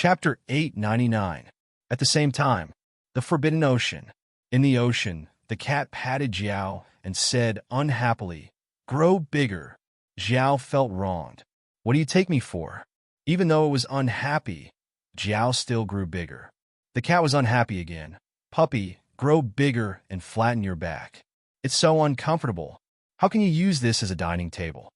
Chapter 899. At the same time, the Forbidden Ocean. In the ocean, the cat patted Xiao and said unhappily, "Grow bigger." Xiao felt wronged. "What do you take me for?" Even though it was unhappy, Xiao still grew bigger. The cat was unhappy again. "Puppy, grow bigger and flatten your back. It's so uncomfortable. How can you use this as a dining table?"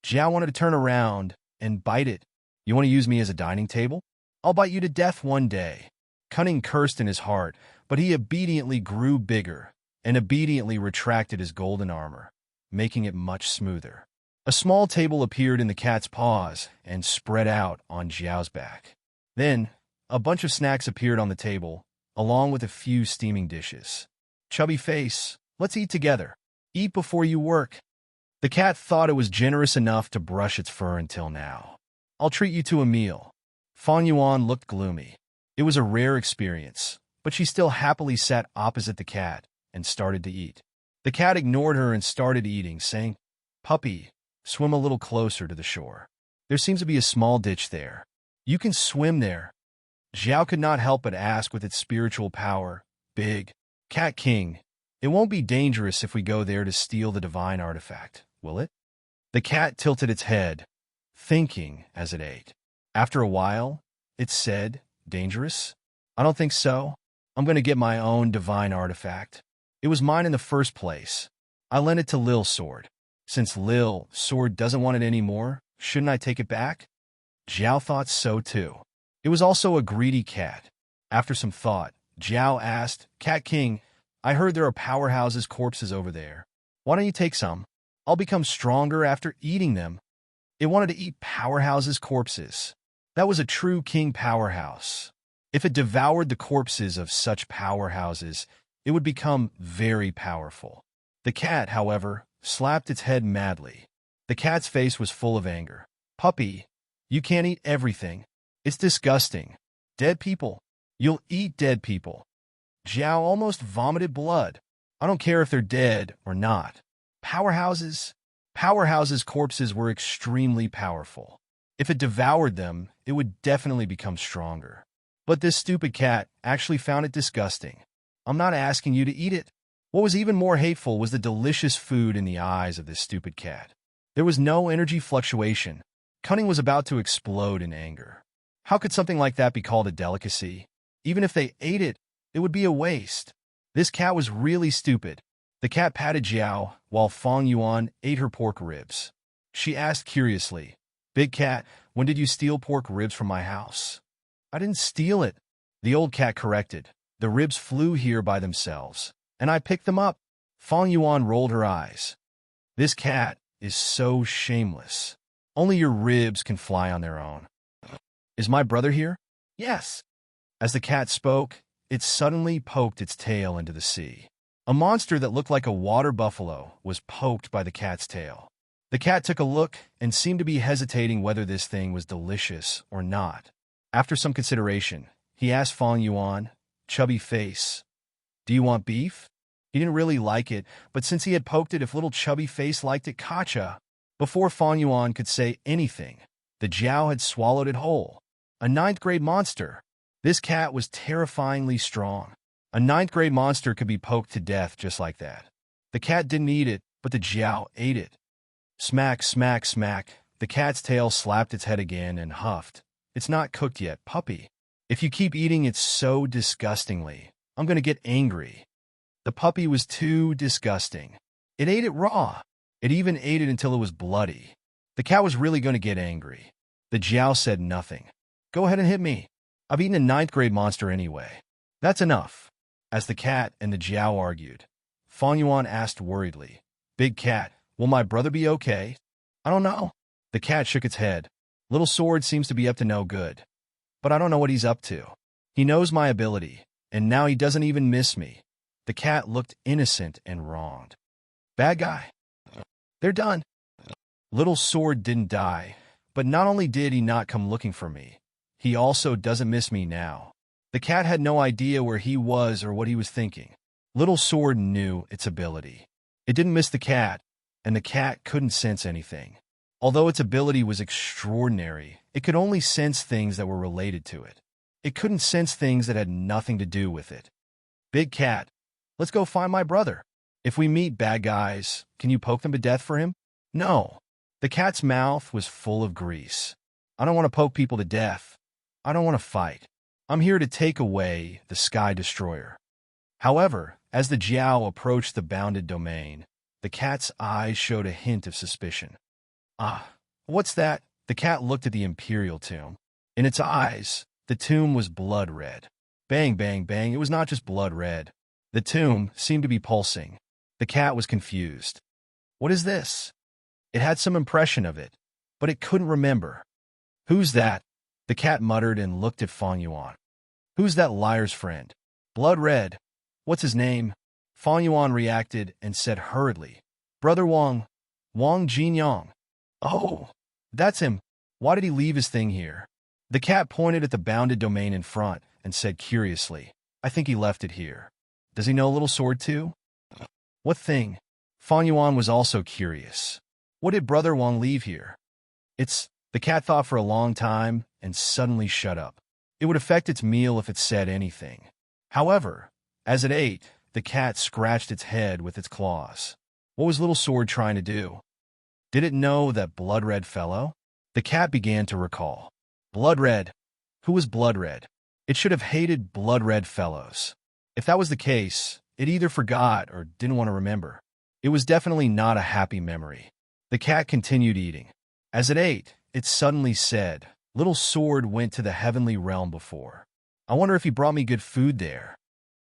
Xiao wanted to turn around and bite it. "You want to use me as a dining table? I'll bite you to death one day." Cunning cursed in his heart, but he obediently grew bigger and obediently retracted his golden armor, making it much smoother. A small table appeared in the cat's paws and spread out on Xiao's back. Then, a bunch of snacks appeared on the table, along with a few steaming dishes. "Chubby face, let's eat together. Eat before you work." The cat thought it was generous enough to brush its fur until now. "I'll treat you to a meal." Fang Yuan looked gloomy. It was a rare experience, but she still happily sat opposite the cat and started to eat. The cat ignored her and started eating, saying, "Puppy, swim a little closer to the shore. There seems to be a small ditch there. You can swim there." Xiao could not help but ask with its spiritual power, "Big Cat King, it won't be dangerous if we go there to steal the divine artifact, will it?" The cat tilted its head, thinking as it ate. After a while, it said, "Dangerous? I don't think so. I'm going to get my own divine artifact. It was mine in the first place. I lent it to Lil's sword. Since Lil's sword doesn't want it anymore, shouldn't I take it back?" Xiao thought so too. It was also a greedy cat. After some thought, Xiao asked, "Cat King, I heard there are powerhouses' corpses over there. Why don't you take some? I'll become stronger after eating them." It wanted to eat powerhouses' corpses. That was a true king powerhouse. If it devoured the corpses of such powerhouses, it would become very powerful. The cat, however, slapped its head madly. The cat's face was full of anger. "Puppy, you can't eat everything. It's disgusting. Dead people. You'll eat dead people." Xiao almost vomited blood. "I don't care if they're dead or not. Powerhouses corpses were extremely powerful. If it devoured them, it would definitely become stronger. But this stupid cat actually found it disgusting. I'm not asking you to eat it." What was even more hateful was the delicious food in the eyes of this stupid cat. There was no energy fluctuation. Cunning was about to explode in anger. How could something like that be called a delicacy? Even if they ate it, it would be a waste. This cat was really stupid. The cat patted Xiao while Fang Yuan ate her pork ribs. She asked curiously, "Big cat, when did you steal pork ribs from my house?" "I didn't steal it," the old cat corrected. "The ribs flew here by themselves, and I picked them up." Fang Yuan rolled her eyes. "This cat is so shameless. Only your ribs can fly on their own." "Is my brother here?" "Yes." As the cat spoke, it suddenly poked its tail into the sea. A monster that looked like a water buffalo was poked by the cat's tail. The cat took a look and seemed to be hesitating whether this thing was delicious or not. After some consideration, he asked Fang Yuan, "Chubby face, do you want beef?" He didn't really like it, but since he had poked it, if little chubby face liked it, gotcha. Before Fang Yuan could say anything, the Jiao had swallowed it whole. A ninth-grade monster. This cat was terrifyingly strong. A ninth-grade monster could be poked to death just like that. The cat didn't eat it, but the Jiao ate it. Smack, smack, smack. The cat's tail slapped its head again and huffed. "It's not cooked yet, puppy. If you keep eating it so disgustingly, I'm going to get angry." The puppy was too disgusting. It ate it raw. It even ate it until it was bloody. The cat was really going to get angry. The Jiao said nothing. "Go ahead and hit me. I've eaten a ninth-grade monster anyway." "That's enough." As the cat and the Jiao argued, Fang Yuan asked worriedly, "Big cat, will my brother be okay?" "I don't know." The cat shook its head. "Little sword seems to be up to no good. But I don't know what he's up to. He knows my ability, and now he doesn't even miss me." The cat looked innocent and wronged. "Bad guy. They're done." Little sword didn't die, but not only did he not come looking for me, he also doesn't miss me now. The cat had no idea where he was or what he was thinking. Little sword knew its ability. It didn't miss the cat, and the cat couldn't sense anything. Although its ability was extraordinary, it could only sense things that were related to it. It couldn't sense things that had nothing to do with it. Big cat, let's go find my brother. If we meet bad guys, can you poke them to death for him? No. The cat's mouth was full of grease. I don't want to poke people to death. I don't want to fight. I'm here to take away the Sky Destroyer. However, as the Jiao approached the bounded domain, the cat's eyes showed a hint of suspicion. Ah, what's that? The cat looked at the Imperial tomb. In its eyes, the tomb was blood red. Bang, bang, bang, it was not just blood red. The tomb seemed to be pulsing. The cat was confused. What is this? It had some impression of it, but it couldn't remember. Who's that? The cat muttered and looked at Fang Yuan. Who's that liar's friend? Blood red. What's his name? Fang Yuan reacted and said hurriedly, Brother Wang, Wang Jinyang. Oh, that's him. Why did he leave his thing here? The cat pointed at the bounded domain in front and said curiously, I think he left it here. Does he know Little Sword too? What thing? Fang Yuan was also curious. What did Brother Wang leave here? The cat thought for a long time and suddenly shut up. It would affect its meal if it said anything. However, as it ate, the cat scratched its head with its claws. What was Little Sword trying to do? Did it know that Blood Red fellow? The cat began to recall. Blood Red. Who was Blood Red? It should have hated Blood Red fellows. If that was the case, it either forgot or didn't want to remember. It was definitely not a happy memory. The cat continued eating. As it ate, it suddenly said, Little Sword went to the heavenly realm before. I wonder if he brought me good food there.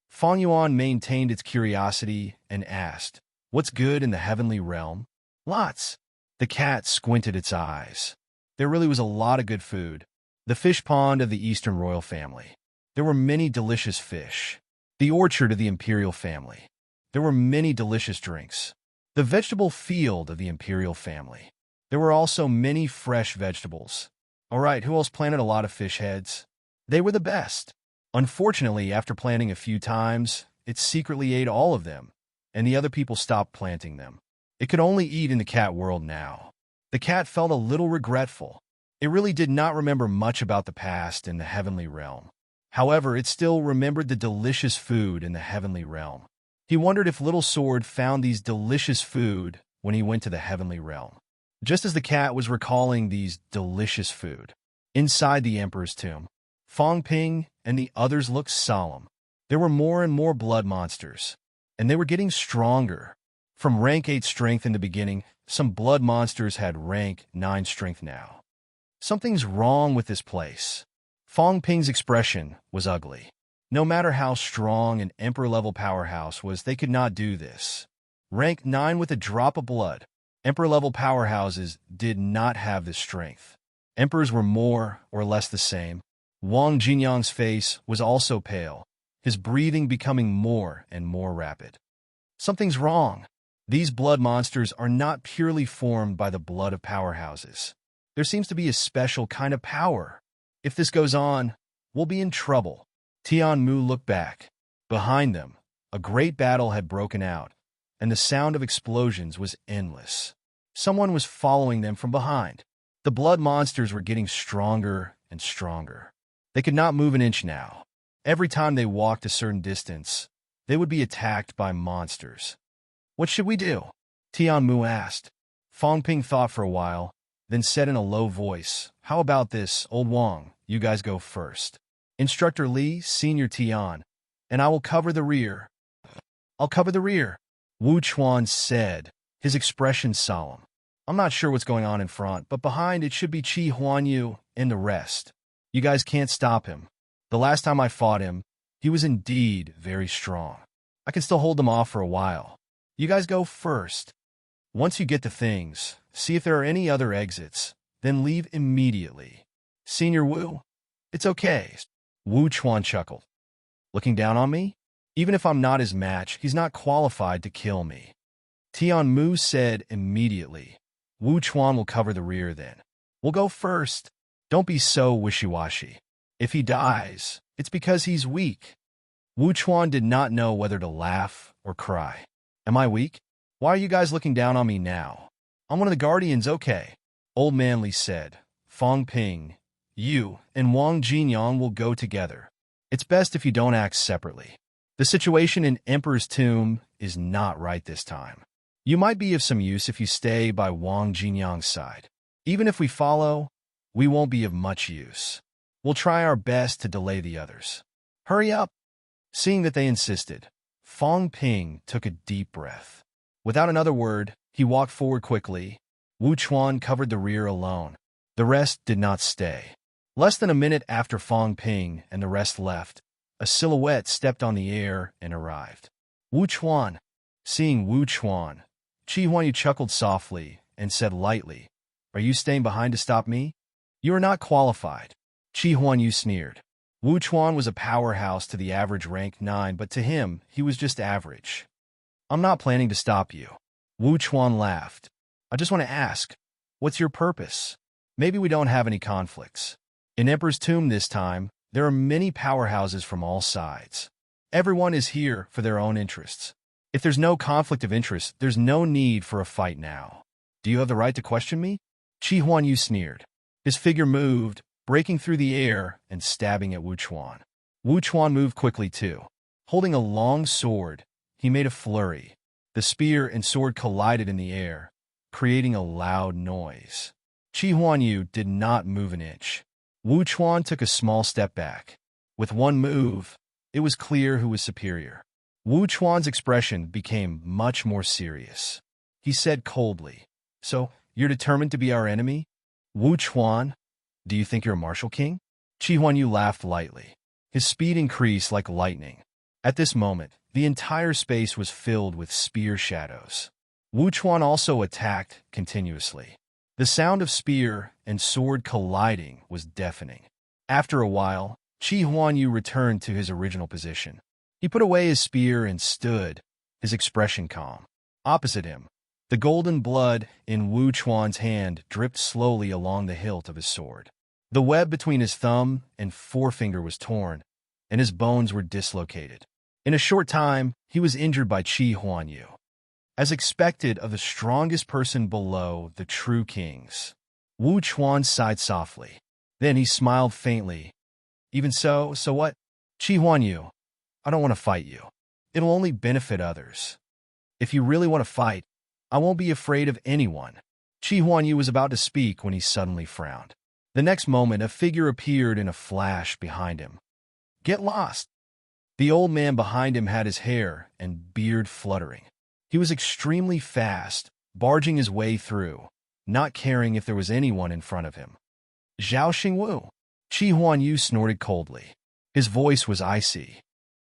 Fang Yuan maintained its curiosity and asked, What's good in the heavenly realm? Lots. The cat squinted its eyes. There really was a lot of good food. The fish pond of the Eastern royal family. There were many delicious fish. The orchard of the imperial family. There were many delicious drinks. The vegetable field of the imperial family. There were also many fresh vegetables. All right, who else planted a lot of fish heads? They were the best. Unfortunately, after planting a few times, it secretly ate all of them, and the other people stopped planting them. It could only eat in the cat world now. The cat felt a little regretful. It really did not remember much about the past in the heavenly realm. However, it still remembered the delicious food in the heavenly realm. He wondered if Little Sword found these delicious food when he went to the heavenly realm. Just as the cat was recalling these delicious food, inside the Emperor's tomb, Fang Ping and the others looked solemn. There were more and more blood monsters, and they were getting stronger. From rank 8 strength in the beginning, some blood monsters had rank 9 strength now. Something's wrong with this place. Fang Ping's expression was ugly. No matter how strong an Emperor-level powerhouse was, they could not do this. Rank 9 with a drop of blood. Emperor-level powerhouses did not have this strength. Emperors were more or less the same. Wang Jinyang's face was also pale, his breathing becoming more and more rapid. Something's wrong. These blood monsters are not purely formed by the blood of powerhouses. There seems to be a special kind of power. If this goes on, we'll be in trouble. Tian Mu looked back. Behind them, a great battle had broken out, and the sound of explosions was endless. Someone was following them from behind. The blood monsters were getting stronger and stronger. They could not move an inch now. Every time they walked a certain distance, they would be attacked by monsters. What should we do? Tian Mu asked. Fang Ping thought for a while, then said in a low voice, How about this, old Wang? You guys go first. Instructor Li, Senior Tian, and I will cover the rear. I'll cover the rear, Wu Chuan said, his expression solemn. I'm not sure what's going on in front, but behind it should be Qi Huanyu and the rest. You guys can't stop him. The last time I fought him, he was indeed very strong. I can still hold them off for a while. You guys go first. Once you get to things, see if there are any other exits, then leave immediately. Senior Wu, it's okay. Wu Chuan chuckled. Looking down on me? Even if I'm not his match, he's not qualified to kill me. Tian Mu said immediately. Wu Chuan will cover the rear then. We'll go first. Don't be so wishy-washy. If he dies, it's because he's weak. Wu Chuan did not know whether to laugh or cry. Am I weak? Why are you guys looking down on me now? I'm one of the guardians, okay. Old Manly said, Fong Ping, you and Wang Jinyang will go together. It's best if you don't act separately. The situation in Emperor's Tomb is not right this time. You might be of some use if you stay by Wang Jinyang's side. Even if we follow, we won't be of much use. We'll try our best to delay the others. Hurry up. Seeing that they insisted, Fong Ping took a deep breath. Without another word, he walked forward quickly. Wu Chuan covered the rear alone. The rest did not stay. Less than a minute after Fong Ping and the rest left, a silhouette stepped on the air and arrived. Wu Chuan. Seeing Wu Chuan, Qi Huanyu chuckled softly and said lightly, Are you staying behind to stop me? You are not qualified. Qi Huanyu sneered. Wu Chuan was a powerhouse to the average rank 9, but to him, he was just average. I'm not planning to stop you. Wu Chuan laughed. I just want to ask, what's your purpose? Maybe we don't have any conflicts. In Emperor's Tomb this time, there are many powerhouses from all sides. Everyone is here for their own interests. If there's no conflict of interest, there's no need for a fight now. Do you have the right to question me? Qi Huanyu sneered. His figure moved, breaking through the air and stabbing at Wu Chuan. Wu Chuan moved quickly too. Holding a long sword, he made a flurry. The spear and sword collided in the air, creating a loud noise. Qi Huanyu did not move an inch. Wu Chuan took a small step back. With one move, it was clear who was superior. Wu Chuan's expression became much more serious. He said coldly, So, you're determined to be our enemy? Wu Chuan, do you think you're a martial king? Qi Huanyu laughed lightly. His speed increased like lightning. At this moment, the entire space was filled with spear shadows. Wu Chuan also attacked continuously. The sound of spear and sword colliding was deafening. After a while, Qi Huanyu returned to his original position. He put away his spear and stood, his expression calm. Opposite him, the golden blood in Wu Chuan's hand dripped slowly along the hilt of his sword. The web between his thumb and forefinger was torn, and his bones were dislocated. In a short time, he was injured by Qi Huanyu. As expected of the strongest person below the true kings, Wu Chuan sighed softly. Then he smiled faintly. Even so what? Qi Huanyu, I don't want to fight you. It'll only benefit others. If you really want to fight, I won't be afraid of anyone. Qi Huanyu was about to speak when he suddenly frowned. The next moment, a figure appeared in a flash behind him. Get lost! The old man behind him had his hair and beard fluttering. He was extremely fast, barging his way through, not caring if there was anyone in front of him. Zhao Xingwu. Qi Huanyu snorted coldly. His voice was icy.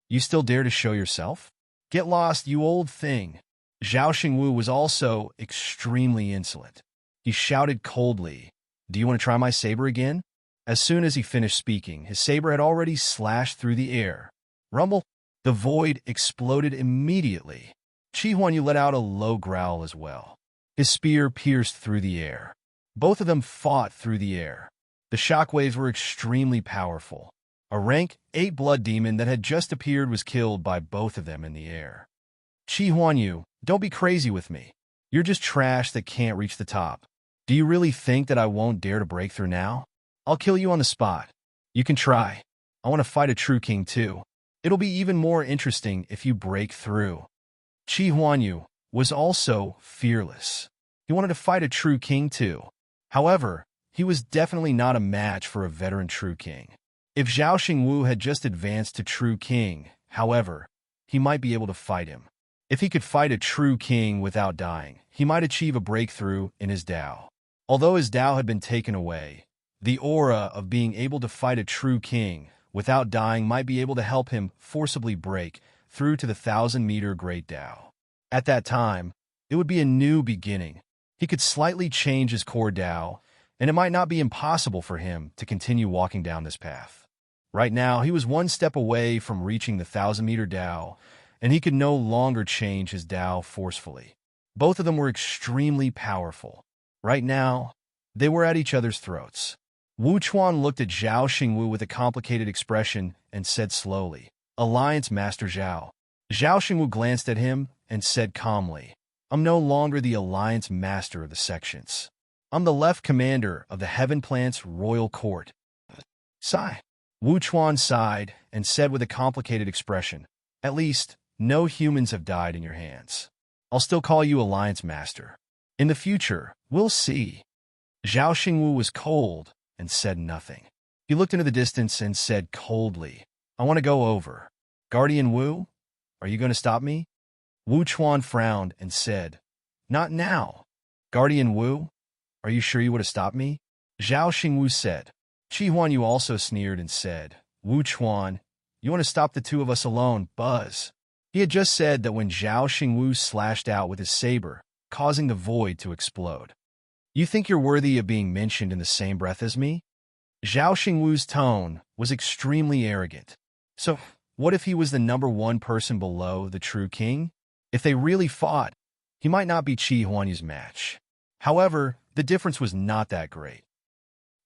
You still dare to show yourself? Get lost, you old thing. Zhao Xingwu was also extremely insolent. He shouted coldly, Do you want to try my saber again? As soon as he finished speaking, his saber had already slashed through the air. Rumble! The void exploded immediately. Qi Huanyu let out a low growl as well. His spear pierced through the air. Both of them fought through the air. The shockwaves were extremely powerful. A rank 8 blood demon that had just appeared was killed by both of them in the air. Qi Huanyu, don't be crazy with me. You're just trash that can't reach the top. Do you really think that I won't dare to break through now? I'll kill you on the spot. You can try. I want to fight a true king too. It'll be even more interesting if you break through. Qi Huanyu was also fearless. He wanted to fight a true king too. However, he was definitely not a match for a veteran true king. If Zhao Xingwu had just advanced to true king, however, he might be able to fight him. If he could fight a true king without dying, he might achieve a breakthrough in his Dao. Although his Dao had been taken away, the aura of being able to fight a true king without dying might be able to help him forcibly break through to the 1,000-meter Great Dao. At that time, it would be a new beginning. He could slightly change his core Dao, and it might not be impossible for him to continue walking down this path. Right now, he was one step away from reaching the 1,000-meter Dao, and he could no longer change his Dao forcefully. Both of them were extremely powerful. Right now, they were at each other's throats. Wu Chuan looked at Zhao Xingwu with a complicated expression and said slowly, Alliance Master Zhao. Zhao Xingwu glanced at him and said calmly, I'm no longer the Alliance Master of the sections. I'm the left commander of the Heaven Plant's royal court. Sigh. Wu Chuan sighed and said with a complicated expression, At least, no humans have died in your hands. I'll still call you Alliance Master. In the future, we'll see. Zhao Xingwu was cold and said nothing. He looked into the distance and said coldly, I want to go over. Guardian Wu, are you going to stop me? Wu Chuan frowned and said, Not now. Guardian Wu, are you sure you would have stopped me? Zhao Xingwu said. Qi Huanyu also sneered and said, Wu Chuan, you want to stop the two of us alone, Buzz. He had just said that when Zhao Xingwu slashed out with his saber, causing the void to explode. You think you're worthy of being mentioned in the same breath as me? Zhao Xingwu's tone was extremely arrogant. So, what if he was the #1 person below the true king? If they really fought, he might not be Qi Huanyu's match. However, the difference was not that great.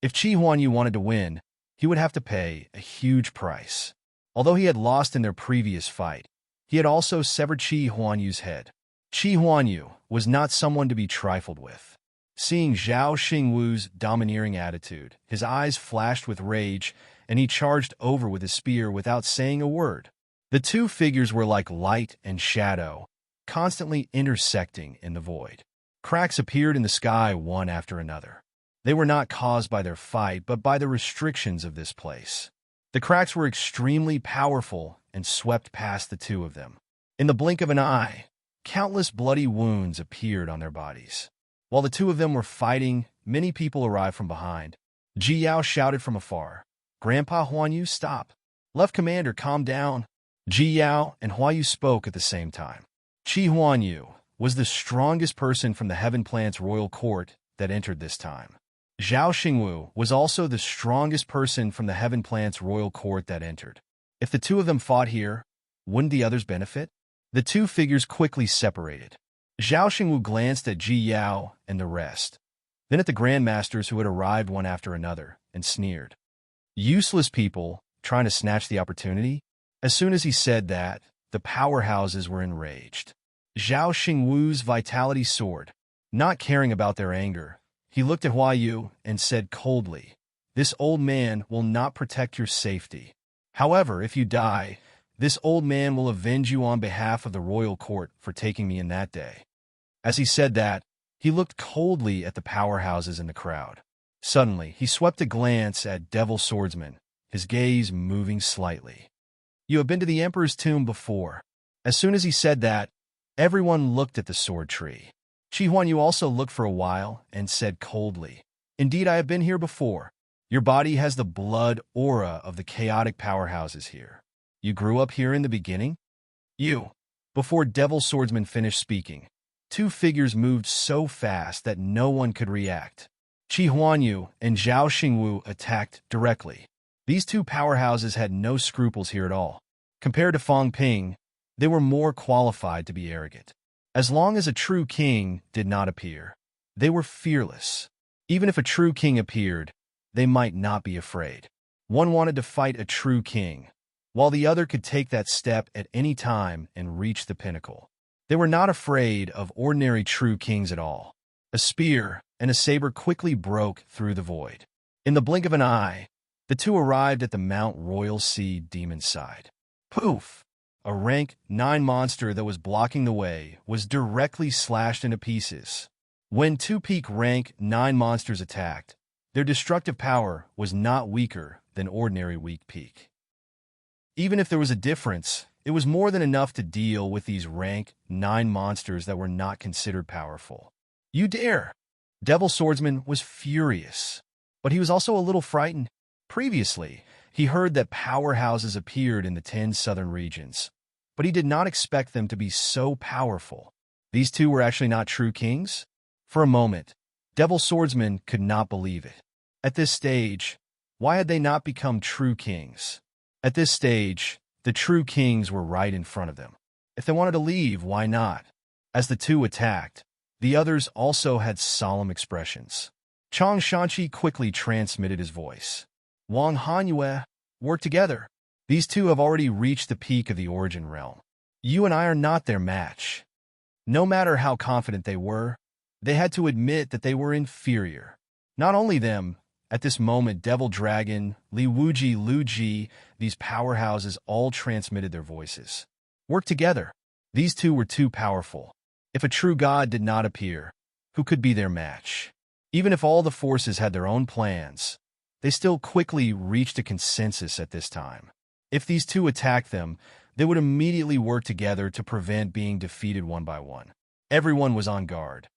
If Qi Huanyu wanted to win, he would have to pay a huge price. Although he had lost in their previous fight, he had also severed Qi Huanyu's head. Qi Huanyu was not someone to be trifled with. Seeing Zhao Xingwu's domineering attitude, his eyes flashed with rage, and he charged over with his spear without saying a word. The two figures were like light and shadow, constantly intersecting in the void. Cracks appeared in the sky one after another. They were not caused by their fight, but by the restrictions of this place. The cracks were extremely powerful and swept past the two of them. In the blink of an eye, countless bloody wounds appeared on their bodies. While the two of them were fighting, many people arrived from behind. Ji Yao shouted from afar, Grandpa Huanyu, stop. Left Commander, calm down. Ji Yao and Huanyu spoke at the same time. Qi Huanyu was the strongest person from the Heaven Plant's royal court that entered this time. Zhao Xingwu was also the strongest person from the Heaven Plant's royal court that entered. If the two of them fought here, wouldn't the others benefit? The two figures quickly separated. Zhao Xingwu glanced at Ji Yao and the rest, then at the grandmasters who had arrived one after another, and sneered. Useless people trying to snatch the opportunity? As soon as he said that, the powerhouses were enraged. Zhao Xingwu's vitality soared. Not caring about their anger, he looked at Huayu and said coldly, This old man will not protect your safety. However, if you die, this old man will avenge you on behalf of the royal court for taking me in that day. As he said that, he looked coldly at the powerhouses in the crowd. Suddenly, he swept a glance at Devil Swordsman, his gaze moving slightly. You have been to the Emperor's tomb before. As soon as he said that, everyone looked at the sword tree. Qi Huanyu also looked for a while and said coldly, Indeed, I have been here before. Your body has the blood aura of the chaotic powerhouses here. You grew up here in the beginning? Before Devil Swordsman finished speaking, two figures moved so fast that no one could react. Qi Huanyu and Zhao Xingwu attacked directly. These two powerhouses had no scruples here at all. Compared to Fang Ping, they were more qualified to be arrogant. As long as a true king did not appear, they were fearless. Even if a true king appeared, they might not be afraid. One wanted to fight a true king, while the other could take that step at any time and reach the pinnacle. They were not afraid of ordinary true kings at all. A spear and a saber quickly broke through the void. In the blink of an eye, the two arrived at the Mount Royal Sea Demon's side. Poof! A rank 9 monster that was blocking the way was directly slashed into pieces. When two peak rank 9 monsters attacked, their destructive power was not weaker than ordinary weak peak. Even if there was a difference, it was more than enough to deal with these rank 9 monsters that were not considered powerful. You dare! Devil Swordsman was furious, but he was also a little frightened. Previously, he heard that powerhouses appeared in the 10 southern regions, but he did not expect them to be so powerful. These two were actually not true kings? For a moment, Devil Swordsman could not believe it. At this stage, why had they not become true kings? At this stage, the true kings were right in front of them. If they wanted to leave, why not? As the two attacked, the others also had solemn expressions. Chang Shanqi quickly transmitted his voice. Wang Hanyue, work together. These two have already reached the peak of the origin realm. You and I are not their match. No matter how confident they were, They had to admit that they were inferior. Not only them, at this moment, Devil Dragon, Li Wuji, Lu Ji, these powerhouses all transmitted their voices. Work together. These two were too powerful. If a true god did not appear, who could be their match? Even if all the forces had their own plans, they still quickly reached a consensus at this time. If these two attacked them, they would immediately work together to prevent being defeated one by one. Everyone was on guard.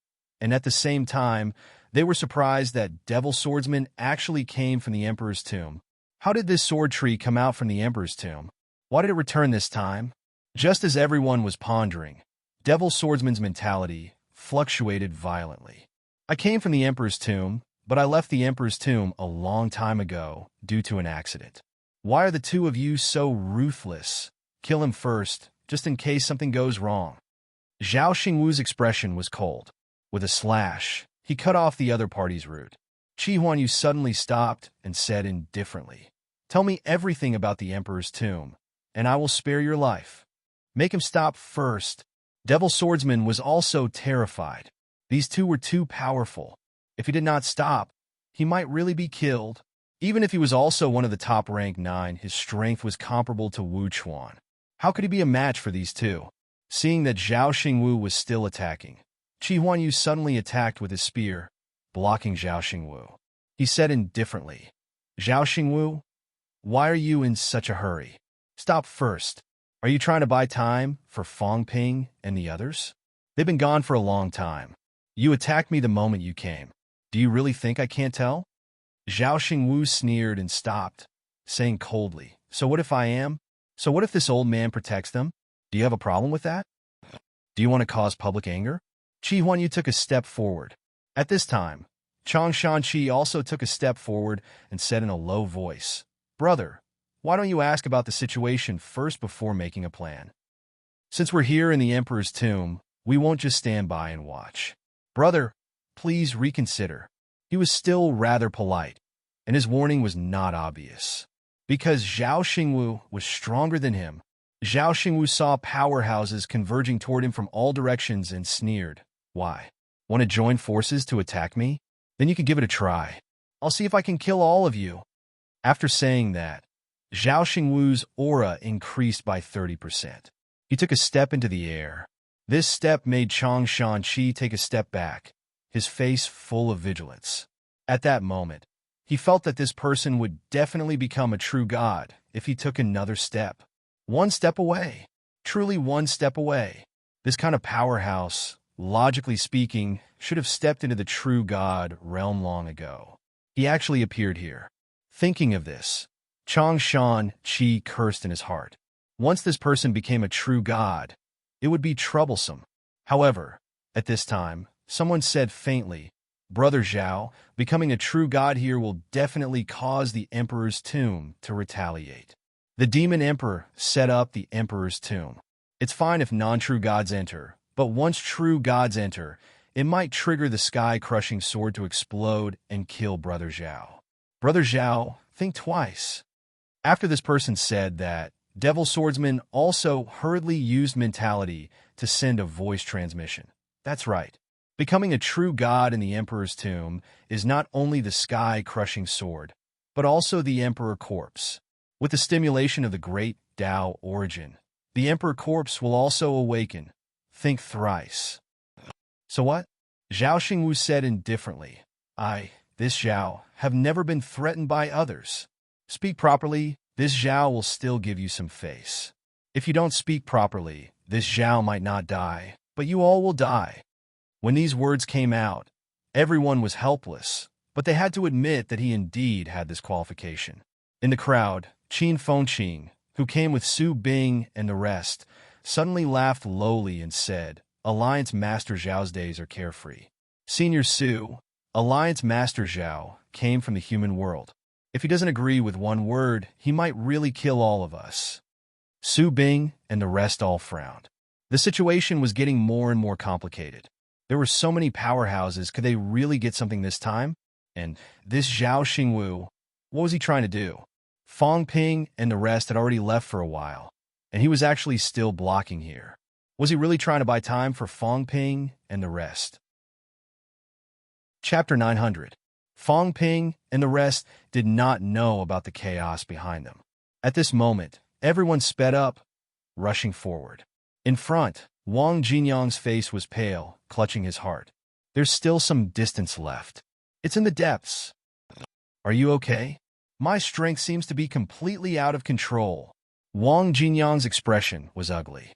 And at the same time, they were surprised that Devil Swordsman actually came from the Emperor's tomb. How did this sword tree come out from the Emperor's tomb? Why did it return this time? Just as everyone was pondering, Devil Swordsman's mentality fluctuated violently. I came from the Emperor's tomb, but I left the Emperor's tomb a long time ago due to an accident. Why are the two of you so ruthless? Kill him first, just in case something goes wrong. Zhao Xingwu's expression was cold. With a slash, he cut off the other party's route. Qi Huanyu suddenly stopped and said indifferently, "Tell me everything about the Emperor's tomb, and I will spare your life." Make him stop first. Devil Swordsman was also terrified. These two were too powerful. If he did not stop, he might really be killed. Even if he was also one of the top rank 9, his strength was comparable to Wu Chuan. How could he be a match for these two? Seeing that Zhao Xingwu was still attacking, Qi Huanyu suddenly attacked with his spear, blocking Zhao Xingwu. He said indifferently, "Zhao Xingwu, why are you in such a hurry? Stop first. Are you trying to buy time for Fong Ping and the others? They've been gone for a long time. You attacked me the moment you came. Do you really think I can't tell?" Zhao Xingwu sneered and stopped, saying coldly, "So what if I am? So what if this old man protects them? Do you have a problem with that? Do you want to cause public anger?" Qi Huanyu took a step forward. At this time, Chang Shanqi also took a step forward and said in a low voice, "Brother, why don't you ask about the situation first before making a plan? Since we're here in the Emperor's tomb, we won't just stand by and watch. Brother, please reconsider." He was still rather polite, and his warning was not obvious. Because Zhao Xingwu was stronger than him, Zhao Xingwu saw powerhouses converging toward him from all directions and sneered, "Why? Want to join forces to attack me? Then you can give it a try. I'll see if I can kill all of you." After saying that, Zhao Xingwu's aura increased by 30%. He took a step into the air. This step made Chang Shanqi take a step back, his face full of vigilance. At that moment, he felt that this person would definitely become a true god if he took another step. One step away. Truly one step away. This kind of powerhouse, logically speaking, should have stepped into the true god realm long ago. He actually appeared here. Thinking of this, Chang Shan Qi cursed in his heart. Once this person became a true god, it would be troublesome. However, at this time, someone said faintly, "Brother Zhao, becoming a true god here will definitely cause the Emperor's tomb to retaliate." The Demon Emperor set up the Emperor's tomb. It's fine if non-true gods enter, but once true gods enter, it might trigger the sky-crushing sword to explode and kill Brother Zhao. Brother Zhao, think twice. After this person said that, Devil Swordsman also hurriedly used mentality to send a voice transmission. That's right. Becoming a true god in the Emperor's tomb is not only the sky-crushing sword, but also the Emperor Corpse. With the stimulation of the great Tao origin, the Emperor Corpse will also awaken. Think thrice. So what? Zhao Xingwu said indifferently, this Zhao, have never been threatened by others. Speak properly, this Zhao will still give you some face. If you don't speak properly, this Zhao might not die, but you all will die. When these words came out, everyone was helpless, but they had to admit that he indeed had this qualification. In the crowd, Qin Fengqing, who came with Su Bing and the rest, suddenly laughed lowly and said, "Alliance Master Zhao's days are carefree." Senior Su, Alliance Master Zhao, came from the human world. If he doesn't agree with one word, he might really kill all of us. Su Bing and the rest all frowned. The situation was getting more and more complicated. There were so many powerhouses, could they really get something this time? And this Zhao Xingwu, what was he trying to do? Fong Ping and the rest had already left for a while, and he was actually still blocking here. Was he really trying to buy time for Fong Ping and the rest? Chapter 900. Fong Ping and the rest did not know about the chaos behind them. At this moment, everyone sped up, rushing forward. In front, Wang Jinyang's face was pale, clutching his heart. There's still some distance left. It's in the depths. Are you okay? My strength seems to be completely out of control. Wang Jinyang's expression was ugly.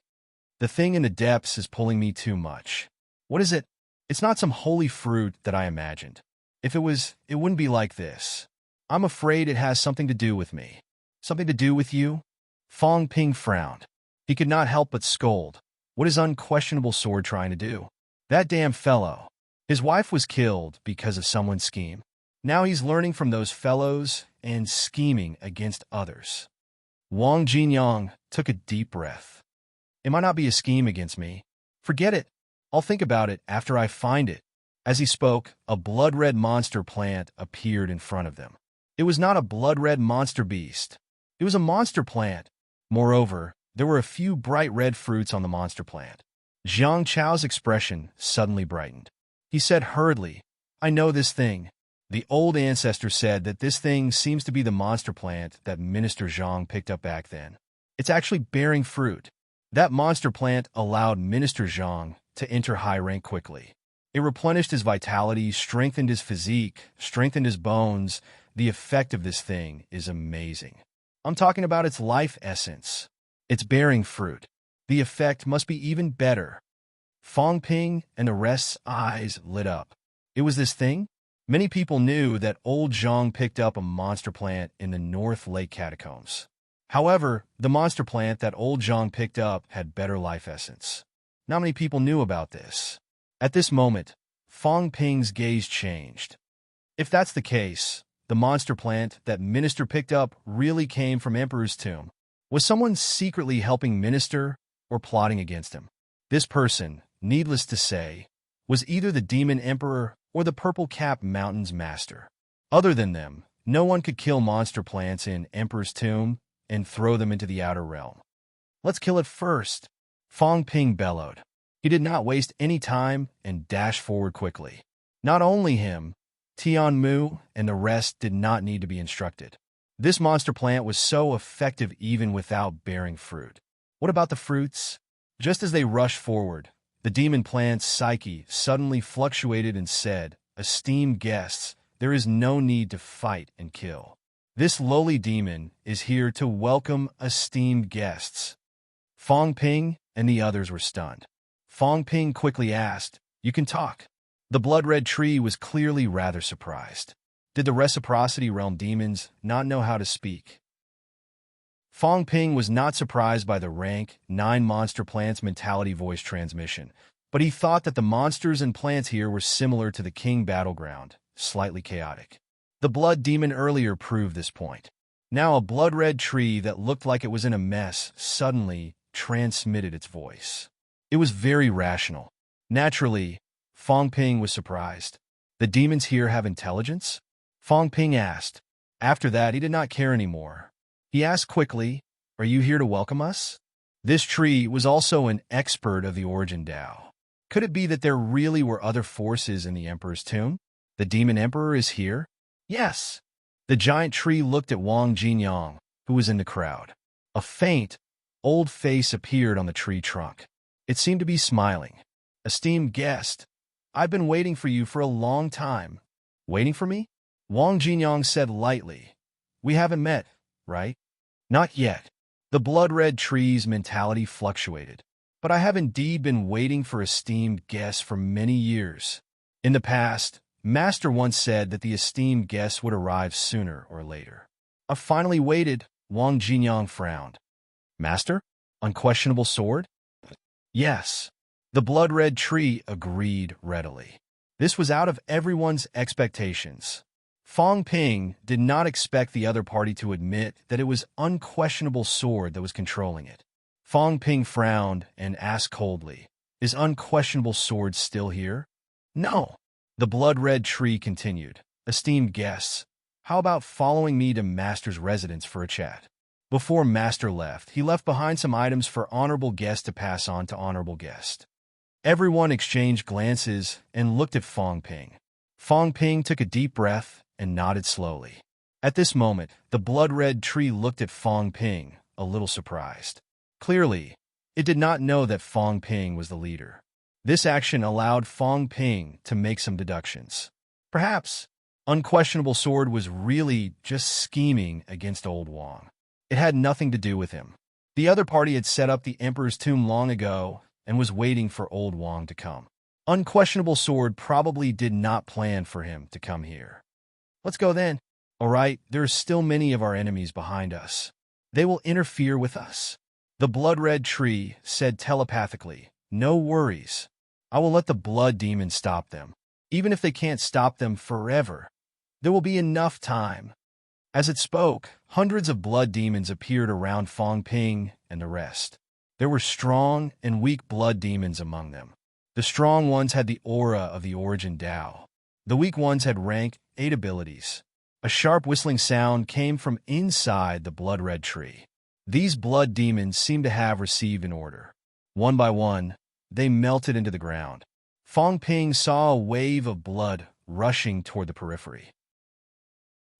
The thing in the depths is pulling me too much. What is it? It's not some holy fruit that I imagined. If it was, it wouldn't be like this. I'm afraid it has something to do with me. Something to do with you? Fong Ping frowned. He could not help but scold. What is unquestionable sword trying to do? That damn fellow. His wife was killed because of someone's scheme. Now he's learning from those fellows and scheming against others. Wang Jinyang took a deep breath. It might not be a scheme against me. Forget it. I'll think about it after I find it. As he spoke, a blood-red monster plant appeared in front of them. It was not a blood-red monster beast. It was a monster plant. Moreover, there were a few bright red fruits on the monster plant. Zhang Chao's expression suddenly brightened. He said hurriedly, I know this thing. The old ancestor said that this thing seems to be the monster plant that Minister Zhang picked up back then. It's actually bearing fruit. That monster plant allowed Minister Zhang to enter high rank quickly. It replenished his vitality, strengthened his physique, strengthened his bones. The effect of this thing is amazing. I'm talking about its life essence. It's bearing fruit. The effect must be even better. Fong Ping and the rest's eyes lit up. It was this thing? Many people knew that old Zhang picked up a monster plant in the North Lake Catacombs. However, the monster plant that old Zhang picked up had better life essence. Not many people knew about this. At this moment, Fong Ping's gaze changed. If that's the case, the monster plant that Minister picked up really came from Emperor's tomb. Was someone secretly helping Minister or plotting against him? This person, needless to say, was either the Demon Emperor or the Purple Cap Mountain's master. Other than them, no one could kill monster plants in Emperor's tomb and throw them into the outer realm. Let's kill it first, Fong Ping bellowed. He did not waste any time and dashed forward quickly. Not only him, Tian Mu and the rest did not need to be instructed. This monster plant was so effective even without bearing fruit. What about the fruits? Just as they rushed forward, the demon plant's psyche suddenly fluctuated and said, Esteemed guests, there is no need to fight and kill. This lowly demon is here to welcome esteemed guests. Fong Ping and the others were stunned. Fong Ping quickly asked, You can talk. The blood-red tree was clearly rather surprised. Did the Reciprocity Realm demons not know how to speak? Fong Ping was not surprised by the rank 9 monster plants mentality voice transmission, but he thought that the monsters and plants here were similar to the King Battleground, slightly chaotic. The blood demon earlier proved this point. Now a blood-red tree that looked like it was in a mess suddenly transmitted its voice. It was very rational. Naturally, Fong Ping was surprised. The demons here have intelligence? Fong Ping asked. After that, he did not care anymore. He asked quickly, Are you here to welcome us? This tree was also an expert of the Origin Dao. Could it be that there really were other forces in the Emperor's tomb? The Demon Emperor is here? Yes. The giant tree looked at Wang Jinyang, who was in the crowd. A faint, old face appeared on the tree trunk. It seemed to be smiling. Esteemed guest, I've been waiting for you for a long time. Waiting for me? Wang Jinyang said lightly. We haven't met, right? Not yet. The blood-red tree's mentality fluctuated. But I have indeed been waiting for esteemed guests for many years. In the past, Master once said that the esteemed guests would arrive sooner or later. I finally waited, Wang Jinyang frowned. Master? Unquestionable sword? Yes. The blood-red tree agreed readily. This was out of everyone's expectations. Fong Ping did not expect the other party to admit that it was unquestionable sword that was controlling it. Fong Ping frowned and asked coldly, Is unquestionable sword still here? No. The blood-red tree continued. Esteemed guests, how about following me to Master's residence for a chat? Before Master left, he left behind some items for honorable guests to pass on to honorable guest. Everyone exchanged glances and looked at Fong Ping. Fong Ping took a deep breath and nodded slowly. At this moment, the blood-red tree looked at Fong Ping, a little surprised. Clearly, it did not know that Fong Ping was the leader. This action allowed Fong Ping to make some deductions. Perhaps, Unquestionable Sword was really just scheming against Old Wang. It had nothing to do with him. The other party had set up the Emperor's tomb long ago and was waiting for Old Wang to come. Unquestionable Sword probably did not plan for him to come here. Let's go then. All right, there are still many of our enemies behind us. They will interfere with us. The blood-red tree said telepathically, "No worries. I will let the blood demons stop them. Even if they can't stop them forever, there will be enough time." As it spoke, hundreds of blood demons appeared around Fong Ping and the rest. There were strong and weak blood demons among them. The strong ones had the aura of the Origin Tao. The weak ones had rank 8 abilities. A sharp whistling sound came from inside the blood-red tree. These blood demons seemed to have received an order. One by one, they melted into the ground. Fong Ping saw a wave of blood rushing toward the periphery.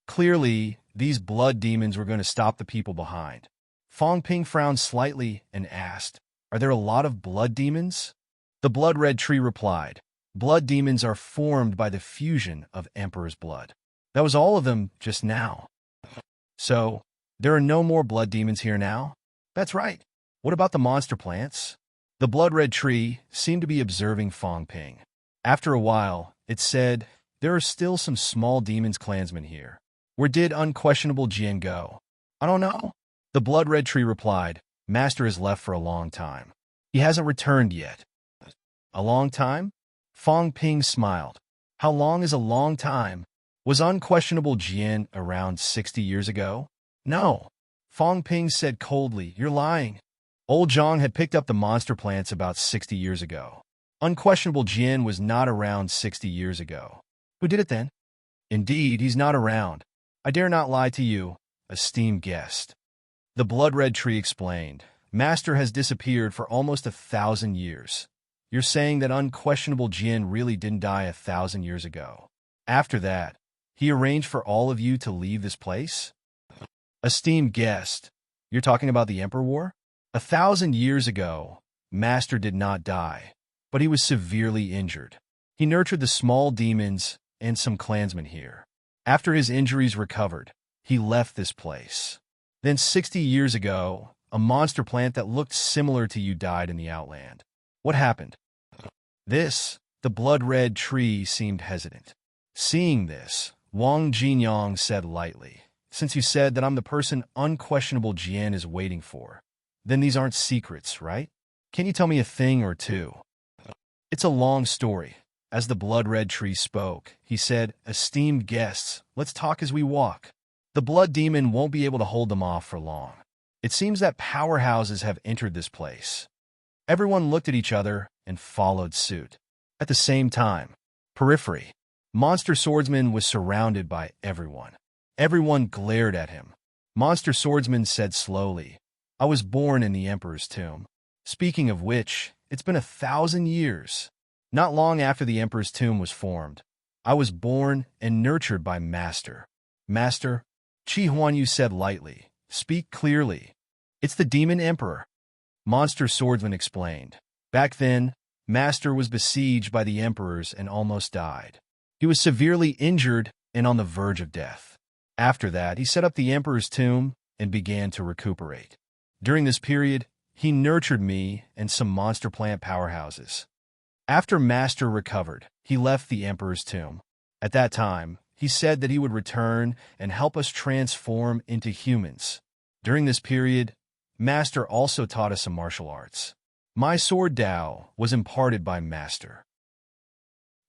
Clearly, these blood demons were going to stop the people behind. Fong Ping frowned slightly and asked, "Are there a lot of blood demons?" The blood-red tree replied, "Blood demons are formed by the fusion of Emperor's blood." That was all of them just now. So, there are no more blood demons here now? That's right. What about the monster plants? The blood-red tree seemed to be observing Fong Ping. After a while, it said, "There are still some small demons clansmen here. Where did Unquestionable Jian go?" "I don't know." The blood-red tree replied, "Master has left for a long time. He hasn't returned yet." "A long time?" Fong Ping smiled. "How long is a long time? Was Unquestionable Jian around 60 years ago?" "No." Fong Ping said coldly, "You're lying. Old Zhang had picked up the monster plants about 60 years ago. Unquestionable Jian was not around 60 years ago." "Who did it then?" "Indeed, he's not around. I dare not lie to you, esteemed guest." The blood-red tree explained, "Master has disappeared for almost 1,000 years. You're saying that Unquestionable Jian really didn't die 1,000 years ago. After that, he arranged for all of you to leave this place?" "Esteemed guest, you're talking about the Emperor War? 1,000 years ago, Master did not die, but he was severely injured. He nurtured the small demons and some clansmen here. After his injuries recovered, he left this place. Then 60 years ago, a monster plant that looked similar to you died in the Outland. What happened?" The blood-red tree seemed hesitant. Seeing this, Wang Jinyang said lightly, "Since you said that I'm the person Unquestionable Jian is waiting for, then these aren't secrets, right? Can you tell me a thing or two?" "It's a long story." As the blood-red tree spoke, he said, "Esteemed guests, let's talk as we walk. The blood demon won't be able to hold them off for long. It seems that powerhouses have entered this place." Everyone looked at each other and followed suit. At the same time, periphery, Monster Swordsman was surrounded by everyone. Everyone glared at him. Monster Swordsman said slowly, "I was born in the Emperor's tomb. Speaking of which, it's been 1,000 years. Not long after the Emperor's tomb was formed, I was born and nurtured by Master." "Master?" Chi Huanyu said lightly, "Speak clearly." "It's the Demon Emperor." Monster Swordsman explained. "Back then, Master was besieged by the emperors and almost died. He was severely injured and on the verge of death. After that, he set up the Emperor's tomb and began to recuperate. During this period, he nurtured me and some monster plant powerhouses. After Master recovered, he left the Emperor's tomb. At that time, he said that he would return and help us transform into humans. During this period, Master also taught us some martial arts. My sword Dao was imparted by Master.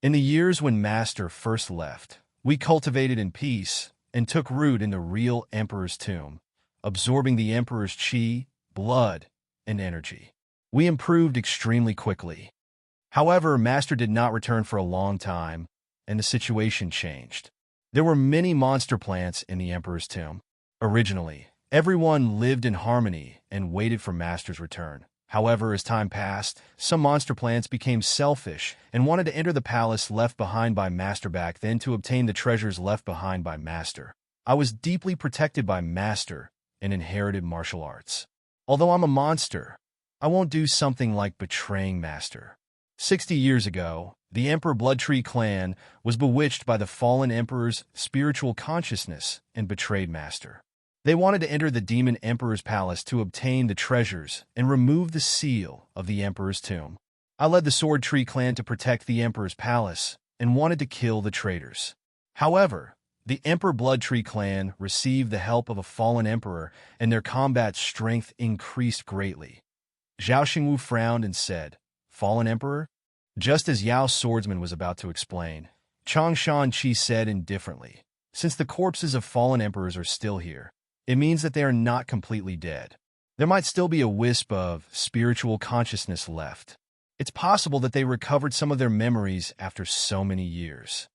In the years when Master first left, we cultivated in peace and took root in the real Emperor's tomb, absorbing the Emperor's chi, blood, and energy. We improved extremely quickly. However, Master did not return for a long time, and the situation changed. There were many monster plants in the Emperor's tomb. Originally, everyone lived in harmony and waited for Master's return. However, as time passed, some monster plants became selfish and wanted to enter the palace left behind by Master back then to obtain the treasures left behind by Master. I was deeply protected by Master and inherited martial arts. Although I'm a monster, I won't do something like betraying Master. 60 years ago, the Emperor Bloodtree clan was bewitched by the fallen Emperor's spiritual consciousness and betrayed Master. They wanted to enter the Demon Emperor's palace to obtain the treasures and remove the seal of the Emperor's tomb. I led the Sword Tree clan to protect the Emperor's palace and wanted to kill the traitors. However, the Emperor Bloodtree clan received the help of a fallen emperor, and their combat strength increased greatly. Zhao Xingwu frowned and said, "Fallen emperor?" Just as Yao's swordsman was about to explain, Chang Shanqi said indifferently, "Since the corpses of fallen emperors are still here, it means that they are not completely dead. There might still be a wisp of spiritual consciousness left. It's possible that they recovered some of their memories after so many years."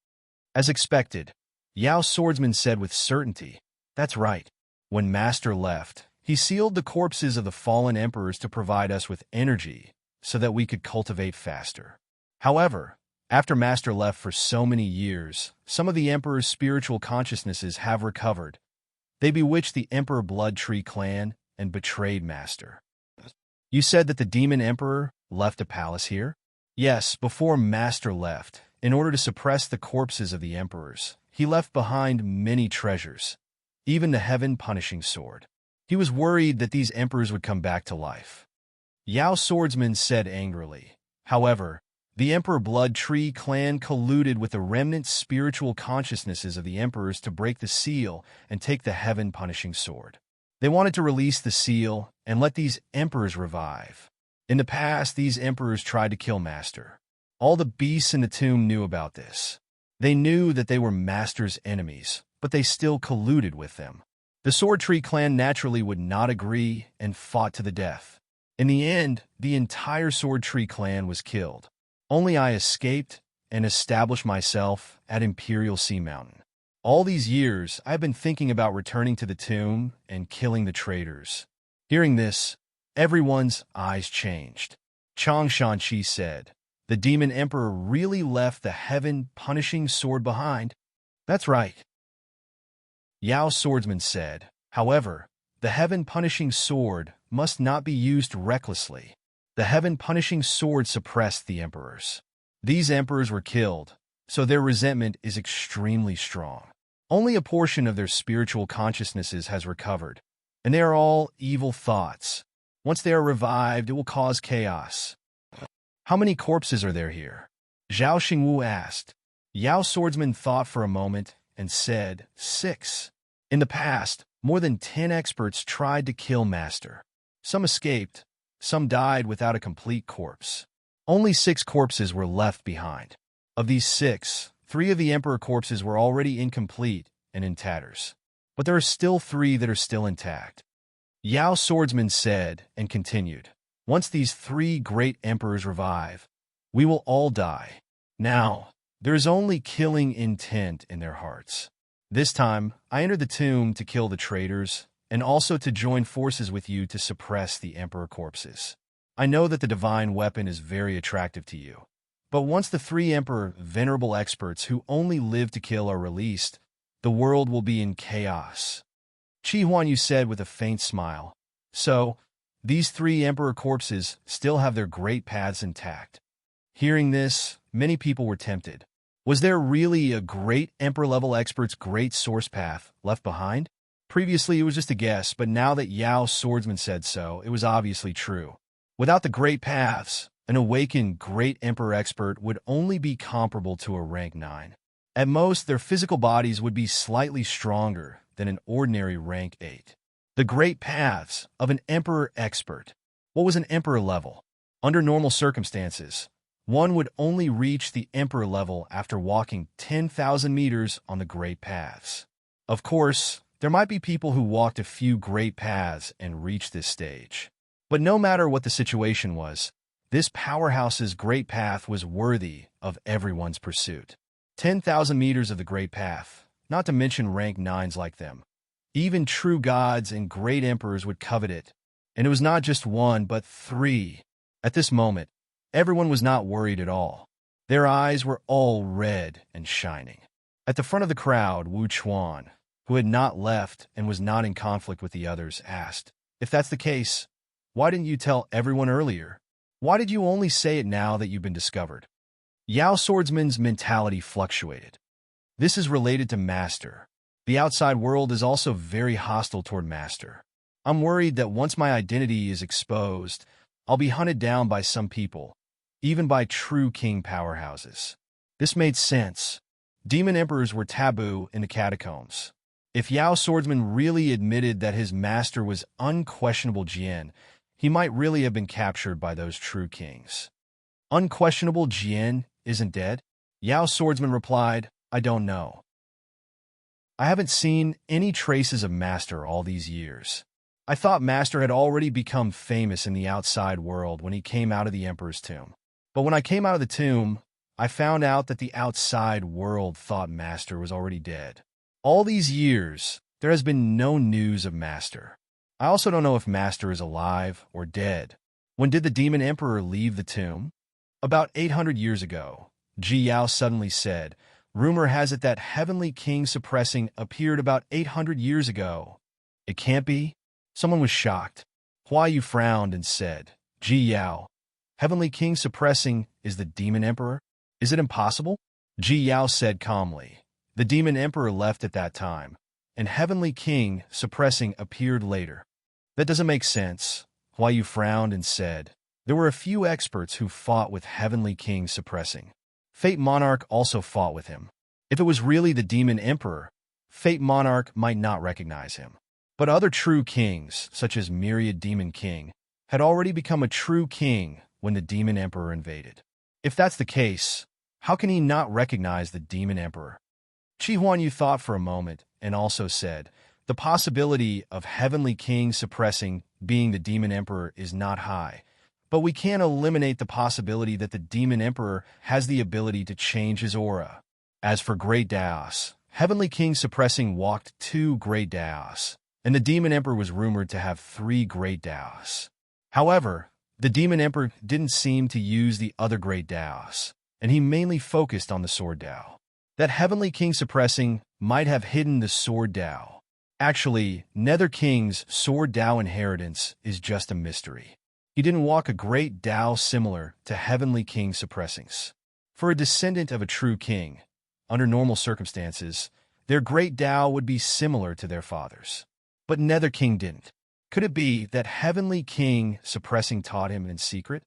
As expected, Yao's swordsman said with certainty, "That's right. When Master left, he sealed the corpses of the fallen emperors to provide us with energy so that we could cultivate faster. However, after Master left for so many years, some of the Emperor's spiritual consciousnesses have recovered. They bewitched the Emperor Bloodtree clan and betrayed Master." "You said that the Demon Emperor left a palace here?" "Yes, before Master left, in order to suppress the corpses of the Emperors, he left behind many treasures, even the heaven-punishing sword. He was worried that these Emperors would come back to life." Yao's swordsman said angrily. However, the Emperor Bloodtree clan colluded with the remnant spiritual consciousnesses of the Emperors to break the seal and take the heaven-punishing sword. They wanted to release the seal and let these Emperors revive. In the past, these Emperors tried to kill Master. All the beasts in the tomb knew about this. They knew that they were Master's enemies, but they still colluded with them. The Sword Tree clan naturally would not agree and fought to the death. In the end, the entire Sword Tree clan was killed. Only I escaped and established myself at Imperial Sea Mountain. All these years, I have been thinking about returning to the tomb and killing the traitors." Hearing this, everyone's eyes changed. Chang Shanqi said, "The Demon Emperor really left the heaven-punishing sword behind?" "That's right." Yao's swordsman said, "However, the heaven-punishing sword must not be used recklessly. The heaven-punishing sword suppressed the Emperors. These Emperors were killed, so their resentment is extremely strong. Only a portion of their spiritual consciousnesses has recovered, and they are all evil thoughts. Once they are revived, it will cause chaos." "How many corpses are there here?" Zhao Xingwu asked. Yao's swordsman thought for a moment and said, 6. In the past, more than 10 experts tried to kill Master. Some escaped, some died without a complete corpse. Only 6 corpses were left behind. Of these 6, 3 of the Emperor corpses were already incomplete and in tatters. But there are still 3 that are still intact. Yao's swordsman said and continued, "Once these 3 great Emperors revive, we will all die. Now, there is only killing intent in their hearts. This time, I entered the tomb to kill the traitors, and also to join forces with you to suppress the Emperor corpses. I know that the divine weapon is very attractive to you. But once the 3 Emperor venerable experts who only live to kill are released, the world will be in chaos." Qi Huanyu said with a faint smile, "So, these 3 Emperor corpses still have their great paths intact." Hearing this, many people were tempted. Was there really a great Emperor-level expert's great source path left behind? Previously, it was just a guess, but now that Yao's swordsman said so, it was obviously true. Without the great paths, an awakened great Emperor expert would only be comparable to a rank 9. At most, their physical bodies would be slightly stronger than an ordinary rank 8. The great paths of an Emperor expert. What was an Emperor level? Under normal circumstances, one would only reach the Emperor level after walking 10,000 meters on the great paths. Of course, there might be people who walked a few great paths and reached this stage. But no matter what the situation was, this powerhouse's great path was worthy of everyone's pursuit. 10,000 meters of the great path, not to mention rank 9s like them. Even true gods and great emperors would covet it. And it was not just one, but three. At this moment, everyone was not worried at all. Their eyes were all red and shining. At the front of the crowd, Wu Chuan, who had not left and was not in conflict with the others, asked, "If that's the case, why didn't you tell everyone earlier? Why did you only say it now that you've been discovered?" Yao Swordsman's mentality fluctuated. This is related to Master. The outside world is also very hostile toward Master. I'm worried that once my identity is exposed, I'll be hunted down by some people, even by true king powerhouses. This made sense. Demon emperors were taboo in the catacombs. If Yao Swordsman really admitted that his master was unquestionable Jian, he might really have been captured by those true kings. Unquestionable Jian isn't dead? Yao Swordsman replied, "I don't know. I haven't seen any traces of Master all these years. I thought Master had already become famous in the outside world when he came out of the Emperor's tomb. But when I came out of the tomb, I found out that the outside world thought Master was already dead. All these years, there has been no news of Master. I also don't know if Master is alive or dead. When did the Demon Emperor leave the tomb?" "About 800 years ago," Ji Yao suddenly said. "Rumor has it that Heavenly King Suppressing appeared about 800 years ago." "It can't be?" Someone was shocked. Hua Yu frowned and said, "Ji Yao, Heavenly King Suppressing is the Demon Emperor? Is it impossible?" Ji Yao said calmly, "The Demon Emperor left at that time, and Heavenly King Suppressing appeared later." "That doesn't make sense." Hua Yu frowned and said, "There were a few experts who fought with Heavenly King Suppressing. Fate Monarch also fought with him. If it was really the Demon Emperor, Fate Monarch might not recognize him. But other true kings, such as Myriad Demon King, had already become a true king when the Demon Emperor invaded. If that's the case, how can he not recognize the Demon Emperor?" Qi Huanyu thought for a moment and also said, "The possibility of Heavenly King Suppressing being the Demon Emperor is not high, but we can't eliminate the possibility that the Demon Emperor has the ability to change his aura. As for Great Daos, Heavenly King Suppressing walked 2 Great Daos, and the Demon Emperor was rumored to have 3 Great Daos. However, the Demon Emperor didn't seem to use the other Great Daos, and he mainly focused on the Sword Dao. That Heavenly King Suppressing might have hidden the Sword Dao. Actually, Nether King's Sword Dao inheritance is just a mystery. He didn't walk a Great Dao similar to Heavenly King Suppressing's. For a descendant of a true king, under normal circumstances, their Great Dao would be similar to their father's. But Nether King didn't. Could it be that Heavenly King Suppressing taught him in secret?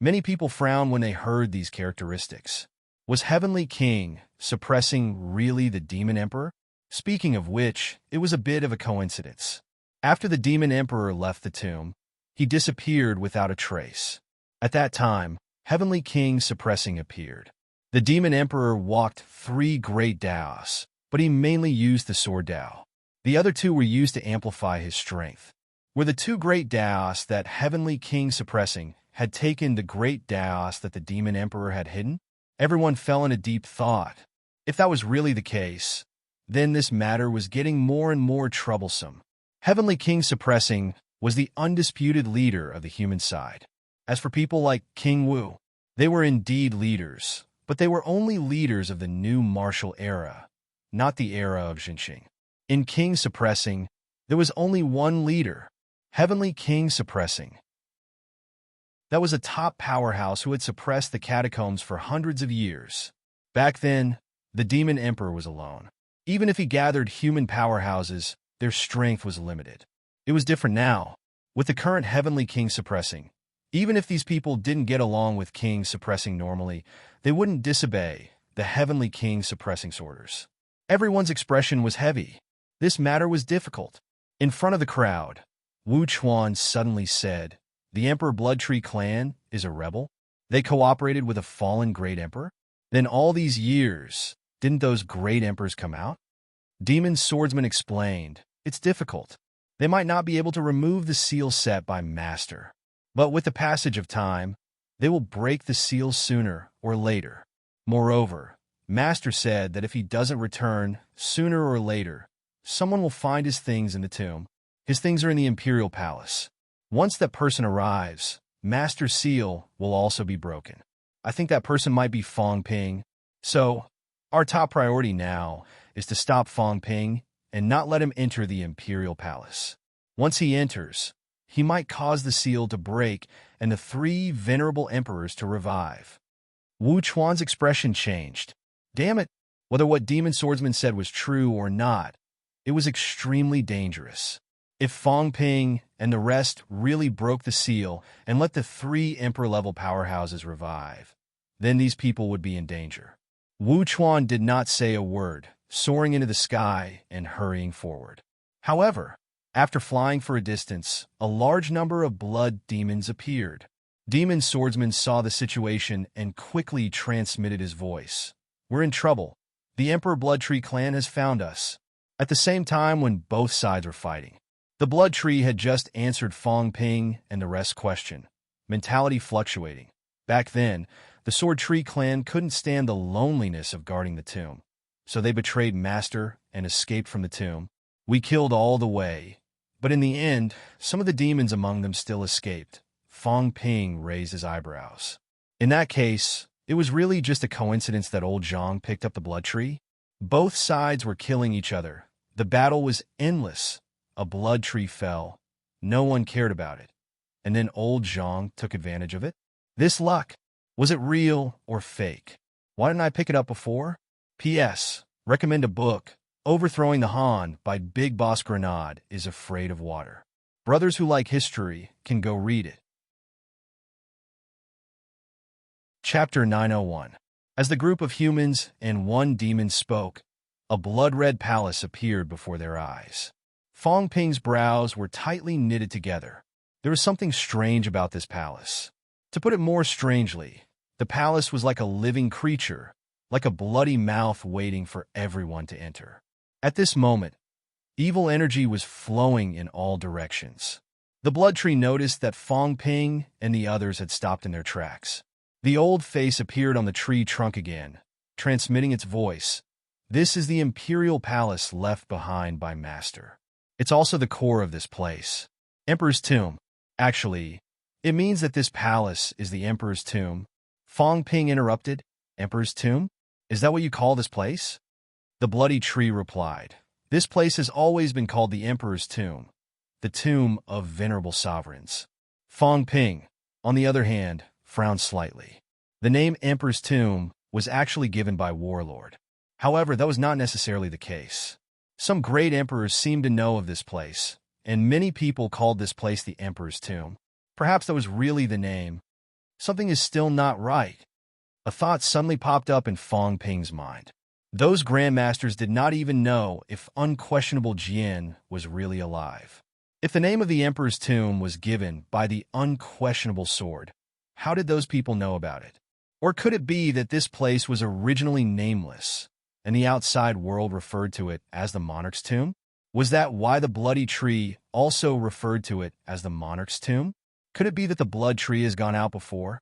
Many people frowned when they heard these characteristics. Was Heavenly King Suppressing really the Demon Emperor? Speaking of which, it was a bit of a coincidence. After the Demon Emperor left the tomb, he disappeared without a trace. At that time, Heavenly King Suppressing appeared. The Demon Emperor walked 3 Great Daos, but he mainly used the Sword Dao. The other 2 were used to amplify his strength. Were the 2 Great Daos that Heavenly King Suppressing had taken the Great Daos that the Demon Emperor had hidden? Everyone fell into deep thought. If that was really the case, then this matter was getting more and more troublesome. Heavenly King Suppressing was the undisputed leader of the human side. As for people like King Wu, they were indeed leaders, but they were only leaders of the new martial era, not the era of Xinqing. In King Suppressing, there was only one leader, Heavenly King Suppressing. That was a top powerhouse who had suppressed the catacombs for hundreds of years. Back then, the Demon Emperor was alone. Even if he gathered human powerhouses, their strength was limited. It was different now, with the current Heavenly King Suppressing. Even if these people didn't get along with King Suppressing normally, they wouldn't disobey the Heavenly King Suppressing's orders. Everyone's expression was heavy. This matter was difficult. In front of the crowd, Wu Chuan suddenly said, "The Emperor Bloodtree clan is a rebel? They cooperated with a fallen great emperor? Then all these years, didn't those great emperors come out?" Demon Swordsman explained, "It's difficult. They might not be able to remove the seal set by Master. But with the passage of time, they will break the seal sooner or later. Moreover, Master said that if he doesn't return sooner or later, someone will find his things in the tomb. His things are in the Imperial Palace." Once that person arrives, Master Seal will also be broken. I think that person might be Fong Ping. So, our top priority now is to stop Fong Ping and not let him enter the Imperial Palace. Once he enters, he might cause the seal to break and the three venerable emperors to revive. Wu Chuan's expression changed. Damn it, whether what Demon Swordsman said was true or not, it was extremely dangerous. If Fong Ping and the rest really broke the seal and let the three emperor-level powerhouses revive, then these people would be in danger. Wu Chuan did not say a word, soaring into the sky and hurrying forward. However, after flying for a distance, a large number of blood demons appeared. Demon Swordsman saw the situation and quickly transmitted his voice. We're in trouble. The Emperor Blood Tree clan has found us. At the same time when both sides were fighting, the Blood Tree had just answered Fong Ping and the rest question, mentality fluctuating. Back then, the Sword Tree clan couldn't stand the loneliness of guarding the tomb, so they betrayed Master and escaped from the tomb. We killed all the way, but in the end, some of the demons among them still escaped. Fong Ping raised his eyebrows. In that case, it was really just a coincidence that old Zhang picked up the Blood Tree. Both sides were killing each other. The battle was endless. A blood tree fell. No one cared about it. And then old Zhang took advantage of it? This luck. Was it real or fake? Why didn't I pick it up before? P.S. Recommend a book. Overthrowing the Han by Big Boss Grenade is Afraid of Water. Brothers who like history can go read it. Chapter 901. As the group of humans and one demon spoke, a blood-red palace appeared before their eyes. Fong Ping's brows were tightly knitted together. There was something strange about this palace. To put it more strangely, the palace was like a living creature, like a bloody mouth waiting for everyone to enter. At this moment, evil energy was flowing in all directions. The Blood Tree noticed that Fong Ping and the others had stopped in their tracks. The old face appeared on the tree trunk again, transmitting its voice. This is the Imperial Palace left behind by Master. It's also the core of this place. Emperor's Tomb. Actually, it means that this palace is the Emperor's Tomb. Fong Ping interrupted. Emperor's Tomb? Is that what you call this place? The Bloody Tree replied. This place has always been called the Emperor's Tomb, the tomb of venerable sovereigns. Fong Ping, on the other hand, frowned slightly. The name Emperor's Tomb was actually given by Warlord. However, that was not necessarily the case. Some great emperors seemed to know of this place, and many people called this place the Emperor's Tomb. Perhaps that was really the name. Something is still not right. A thought suddenly popped up in Fong Ping's mind. Those grandmasters did not even know if unquestionable Jian was really alive. If the name of the Emperor's Tomb was given by the unquestionable sword, how did those people know about it? Or could it be that this place was originally nameless, and the outside world referred to it as the Monarch's Tomb? Was that why the Bloody Tree also referred to it as the Monarch's Tomb? Could it be that the Blood Tree has gone out before?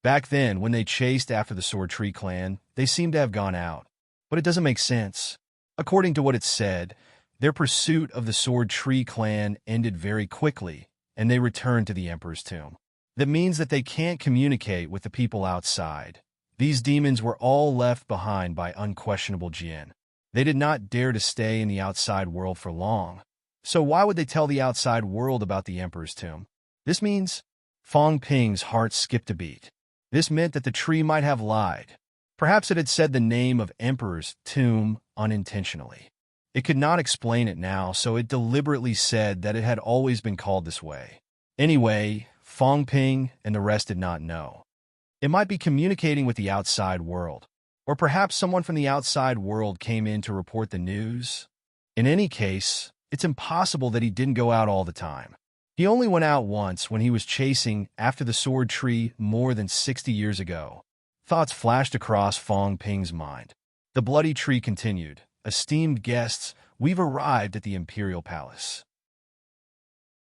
Back then, when they chased after the Sword Tree clan, they seemed to have gone out. But it doesn't make sense. According to what it said, their pursuit of the Sword Tree clan ended very quickly, and they returned to the Emperor's Tomb. That means that they can't communicate with the people outside. These demons were all left behind by unquestionable Jian. They did not dare to stay in the outside world for long. So why would they tell the outside world about the Emperor's Tomb? This means Fong Ping's heart skipped a beat. This meant that the tree might have lied. Perhaps it had said the name of Emperor's Tomb unintentionally. It could not explain it now, so it deliberately said that it had always been called this way. Anyway, Fong Ping and the rest did not know. It might be communicating with the outside world, or perhaps someone from the outside world came in to report the news. In any case, it's impossible that he didn't go out all the time. He only went out once when he was chasing after the Sword Tree more than 60 years ago. Thoughts flashed across Fong Ping's mind. The Bloody Tree continued. Esteemed guests, we've arrived at the Imperial Palace.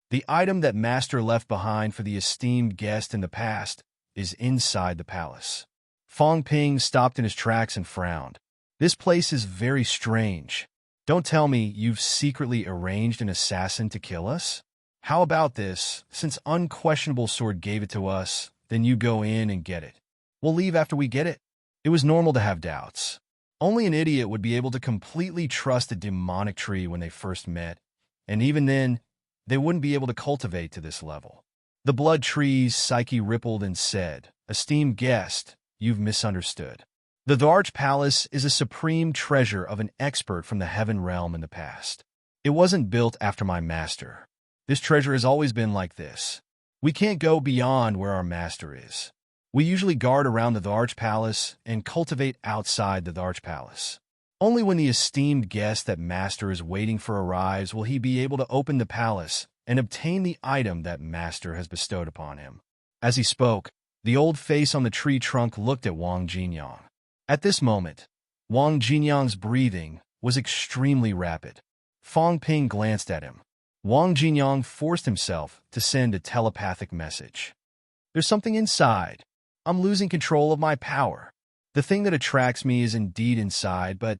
The item that Master left behind for the esteemed guest in the past is inside the palace. Fong Ping stopped in his tracks and frowned. This place is very strange. Don't tell me you've secretly arranged an assassin to kill us? How about this? Since Unquestionable Sword gave it to us, then you go in and get it. We'll leave after we get it. It was normal to have doubts. Only an idiot would be able to completely trust a demonic tree when they first met, and even then, they wouldn't be able to cultivate to this level. The blood tree's psyche rippled and said, "Esteemed guest, you've misunderstood. The Dharch Palace is a supreme treasure of an expert from the heaven realm in the past. It wasn't built after my master. This treasure has always been like this. We can't go beyond where our master is. We usually guard around the Dharch Palace and cultivate outside the Dharch Palace. Only when the esteemed guest that master is waiting for arrives will he be able to open the palace and obtain the item that master has bestowed upon him." As he spoke, the old face on the tree trunk looked at Wang Jinyang. At this moment, Wang Jinyang's breathing was extremely rapid. Fong Ping glanced at him. Wang Jinyang forced himself to send a telepathic message. "There's something inside. I'm losing control of my power. The thing that attracts me is indeed inside, but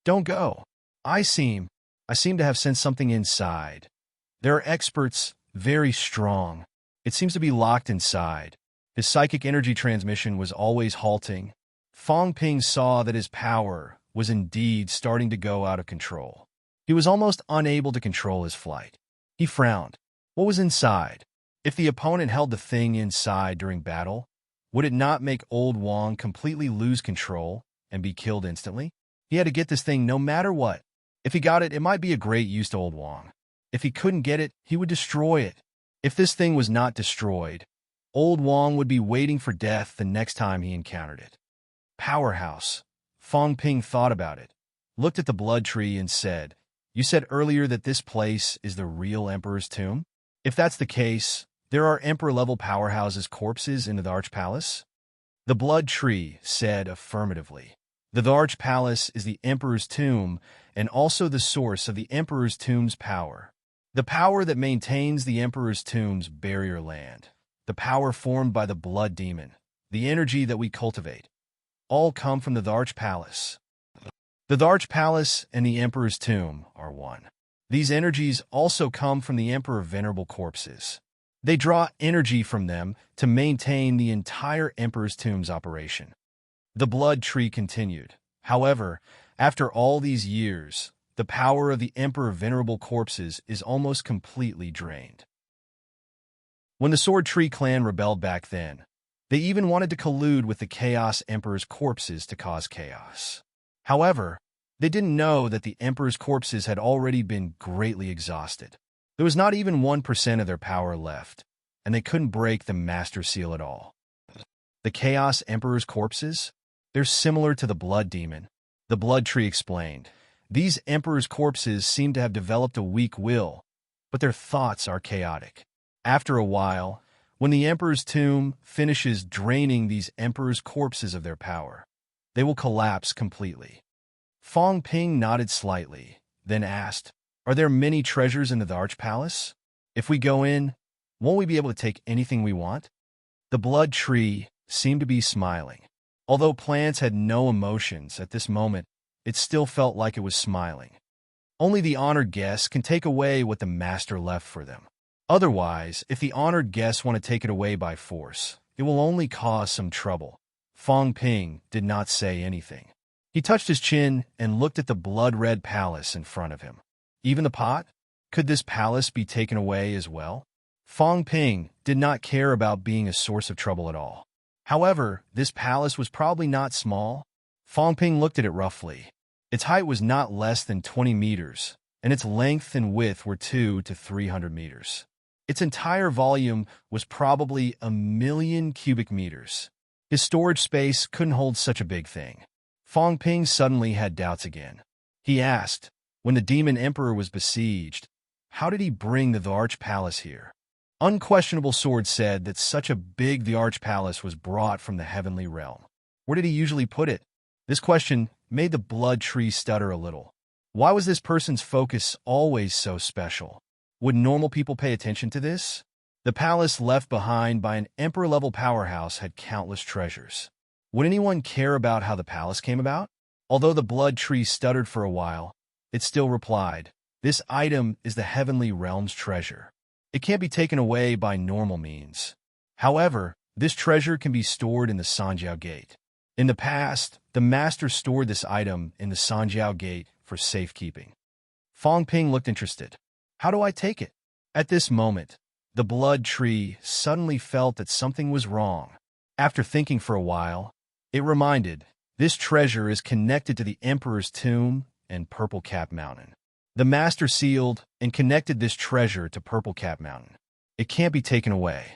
don't go. I seem to have sensed something inside. There are experts, very strong. It seems to be locked inside." His psychic energy transmission was always halting. Fong Ping saw that his power was indeed starting to go out of control. He was almost unable to control his flight. He frowned. What was inside? If the opponent held the thing inside during battle, would it not make old Wang completely lose control and be killed instantly? He had to get this thing no matter what. If he got it, it might be a great use to old Wang. If he couldn't get it, he would destroy it. If this thing was not destroyed, old Wang would be waiting for death the next time he encountered it. Powerhouse. Fong Ping thought about it, looked at the blood tree and said, "You said earlier that this place is the real Emperor's tomb? If that's the case, there are Emperor-level powerhouses' corpses in the Dharch Palace?" The blood tree said affirmatively. The Dharch Palace is the Emperor's tomb and also the source of the Emperor's tomb's power. The power that maintains the Emperor's tomb's barrier land, the power formed by the blood demon, the energy that we cultivate, all come from the Dharch Palace. The Dharch Palace and the Emperor's tomb are one. These energies also come from the Emperor Venerable corpses. They draw energy from them to maintain the entire Emperor's tomb's operation. The blood tree continued. However, after all these years, the power of the Emperor Venerable corpses is almost completely drained. When the Sword Tree clan rebelled back then, they even wanted to collude with the Chaos Emperor's corpses to cause chaos. However, they didn't know that the Emperor's corpses had already been greatly exhausted. There was not even 1% of their power left, and they couldn't break the Master Seal at all. The Chaos Emperor's corpses? They're similar to the Blood Demon. The Blood Tree explained. These Emperor's corpses seem to have developed a weak will, but their thoughts are chaotic. After a while, when the Emperor's tomb finishes draining these Emperor's corpses of their power, they will collapse completely. Fong Ping nodded slightly, then asked, "Are there many treasures in the Dharch Palace? If we go in, won't we be able to take anything we want?" The blood tree seemed to be smiling. Although plants had no emotions at this moment, it still felt like it was smiling. Only the honored guests can take away what the master left for them. Otherwise, if the honored guests want to take it away by force, it will only cause some trouble. Fong Ping did not say anything. He touched his chin and looked at the blood-red palace in front of him. Even the pot? Could this palace be taken away as well? Fong Ping did not care about being a source of trouble at all. However, this palace was probably not small. Fong Ping looked at it roughly. Its height was not less than 20 meters, and its length and width were 200 to 300 meters. Its entire volume was probably 1,000,000 cubic meters. His storage space couldn't hold such a big thing. Fong Ping suddenly had doubts again. He asked, when the Demon Emperor was besieged, how did he bring the Dharch Palace here? Unquestionable Sword said that such a big Dharch Palace was brought from the heavenly realm. Where did he usually put it? This question made the blood tree stutter a little. Why was this person's focus always so special? Would normal people pay attention to this? The palace left behind by an emperor-level powerhouse had countless treasures. Would anyone care about how the palace came about? Although the blood tree stuttered for a while, it still replied, "This item is the heavenly realm's treasure. It can't be taken away by normal means. However, this treasure can be stored in the Sanjiao Gate. In the past, the master stored this item in the Sanjiao Gate for safekeeping. Fong Ping looked interested. How do I take it? At this moment, the blood tree suddenly felt that something was wrong. After thinking for a while, it reminded, this treasure is connected to the Emperor's tomb and Purple Cap Mountain. The master sealed and connected this treasure to Purple Cap Mountain. It can't be taken away.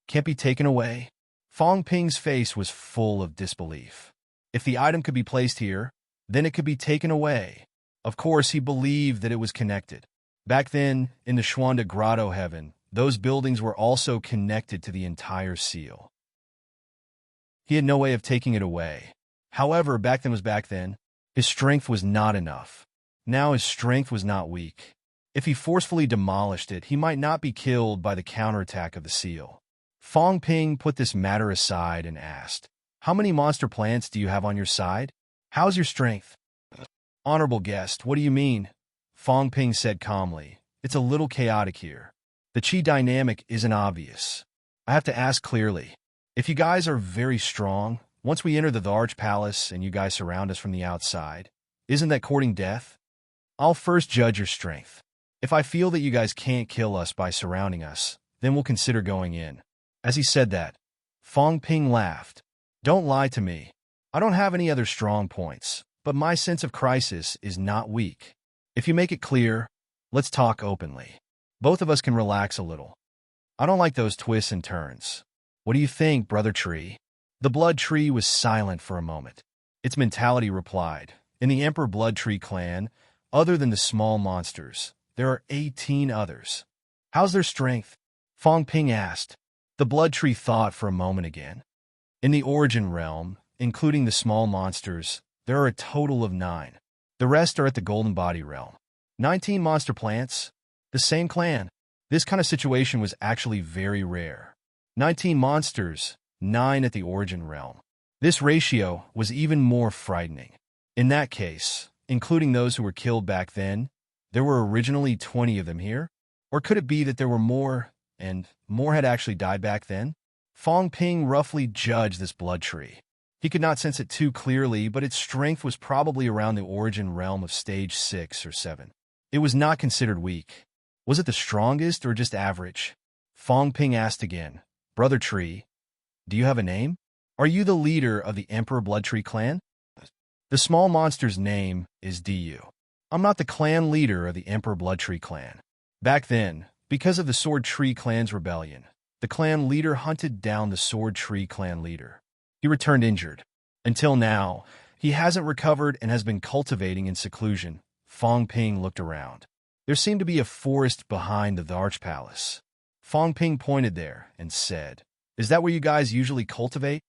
Can't be taken away? Fong Ping's face was full of disbelief. If the item could be placed here, then it could be taken away. Of course, he believed that it was connected. Back then, in the Xuanda Grotto heaven, those buildings were also connected to the entire seal. He had no way of taking it away. However, back then, his strength was not enough. Now his strength was not weak. If he forcefully demolished it, he might not be killed by the counterattack of the seal. Fong Ping put this matter aside and asked, how many monster plants do you have on your side? How's your strength? Honorable guest, what do you mean? Fong Ping said calmly, it's a little chaotic here. The chi dynamic isn't obvious. I have to ask clearly. If you guys are very strong, once we enter the Arch Palace and you guys surround us from the outside, isn't that courting death? I'll first judge your strength. If I feel that you guys can't kill us by surrounding us, then we'll consider going in. As he said that, Fong Ping laughed. Don't lie to me. I don't have any other strong points, but my sense of crisis is not weak. If you make it clear, let's talk openly. Both of us can relax a little. I don't like those twists and turns. What do you think, Brother Tree? The Blood Tree was silent for a moment. Its mentality replied, in the Emperor Blood Tree clan, other than the small monsters, there are 18 others. How's their strength? Fong Ping asked. The Blood Tree thought for a moment again. In the Origin Realm, including the small monsters, there are a total of 9. The rest are at the Golden Body Realm. 19 monster plants? The same clan. This kind of situation was actually very rare. 19 monsters, 9 at the Origin Realm. This ratio was even more frightening. In that case, including those who were killed back then, there were originally 20 of them here? Or could it be that there were more, and more had actually died back then? Fong Ping roughly judged this blood tree. He could not sense it too clearly, but its strength was probably around the Origin Realm of stage 6 or 7. It was not considered weak. Was it the strongest or just average? Fong Ping asked again, Brother Tree, do you have a name? Are you the leader of the Emperor Blood Tree clan? The small monster's name is Du. I'm not the clan leader of the Emperor Blood Tree clan. Back then, because of the Sword Tree clan's rebellion, the clan leader hunted down the Sword Tree clan leader. He returned injured. Until now, he hasn't recovered and has been cultivating in seclusion. Fong Ping looked around. There seemed to be a forest behind the Arch Palace. Fong Ping pointed there and said, Is that where you guys usually cultivate?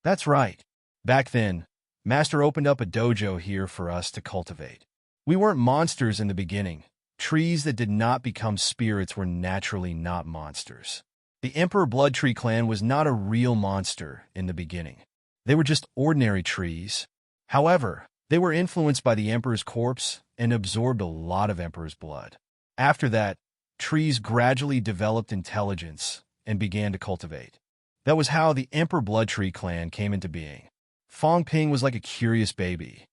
That's right. Back then, Master opened up a dojo here for us to cultivate. We weren't monsters in the beginning. Trees that did not become spirits were naturally not monsters. The Emperor Blood Tree clan was not a real monster in the beginning. They were just ordinary trees. However, they were influenced by the Emperor's corpse and absorbed a lot of Emperor's blood. After that, trees gradually developed intelligence and began to cultivate. That was how the Emperor Blood Tree clan came into being. Fong Ping was like a curious baby.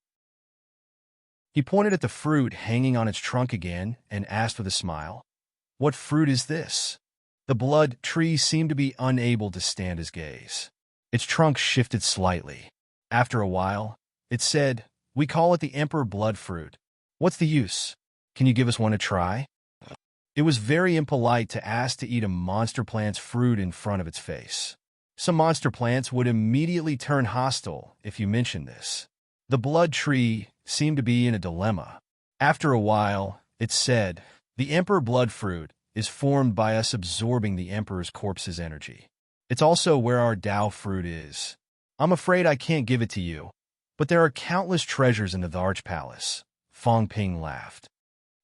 He pointed at the fruit hanging on its trunk again and asked with a smile, What fruit is this? The blood tree seemed to be unable to stand his gaze. Its trunk shifted slightly. After a while, it said, We call it the Emperor Blood Fruit. What's the use? Can you give us one to try? It was very impolite to ask to eat a monster plant's fruit in front of its face. Some monster plants would immediately turn hostile if you mentioned this. The blood tree seemed to be in a dilemma. After a while, it said, The Emperor Blood Fruit is formed by us absorbing the Emperor's corpse's energy. It's also where our Tao fruit is. I'm afraid I can't give it to you, but there are countless treasures in the Arch Palace. Fong Ping laughed.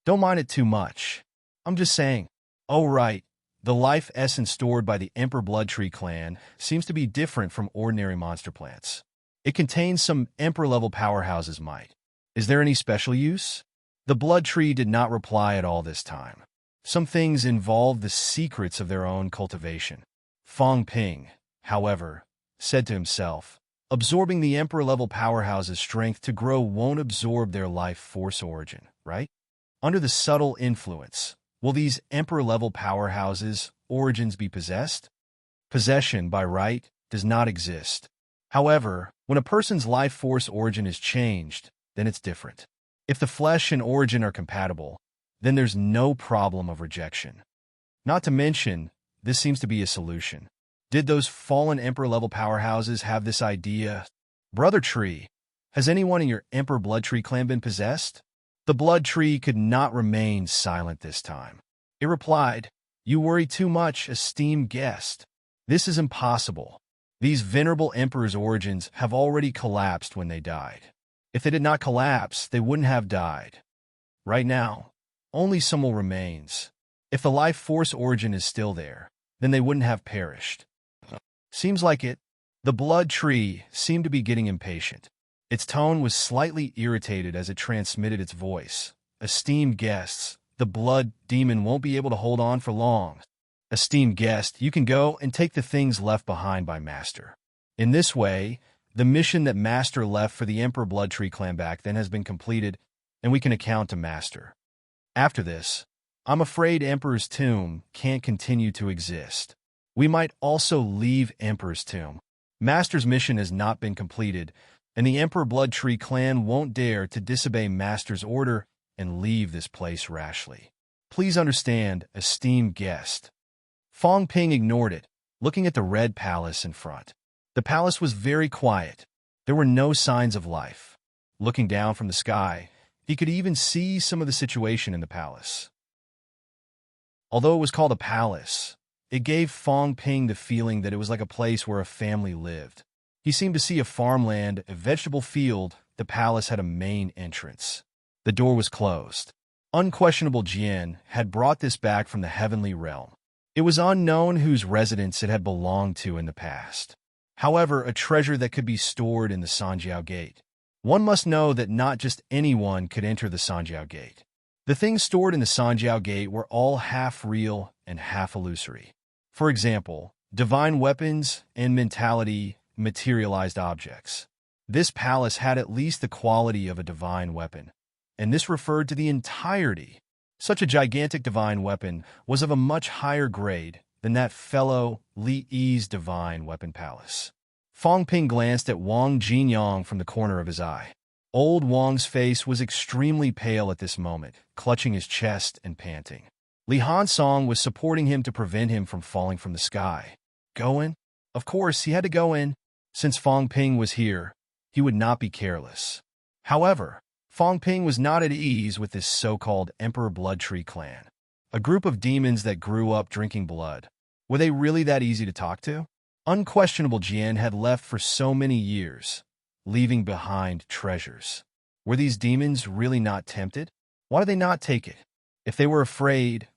Don't mind it too much. I'm just saying. Oh right, the life essence stored by the Emperor Blood Tree clan seems to be different from ordinary monster plants. It contains some Emperor-level powerhouses might. Is there any special use? The Blood Tree did not reply at all this time. Some things involve the secrets of their own cultivation. Fong Ping, however, said to himself, absorbing the Emperor-level powerhouse's strength to grow won't absorb their life force origin, right? Under the subtle influence, will these Emperor-level powerhouses' origins be possessed? Possession, by right, does not exist. However, when a person's life force origin is changed, then it's different. If the flesh and origin are compatible, then there's no problem of rejection. Not to mention, this seems to be a solution. Did those fallen Emperor-level powerhouses have this idea? Brother Tree, has anyone in your Emperor Blood Tree clan been possessed? The Blood Tree could not remain silent this time. It replied, "You worry too much, esteemed guest. This is impossible. These venerable Emperor's origins have already collapsed when they died. If they did not collapse, they wouldn't have died. Right now, only some will remains. If the life force origin is still there, then they wouldn't have perished." Seems like it. The Blood Tree seemed to be getting impatient. Its tone was slightly irritated as it transmitted its voice. "Esteemed guests, the Blood Demon won't be able to hold on for long. Esteemed guest, you can go and take the things left behind by Master." In this way, the mission that Master left for the Emperor Blood Tree clan back then has been completed, and we can account to Master. After this, I'm afraid Emperor's Tomb can't continue to exist. We might also leave Emperor's Tomb. Master's mission has not been completed, and the Emperor Blood Tree clan won't dare to disobey Master's order and leave this place rashly. Please understand, esteemed guest. Fong Ping ignored it, looking at the red palace in front. The palace was very quiet. There were no signs of life. Looking down from the sky, he could even see some of the situation in the palace. Although it was called a palace, it gave Fong Ping the feeling that it was like a place where a family lived. He seemed to see a farmland, a vegetable field. The palace had a main entrance. The door was closed. Unquestionable Jian had brought this back from the heavenly realm. It was unknown whose residence it had belonged to in the past. However, a treasure that could be stored in the Sanjiao Gate. One must know that not just anyone could enter the Sanjiao Gate. The things stored in the Sanjiao Gate were all half real and half illusory. For example, divine weapons and mentality materialized objects. This palace had at least the quality of a divine weapon, and this referred to the entirety. Such a gigantic divine weapon was of a much higher grade than that fellow Li Yi's divine weapon palace. Fong Ping glanced at Wang Jinyang from the corner of his eye. Old Wang's face was extremely pale at this moment, clutching his chest and panting. Li Hansong was supporting him to prevent him from falling from the sky. Go in? Of course, he had to go in. Since Fong Ping was here, he would not be careless. However, Fong Ping was not at ease with this so-called Emperor Blood Tree clan. A group of demons that grew up drinking blood. Were they really that easy to talk to? Unquestionable Jian had left for so many years, leaving behind treasures. Were these demons really not tempted? Why did they not take it? If they were afraid,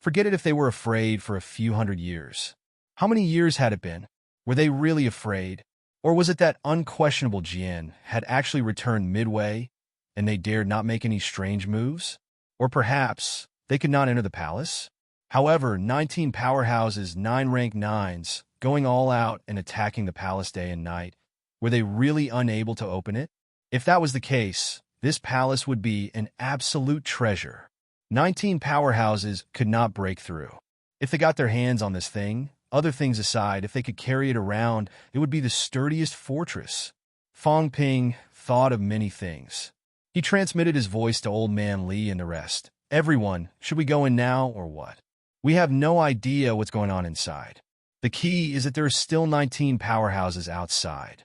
forget it if they were afraid for a few hundred years. How many years had it been? Were they really afraid? Or was it that unquestionable Jian had actually returned midway, and they dared not make any strange moves? Or perhaps they could not enter the palace? However, 19 powerhouses, 9 rank 9s, going all out and attacking the palace day and night, were they really unable to open it? If that was the case, this palace would be an absolute treasure. 19 powerhouses could not break through. If they got their hands on this thing, other things aside, if they could carry it around, it would be the sturdiest fortress. Fong Ping thought of many things. He transmitted his voice to Old Man Li and the rest. Everyone, should we go in now or what? We have no idea what's going on inside. The key is that there are still 19 powerhouses outside.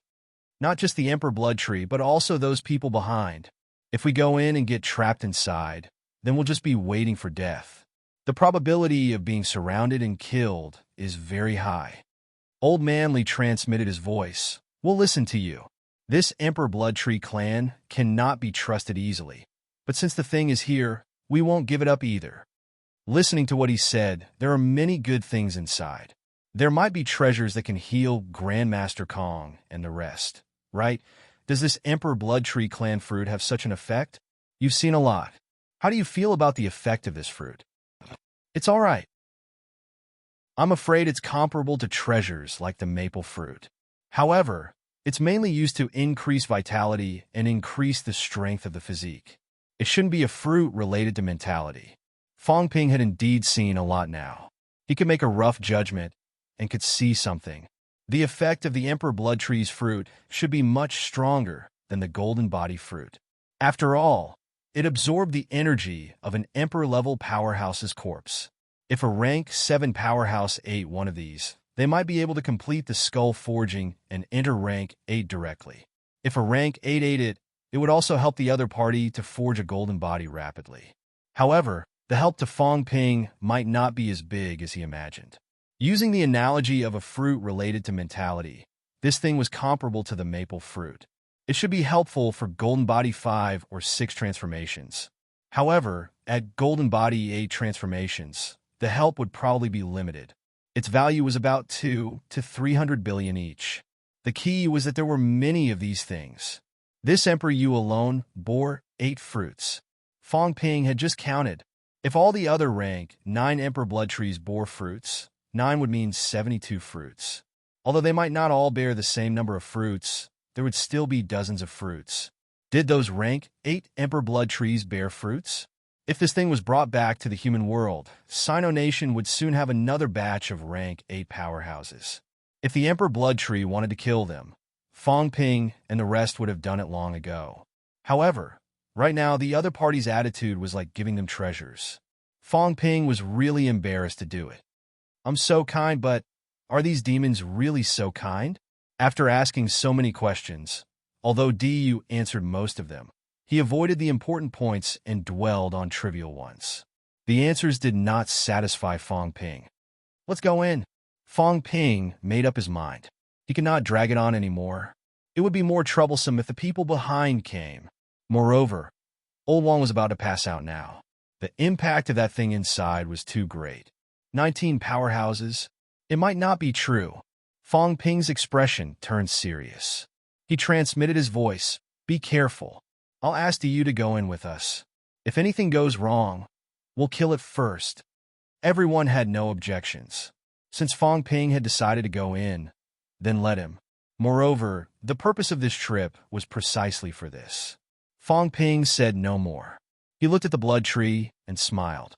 Not just the Emperor Blood Tree, but also those people behind. If we go in and get trapped inside, then we'll just be waiting for death. The probability of being surrounded and killed is very high. Old Man Li transmitted his voice. We'll listen to you. This Emperor Blood Tree clan cannot be trusted easily. But since the thing is here, we won't give it up either. Listening to what he said, there are many good things inside. There might be treasures that can heal Grandmaster Kong and the rest, right? Does this Emperor Blood Tree clan fruit have such an effect? You've seen a lot. How do you feel about the effect of this fruit? It's all right. I'm afraid it's comparable to treasures like the maple fruit. However, it's mainly used to increase vitality and increase the strength of the physique. It shouldn't be a fruit related to mentality. Fong Ping had indeed seen a lot now. He could make a rough judgment and could see something. The effect of the Emperor Blood Tree's fruit should be much stronger than the Golden Body fruit. After all, it absorbed the energy of an Emperor-level powerhouse's corpse. If a rank 7 powerhouse ate one of these, they might be able to complete the skull forging and enter rank 8 directly. If a rank 8 ate it, it would also help the other party to forge a golden body rapidly. However, the help to Fong Ping might not be as big as he imagined. Using the analogy of a fruit related to mentality, this thing was comparable to the maple fruit. It should be helpful for Golden Body 5 or 6 transformations. However, at Golden Body 8 transformations, the help would probably be limited. Its value was about 2 to 300 billion each. The key was that there were many of these things. This Emperor Yu alone bore 8 fruits. Fong Ping had just counted. If all the other rank 9 Emperor Blood Trees bore fruits, 9 would mean 72 fruits. Although they might not all bear the same number of fruits, there would still be dozens of fruits. Did those rank 8 Emperor Blood Trees bear fruits? If this thing was brought back to the human world, Sino Nation would soon have another batch of rank 8 powerhouses. If the Emperor Blood Tree wanted to kill them, Fong Ping and the rest would have done it long ago. However, right now the other party's attitude was like giving them treasures. Fong Ping was really embarrassed to do it. I'm so kind, but are these demons really so kind? After asking so many questions, although Du answered most of them, he avoided the important points and dwelled on trivial ones. The answers did not satisfy Fong Ping. Let's go in. Fong Ping made up his mind. He could not drag it on anymore. It would be more troublesome if the people behind came. Moreover, Old Wang was about to pass out now. The impact of that thing inside was too great. 19 powerhouses? It might not be true. Fong Ping's expression turned serious. He transmitted his voice. Be careful. I'll ask you to go in with us. If anything goes wrong, we'll kill it first. Everyone had no objections. Since Fong Ping had decided to go in, then let him. Moreover, the purpose of this trip was precisely for this. Fong Ping said no more. He looked at the blood tree and smiled.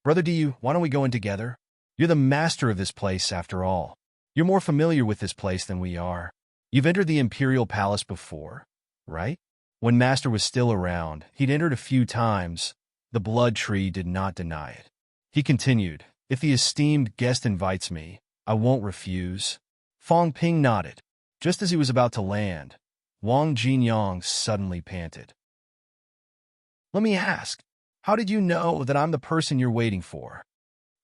Brother Du, why don't we go in together? You're the master of this place after all. You're more familiar with this place than we are. You've entered the Imperial Palace before, right? When Master was still around, he'd entered a few times. The blood tree did not deny it. He continued, if the esteemed guest invites me, I won't refuse. Fong Ping nodded. Just as he was about to land, Wang Jinyang suddenly panted. Let me ask, how did you know that I'm the person you're waiting for?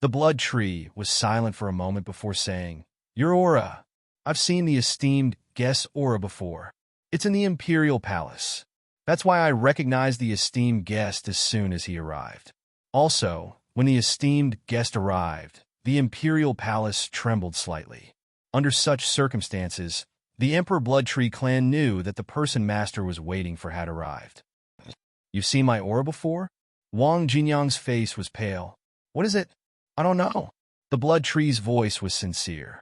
The blood tree was silent for a moment before saying, your aura. I've seen the esteemed guest's aura before. It's in the Imperial Palace. That's why I recognized the esteemed guest as soon as he arrived. Also, when the esteemed guest arrived, the Imperial Palace trembled slightly. Under such circumstances, the Emperor Blood Tree clan knew that the person Master was waiting for had arrived. You've seen my aura before? Wang Jinyang's face was pale. What is it? I don't know. The Blood Tree's voice was sincere.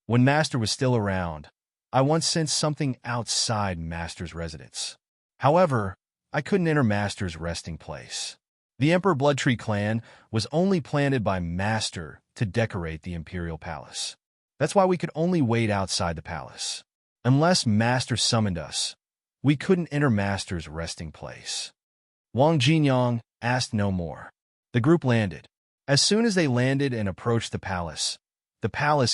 When Master was still around, I once sensed something outside Master's residence. However, I couldn't enter Master's resting place. The Emperor Blood Tree clan was only planted by Master to decorate the Imperial Palace. That's why we could only wait outside the palace. Unless Master summoned us, we couldn't enter Master's resting place. Wang Jinyang asked no more. The group landed. As soon as they landed and approached the palace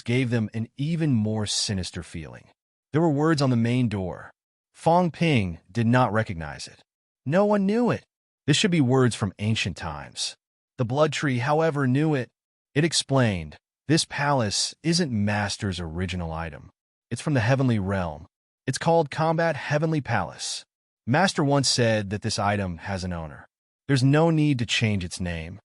gave them an even more sinister feeling. There were words on the main door. Fong Ping did not recognize it. No one knew it. This should be words from ancient times. The blood tree, however, knew it. It explained, this palace isn't Master's original item. It's from the heavenly realm. It's called Combat Heavenly Palace. Master once said that this item has an owner. There's no need to change its name.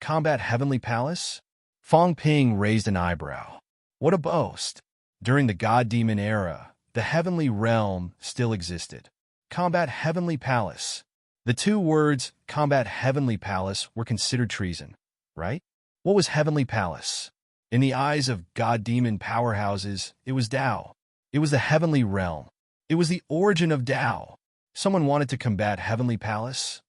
Combat Heavenly Palace? Fong Ping raised an eyebrow. What a boast. During the God-Demon era, the heavenly realm still existed. Combat Heavenly Palace. The two words, Combat Heavenly Palace, were considered treason, right? What was Heavenly Palace? In the eyes of god-demon powerhouses, it was Tao. It was the heavenly realm. It was the origin of Tao. Someone wanted to combat Heavenly Palace?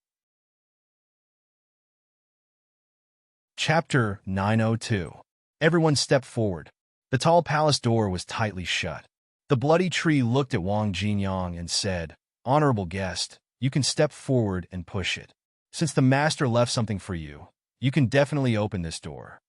Chapter 902. Everyone stepped forward. The tall palace door was tightly shut. The bloody tree looked at Wang Jinyang and said, "Honorable guest, you can step forward and push it. Since the master left something for you, you can definitely open this door."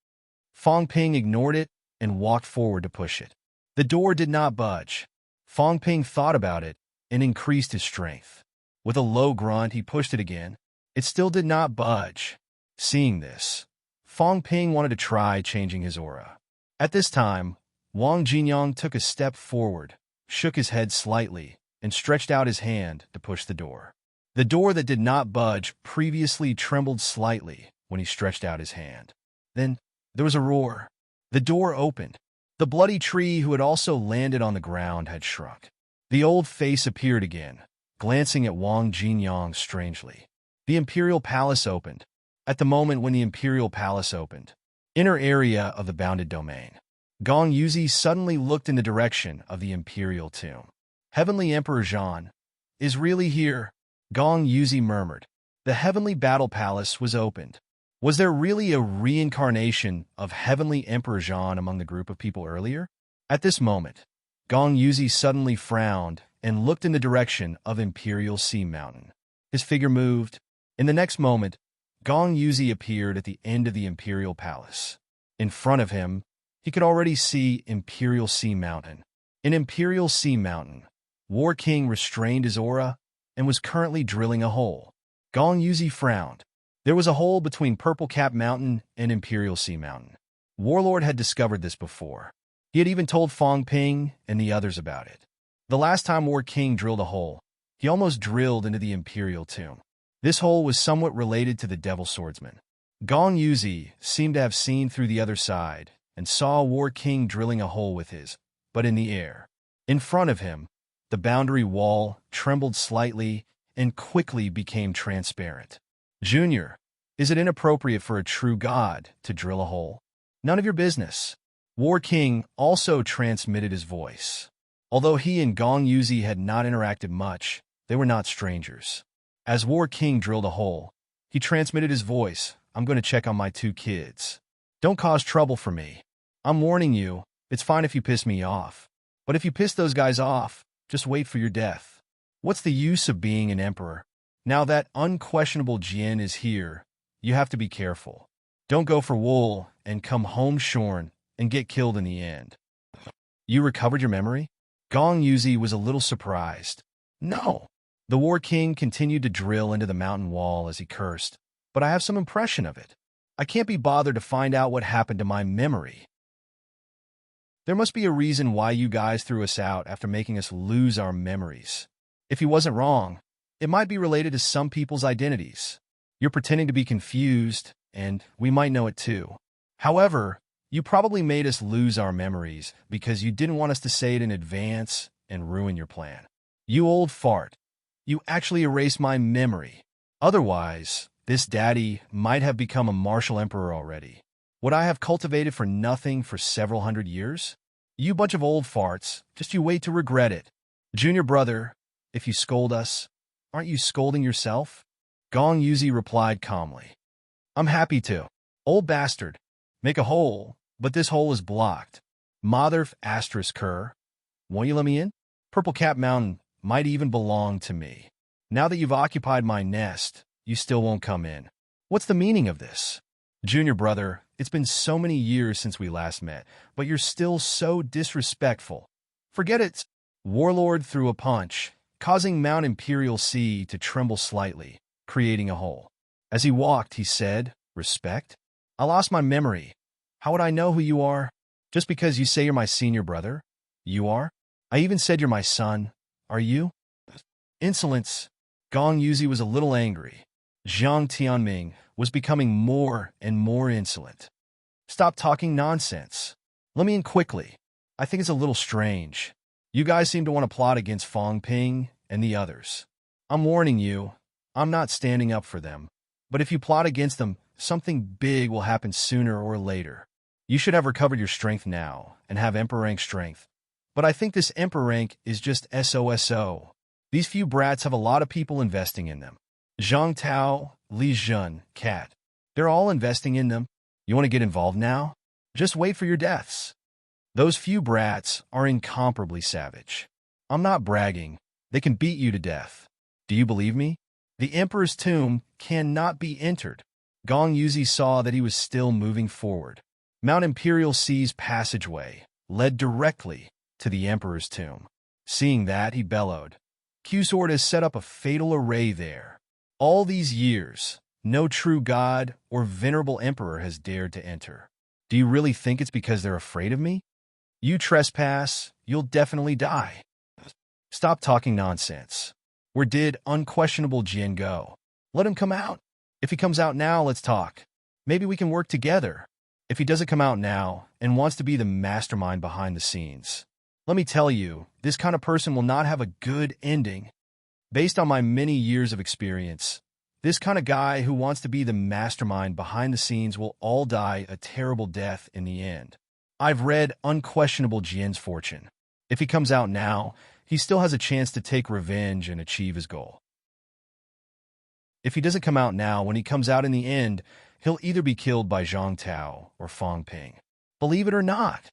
Fong Ping ignored it and walked forward to push it. The door did not budge. Fong Ping thought about it and increased his strength. With a low grunt, he pushed it again. It still did not budge. Seeing this, Fong Ping wanted to try changing his aura. At this time, Wang Jinyang took a step forward, shook his head slightly, and stretched out his hand to push the door. The door that did not budge previously trembled slightly when he stretched out his hand. Then, there was a roar. The door opened. The bloody tree who had also landed on the ground had shrunk. The old face appeared again, glancing at Wang Jinyang strangely. The Imperial Palace opened. At the moment when the Imperial Palace opened, inner area of the bounded domain, Gong Yuzi suddenly looked in the direction of the Imperial tomb. Heavenly Emperor Zhan is really here, Gong Yuzi murmured. The Heavenly Battle Palace was opened. Was there really a reincarnation of Heavenly Emperor Zhan among the group of people earlier? At this moment, Gong Yuzi suddenly frowned and looked in the direction of Imperial Sea Mountain. His figure moved. In the next moment, Gong Yuzi appeared at the end of the Imperial Palace. In front of him, he could already see Imperial Sea Mountain. In Imperial Sea Mountain, War King restrained his aura and was currently drilling a hole. Gong Yuzi frowned. There was a hole between Purple Cap Mountain and Imperial Sea Mountain. Warlord had discovered this before. He had even told Fong Ping and the others about it. The last time War King drilled a hole, he almost drilled into the Imperial tomb. This hole was somewhat related to the Devil Swordsman. Gong Yuzi seemed to have seen through the other side and saw War King drilling a hole with his, but in the air. In front of him, the boundary wall trembled slightly and quickly became transparent. Junior, is it inappropriate for a true god to drill a hole? None of your business. War King also transmitted his voice. Although he and Gong Yuzi had not interacted much, they were not strangers. As War King drilled a hole, he transmitted his voice. "I'm going to check on my 2 kids. Don't cause trouble for me. I'm warning you, it's fine if you piss me off. But if you piss those guys off, just wait for your death. What's the use of being an emperor? Now that unquestionable Jian is here, you have to be careful. Don't go for wool and come home shorn and get killed in the end." You recovered your memory? Gong Yuzi was a little surprised. No. The War King continued to drill into the mountain wall as he cursed, but I have some impression of it. I can't be bothered to find out what happened to my memory. There must be a reason why you guys threw us out after making us lose our memories. If he wasn't wrong, it might be related to some people's identities. You're pretending to be confused, and we might know it too. However, you probably made us lose our memories because you didn't want us to say it in advance and ruin your plan. You old fart. You actually erased my memory. Otherwise, this daddy might have become a martial emperor already. Would I have cultivated for nothing for several hundred years? You bunch of old farts, just you wait to regret it. Junior brother, if you scold us, aren't you scolding yourself? Gong Yuzi replied calmly. I'm happy to. Old bastard, make a hole, but this hole is blocked. Motherf asterisk cur. Won't you let me in? Purple Cap Mountain might even belong to me. Now that you've occupied my nest, you still won't come in. What's the meaning of this? Junior brother, it's been so many years since we last met, but you're still so disrespectful. Forget it. Warlord threw a punch, causing Mount Imperial Sea to tremble slightly, creating a hole. As he walked, he said, "Respect? I lost my memory. How would I know who you are? Just because you say you're my senior brother? You are? I even said you're my son. Are you?" Insolence. Gong Yuzi was a little angry. Zhang Tianming was becoming more and more insolent. Stop talking nonsense. Let me in quickly. I think it's a little strange. You guys seem to want to plot against Fong Ping and the others. I'm warning you, I'm not standing up for them. But if you plot against them, something big will happen sooner or later. You should have recovered your strength now and have Emperor rank strength. But I think this Emperor rank is just SOSO. These few brats have a lot of people investing in them. Zhang Tao, Li Jun, Cat. They're all investing in them. You want to get involved now? Just wait for your deaths. Those few brats are incomparably savage. I'm not bragging. They can beat you to death. Do you believe me? The Emperor's tomb cannot be entered. Gong Yuzi saw that he was still moving forward. Mount Imperial Sea's passageway led directly to the Emperor's tomb. Seeing that, he bellowed, Q-Sword has set up a fatal array there. All these years, no true god or venerable emperor has dared to enter. Do you really think it's because they're afraid of me? You trespass, you'll definitely die. Stop talking nonsense. Where did unquestionable Jin go? Let him come out. If he comes out now, let's talk. Maybe we can work together. If he doesn't come out now and wants to be the mastermind behind the scenes, let me tell you, this kind of person will not have a good ending. Based on my many years of experience, this kind of guy who wants to be the mastermind behind the scenes will all die a terrible death in the end. I've read unquestionable Jian's fortune. If he comes out now, he still has a chance to take revenge and achieve his goal. If he doesn't come out now, when he comes out in the end, he'll either be killed by Zhang Tao or Fang Ping. Believe it or not.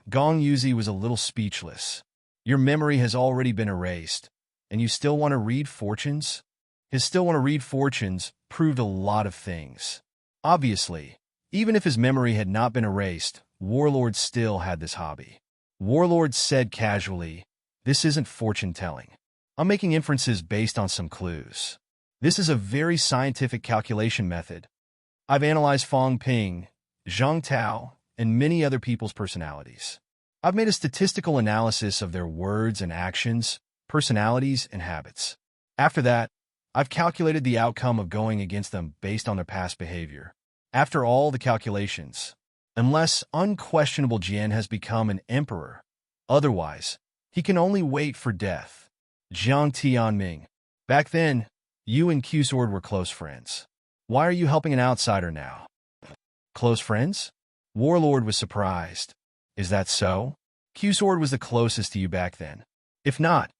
Gong Yuzi was a little speechless. Your memory has already been erased, and you still want to read fortunes? His still want to read fortunes proved a lot of things. Obviously, even if his memory had not been erased, Warlord still had this hobby. Warlord said casually, this isn't fortune-telling. I'm making inferences based on some clues. This is a very scientific calculation method. I've analyzed Fang Ping, Zhang Tao, and many other people's personalities. I've made a statistical analysis of their words and actions, personalities and habits. After that, I've calculated the outcome of going against them based on their past behavior. After all the calculations, unless unquestionable Jian has become an emperor, otherwise, he can only wait for death. Jiang Tianming. Back then, you and Q-Sword were close friends. Why are you helping an outsider now? Close friends? Warlord was surprised. Is that so? Q-Sword was the closest to you back then. If not,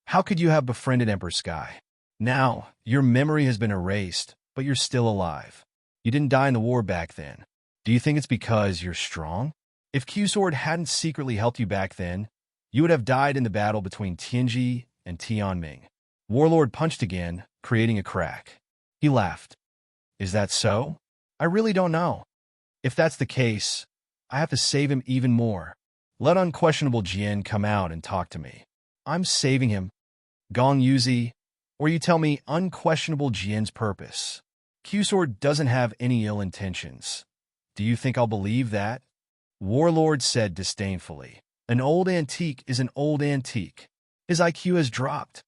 how could you have befriended Emperor Sky? Now, your memory has been erased, but you're still alive. You didn't die in the war back then. Do you think it's because you're strong? If Q-Sword hadn't secretly helped you back then, you would have died in the battle between Tianji and Tianming. Warlord punched again, creating a crack. He laughed. Is that so? I really don't know. If that's the case, I have to save him even more. Let unquestionable Jian come out and talk to me. I'm saving him. Gong Yuzi, or you tell me unquestionable Jian's purpose. Q-Sword doesn't have any ill intentions. Do you think I'll believe that? Warlord said disdainfully. An old antique is an old antique. His IQ has dropped.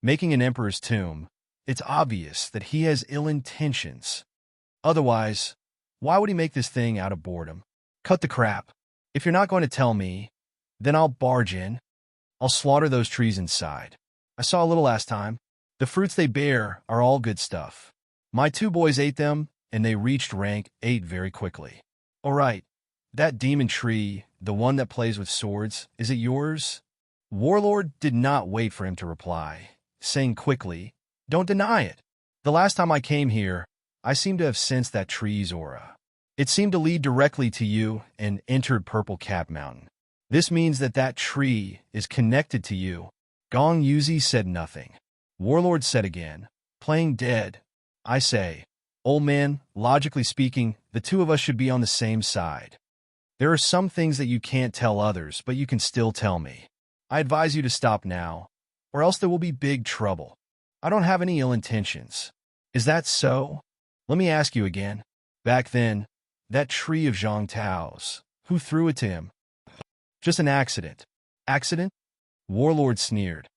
Making an emperor's tomb, it's obvious that he has ill intentions. Otherwise, why would he make this thing out of boredom? Cut the crap. If you're not going to tell me, then I'll barge in. I'll slaughter those trees inside. I saw a little last time. The fruits they bear are all good stuff. My two boys ate them, and they reached rank 8 very quickly. All right, that demon tree, the one that plays with swords, is it yours? Warlord did not wait for him to reply, saying quickly, don't deny it. The last time I came here, I seemed to have sensed that tree's aura. It seemed to lead directly to you and entered Purple Cap Mountain. This means that that tree is connected to you. Gong Yuzi said nothing. Warlord said again, playing dead. I say, old man, logically speaking, the two of us should be on the same side. There are some things that you can't tell others, but you can still tell me. I advise you to stop now, or else there will be big trouble. I don't have any ill intentions. Is that so? Let me ask you again. Back then, that tree of Zhang Tao's, who threw it to him? Just an accident. Accident? Warlord sneered.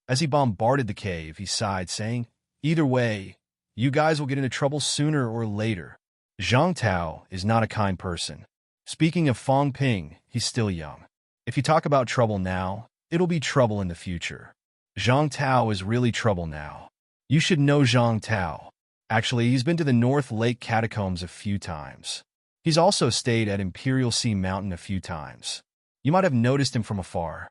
As he bombarded the cave, he sighed, saying, either way, you guys will get into trouble sooner or later. Zhang Tao is not a kind person. Speaking of Fang Ping, he's still young. If you talk about trouble now, it'll be trouble in the future. Zhang Tao is really trouble now. You should know Zhang Tao. Actually, he's been to the North Lake Catacombs a few times. He's also stayed at Imperial Sea Mountain a few times. You might have noticed him from afar.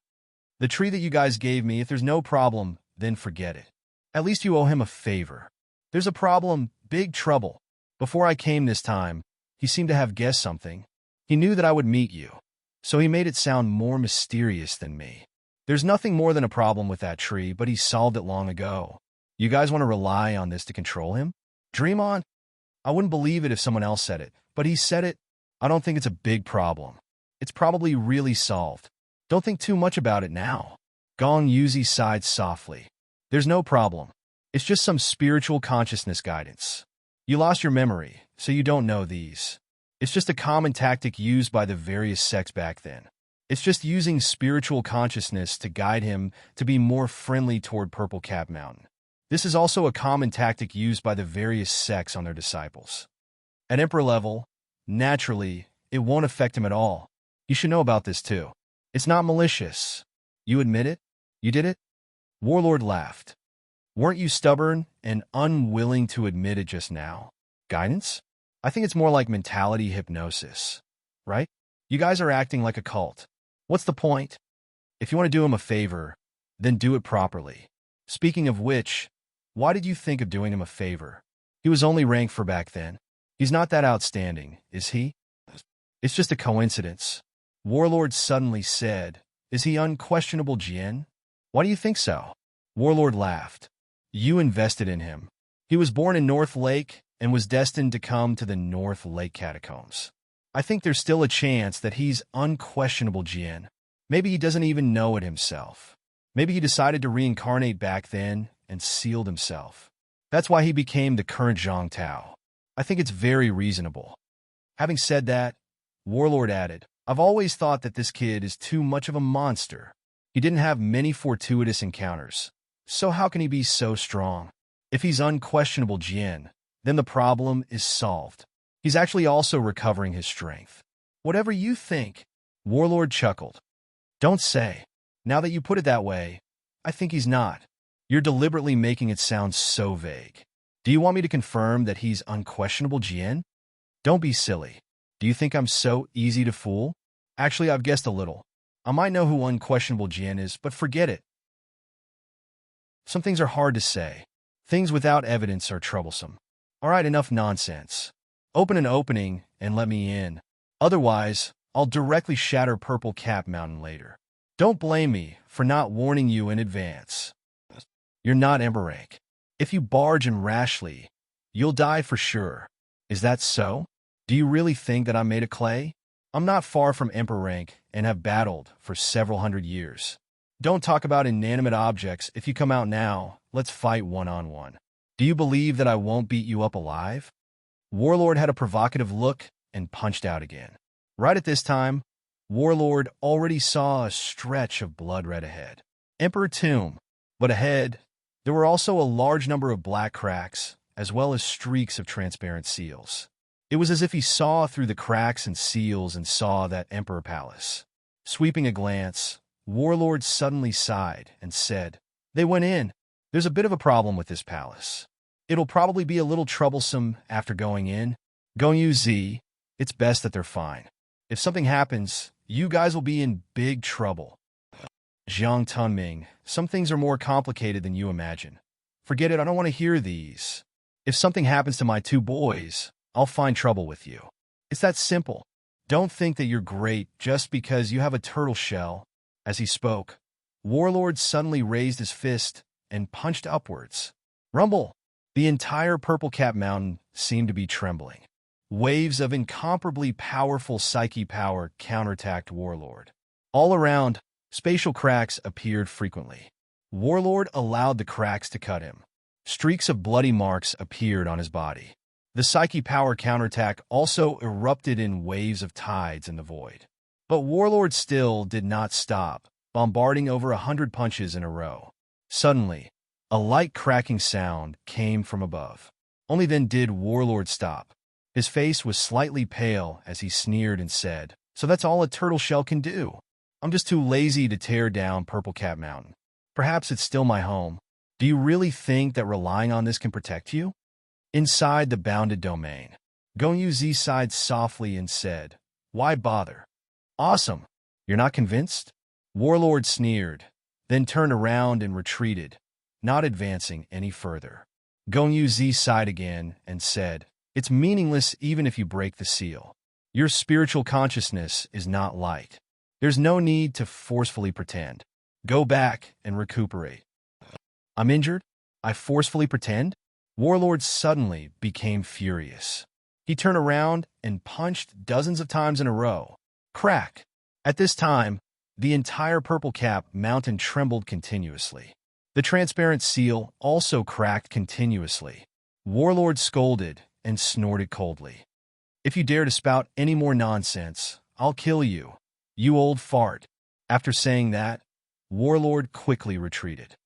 The tree that you guys gave me, if there's no problem, then forget it. At least you owe him a favor. There's a problem, big trouble. Before I came this time, he seemed to have guessed something. He knew that I would meet you, so he made it sound more mysterious than me. There's nothing more than a problem with that tree, but he solved it long ago. You guys want to rely on this to control him? Dream on? I wouldn't believe it if someone else said it, but he said it. I don't think it's a big problem. It's probably really solved. Don't think too much about it now. Gong Yuzi sighed softly. There's no problem. It's just some spiritual consciousness guidance. You lost your memory, so you don't know these. It's just a common tactic used by the various sects back then. It's just using spiritual consciousness to guide him to be more friendly toward Purple Cap Mountain. This is also a common tactic used by the various sects on their disciples. At Emperor level, naturally, it won't affect him at all. You should know about this too. It's not malicious. You admit it? You did it? Warlord laughed. Weren't you stubborn and unwilling to admit it just now? Guidance? I think it's more like mentality hypnosis, right? You guys are acting like a cult. What's the point? If you want to do him a favor, then do it properly. Speaking of which, why did you think of doing him a favor? He was only ranked for back then. He's not that outstanding, is he? It's just a coincidence. Warlord suddenly said, Is he unquestionable Jin? Why do you think so? Warlord laughed. You invested in him. He was born in North Lake and was destined to come to the North Lake Catacombs. I think there's still a chance that he's unquestionable Jin. Maybe he doesn't even know it himself. Maybe he decided to reincarnate back then and sealed himself. That's why he became the current Zhang Tao. I think it's very reasonable. Having said that, Warlord added, I've always thought that this kid is too much of a monster. He didn't have many fortuitous encounters. So how can he be so strong? If he's unquestionable Jin, then the problem is solved. He's actually also recovering his strength. Whatever you think, Warlord chuckled. Don't say. Now that you put it that way, I think he's not. You're deliberately making it sound so vague. Do you want me to confirm that he's unquestionable Jin? Don't be silly. Do you think I'm so easy to fool? Actually, I've guessed a little. I might know who unquestionable Jin is, but forget it. Some things are hard to say. Things without evidence are troublesome. All right, enough nonsense. Open an opening and let me in. Otherwise, I'll directly shatter Purple Cap Mountain later. Don't blame me for not warning you in advance. You're not Embark. If you barge in rashly, you'll die for sure. Is that so? Do you really think that I'm made of clay? I'm not far from Emperor rank and have battled for several hundred years. Don't talk about inanimate objects. If you come out now, let's fight one-on-one. Do you believe that I won't beat you up alive? Warlord had a provocative look and punched out again. Right at this time, Warlord already saw a stretch of blood red ahead. Emperor Tomb. But ahead, there were also a large number of black cracks, as well as streaks of transparent seals. It was as if he saw through the cracks and seals and saw that Emperor Palace. Sweeping a glance, Warlord suddenly sighed and said, They went in. There's a bit of a problem with this palace. It'll probably be a little troublesome after going in. Gongyu Z, it's best that they're fine. If something happens, you guys will be in big trouble. Jiang Tunming, some things are more complicated than you imagine. Forget it, I don't want to hear these. If something happens to my two boys, I'll find trouble with you. It's that simple. Don't think that you're great just because you have a turtle shell. As he spoke, Warlord suddenly raised his fist and punched upwards. Rumble! The entire Purple Cap Mountain seemed to be trembling. Waves of incomparably powerful psyche power counterattacked Warlord. All around, spatial cracks appeared frequently. Warlord allowed the cracks to cut him. Streaks of bloody marks appeared on his body. The psyche power counterattack also erupted in waves of tides in the void. But Warlord still did not stop, bombarding over 100 punches in a row. Suddenly, a light cracking sound came from above. Only then did Warlord stop. His face was slightly pale as he sneered and said, So that's all a turtle shell can do. I'm just too lazy to tear down Purple Cap Mountain. Perhaps it's still my home. Do you really think that relying on this can protect you? Inside the bounded domain, Gong Yu sighed softly and said, "Why bother? Awesome. You're not convinced?" Warlord sneered, then turned around and retreated, not advancing any further. Gong Yu sighed again and said, "It's meaningless even if you break the seal. Your spiritual consciousness is not light. There's no need to forcefully pretend. Go back and recuperate." "I'm injured? I forcefully pretend?" Warlord suddenly became furious. He turned around and punched dozens of times in a row. Crack! At this time, the entire purple cap mountain trembled continuously. The transparent seal also cracked continuously. Warlord scolded and snorted coldly. "If you dare to spout any more nonsense, I'll kill you, you old fart." After saying that, Warlord quickly retreated.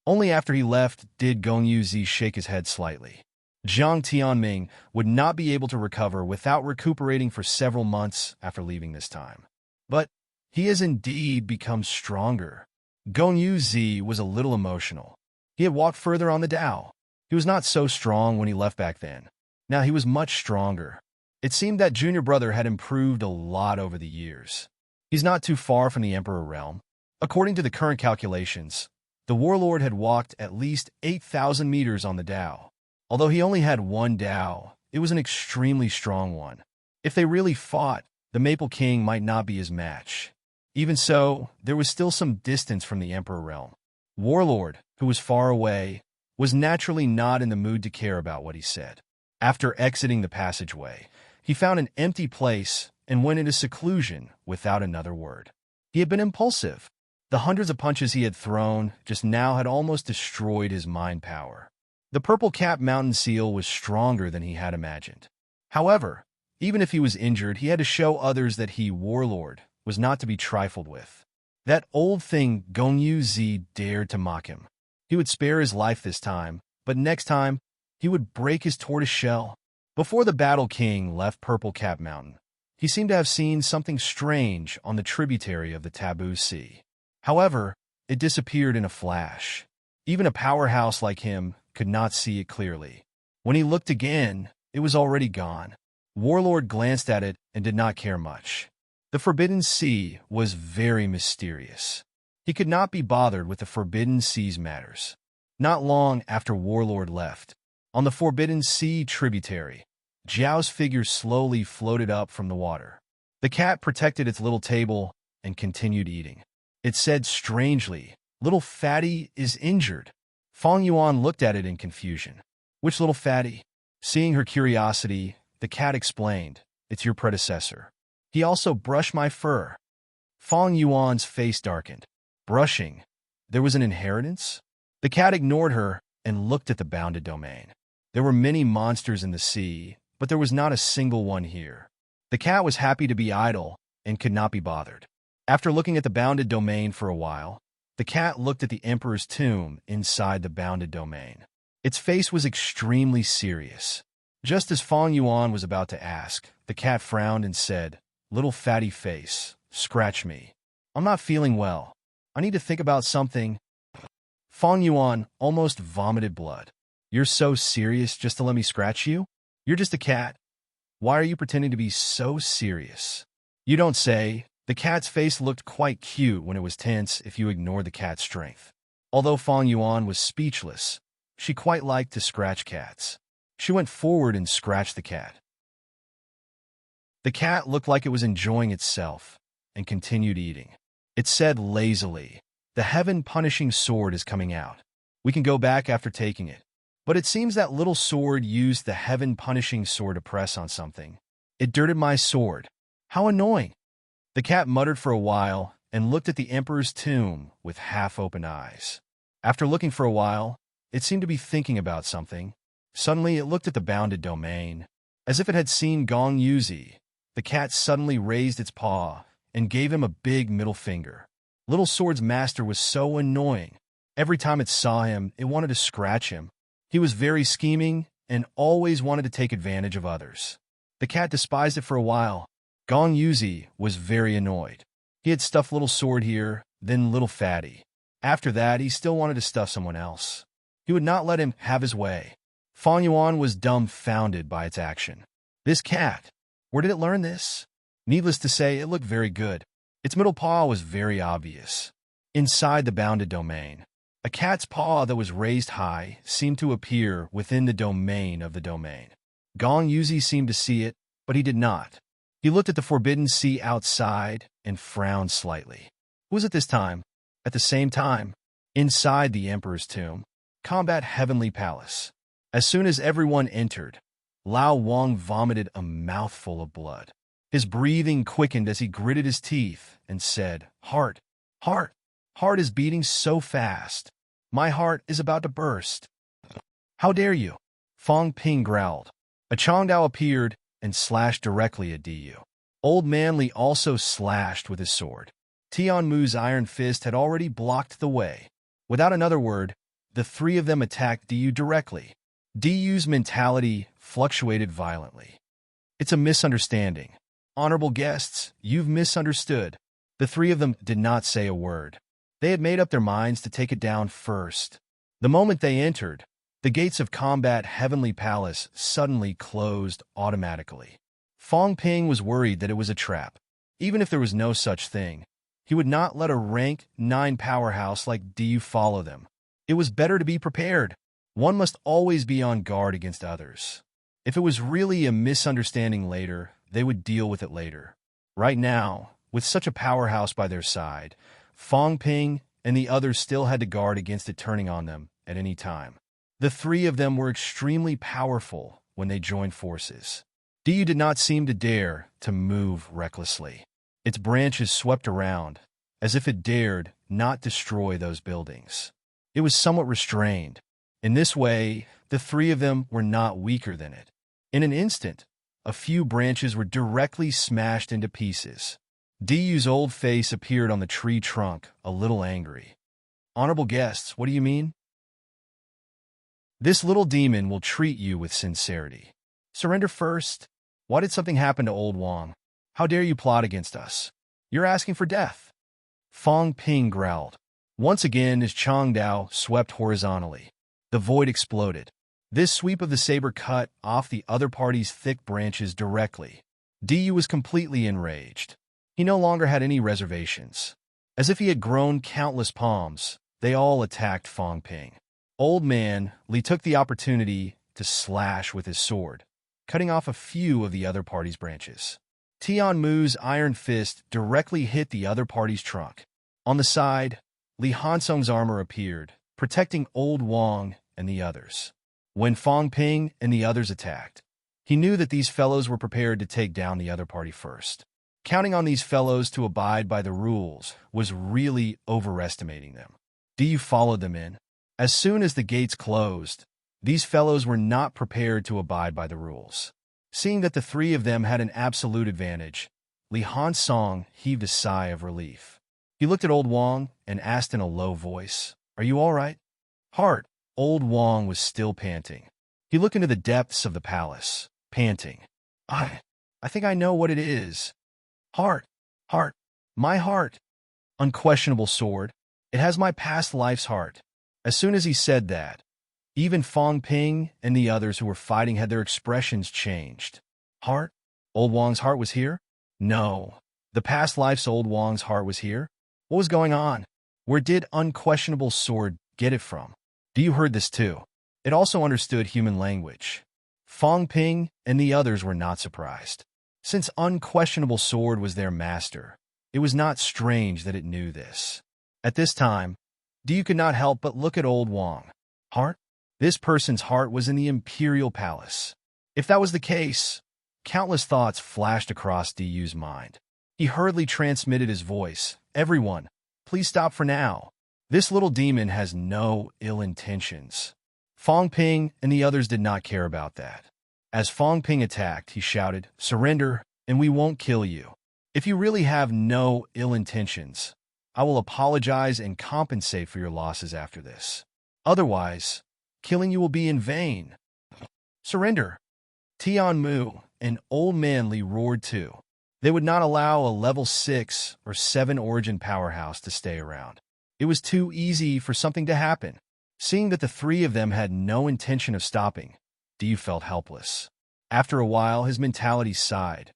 Only after he left did Gong Yu shake his head slightly. Jiang Tianming would not be able to recover without recuperating for several months after leaving this time. But he has indeed become stronger. Gong Yu was a little emotional. He had walked further on the Tao. He was not so strong when he left back then. Now he was much stronger. It seemed that junior brother had improved a lot over the years. He's not too far from the Emperor realm. According to the current calculations, the warlord had walked at least 8,000 meters on the Tao. Although he only had one Tao, it was an extremely strong one. If they really fought, the Maple King might not be his match. Even so, there was still some distance from the Emperor realm. Warlord, who was far away, was naturally not in the mood to care about what he said. After exiting the passageway, he found an empty place and went into seclusion without another word. He had been impulsive. The hundreds of punches he had thrown just now had almost destroyed his mind power. The purple cap mountain seal was stronger than he had imagined. However, even if he was injured, he had to show others that he, Warlord, was not to be trifled with. That old thing Gong Yu dared to mock him. He would spare his life this time, but next time, he would break his tortoise shell. Before the Battle King left Purple Cap Mountain, he seemed to have seen something strange on the tributary of the Taboo Sea. However, it disappeared in a flash. Even a powerhouse like him could not see it clearly. When he looked again, it was already gone. Warlord glanced at it and did not care much. The Forbidden Sea was very mysterious. He could not be bothered with the Forbidden Sea's matters. Not long after Warlord left, on the Forbidden Sea tributary, Jiao's figure slowly floated up from the water. The cat protected its little table and continued eating. It said strangely, "Little fatty is injured." Fang Yuan looked at it in confusion. "Which little fatty?" Seeing her curiosity, the cat explained, "It's your predecessor. He also brushed my fur." Fang Yuan's face darkened. Brushing? There was an inheritance? The cat ignored her and looked at the bounded domain. There were many monsters in the sea, but there was not a single one here. The cat was happy to be idle and could not be bothered. After looking at the bounded domain for a while, the cat looked at the Emperor's tomb inside the bounded domain. Its face was extremely serious. Just as Fang Yuan was about to ask, the cat frowned and said, "Little fatty face, scratch me. I'm not feeling well. I need to think about something." Fang Yuan almost vomited blood. "You're so serious just to let me scratch you? You're just a cat. Why are you pretending to be so serious?" "You don't say." The cat's face looked quite cute when it was tense if you ignored the cat's strength. Although Fang Yuan was speechless, she quite liked to scratch cats. She went forward and scratched the cat. The cat looked like it was enjoying itself and continued eating. It said lazily, "The heaven-punishing sword is coming out. We can go back after taking it." But it seems that little sword used the heaven-punishing sword to press on something. "It dirted my sword. How annoying." The cat muttered for a while and looked at the Emperor's tomb with half-open eyes. After looking for a while, it seemed to be thinking about something. Suddenly, it looked at the bounded domain. As if it had seen Gong Yu, the cat suddenly raised its paw and gave him a big middle finger. Little Sword's master was so annoying. Every time it saw him, it wanted to scratch him. He was very scheming and always wanted to take advantage of others. The cat despised it for a while. Gong Yu was very annoyed. He had stuffed Little Sword here, then Little Fatty. After that, he still wanted to stuff someone else. He would not let him have his way. Fang Yuan was dumbfounded by its action. This cat, where did it learn this? Needless to say, it looked very good. Its middle paw was very obvious. Inside the bounded domain, a cat's paw that was raised high seemed to appear within the domain of the domain. Gong Yuzi seemed to see it, but he did not. He looked at the forbidden sea outside and frowned slightly. Who was it this time? At the same time, inside the Emperor's tomb, combat Heavenly Palace. As soon as everyone entered, Lao Wang vomited a mouthful of blood. His breathing quickened as he gritted his teeth and said, "Heart, heart, heart is beating so fast. My heart is about to burst." "How dare you?" Fang Ping growled. A Chongdao appeared and slashed directly at Diyu. Old Man Li also slashed with his sword. Tian Mu's iron fist had already blocked the way. Without another word, the three of them attacked Diyu directly. Diyu's mentality fluctuated violently. "It's a misunderstanding. Honorable guests, you've misunderstood." The three of them did not say a word. They had made up their minds to take it down first. The moment they entered, the gates of combat Heavenly Palace suddenly closed automatically. Fang Ping was worried that it was a trap. Even if there was no such thing, he would not let a rank 9 powerhouse like Diyu follow them. It was better to be prepared. One must always be on guard against others. If it was really a misunderstanding later, they would deal with it later. Right now, with such a powerhouse by their side, Fang Ping and the others still had to guard against it turning on them at any time. The three of them were extremely powerful when they joined forces. Diyu did not seem to dare to move recklessly. Its branches swept around, as if it dared not destroy those buildings. It was somewhat restrained. In this way, the three of them were not weaker than it. In an instant, a few branches were directly smashed into pieces. Diyu's old face appeared on the tree trunk, a little angry. "Honorable guests, what do you mean? This little demon will treat you with sincerity. Surrender first. Why did something happen to old Wang? How dare you plot against us? You're asking for death." Fang Ping growled. Once again, his Chongdao swept horizontally. The void exploded. This sweep of the saber cut off the other party's thick branches directly. Diyu was completely enraged. He no longer had any reservations. As if he had grown countless palms, they all attacked Fang Ping. Old Man Li took the opportunity to slash with his sword, cutting off a few of the other party's branches. Tian Mu's iron fist directly hit the other party's trunk. On the side, Li Hansong's armor appeared, protecting Old Wang and the others. When Fang Ping and the others attacked, he knew that these fellows were prepared to take down the other party first. Counting on these fellows to abide by the rules was really overestimating them. Diyu followed them in. As soon as the gates closed, these fellows were not prepared to abide by the rules. Seeing that the three of them had an absolute advantage, Li Hansong heaved a sigh of relief. He looked at Old Wang and asked in a low voice, "Are you all right?" "Heart." Old Wang was still panting. He looked into the depths of the palace, panting. I think I know what it is. Heart, heart, my heart. Unquestionable sword. It has my past life's heart." As soon as he said that, even Fang Ping and the others who were fighting had their expressions changed. Heart? Old Wang's heart was here? No. The past life's Old Wang's heart was here? What was going on? Where did Unquestionable Sword get it from? Diyu heard this too. It also understood human language. Fang Ping and the others were not surprised. Since Unquestionable Sword was their master, it was not strange that it knew this. At this time, Diyu could not help but look at Old Wang. Heart? This person's heart was in the Imperial Palace. If that was the case, countless thoughts flashed across Diyu's mind. He hurriedly transmitted his voice. "Everyone, please stop for now. This little demon has no ill intentions." Fang Ping and the others did not care about that. As Fang Ping attacked, he shouted, "Surrender, and we won't kill you. If you really have no ill intentions, I will apologize and compensate for your losses after this. Otherwise, killing you will be in vain. Surrender." Tian Mu and Old Man Li roared too. They would not allow a level 6 or 7 origin powerhouse to stay around. It was too easy for something to happen. Seeing that the three of them had no intention of stopping, Diyu felt helpless. After a while, his mentality sighed.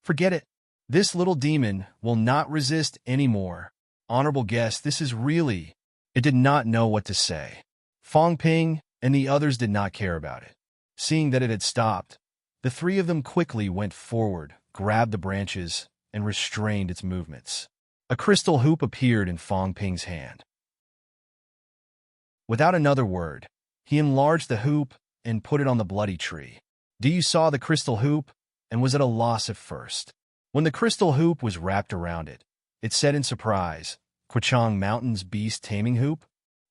Forget it. This little demon will not resist anymore. Honorable guest, this is really... It did not know what to say. Fong Ping and the others did not care about it. Seeing that it had stopped, the three of them quickly went forward, grabbed the branches, and restrained its movements. A crystal hoop appeared in Fong Ping's hand. Without another word, he enlarged the hoop and put it on the bloody tree. Diyu saw the crystal hoop and was at a loss at first. When the crystal hoop was wrapped around it, it said in surprise, Quachang Mountain's beast taming hoop?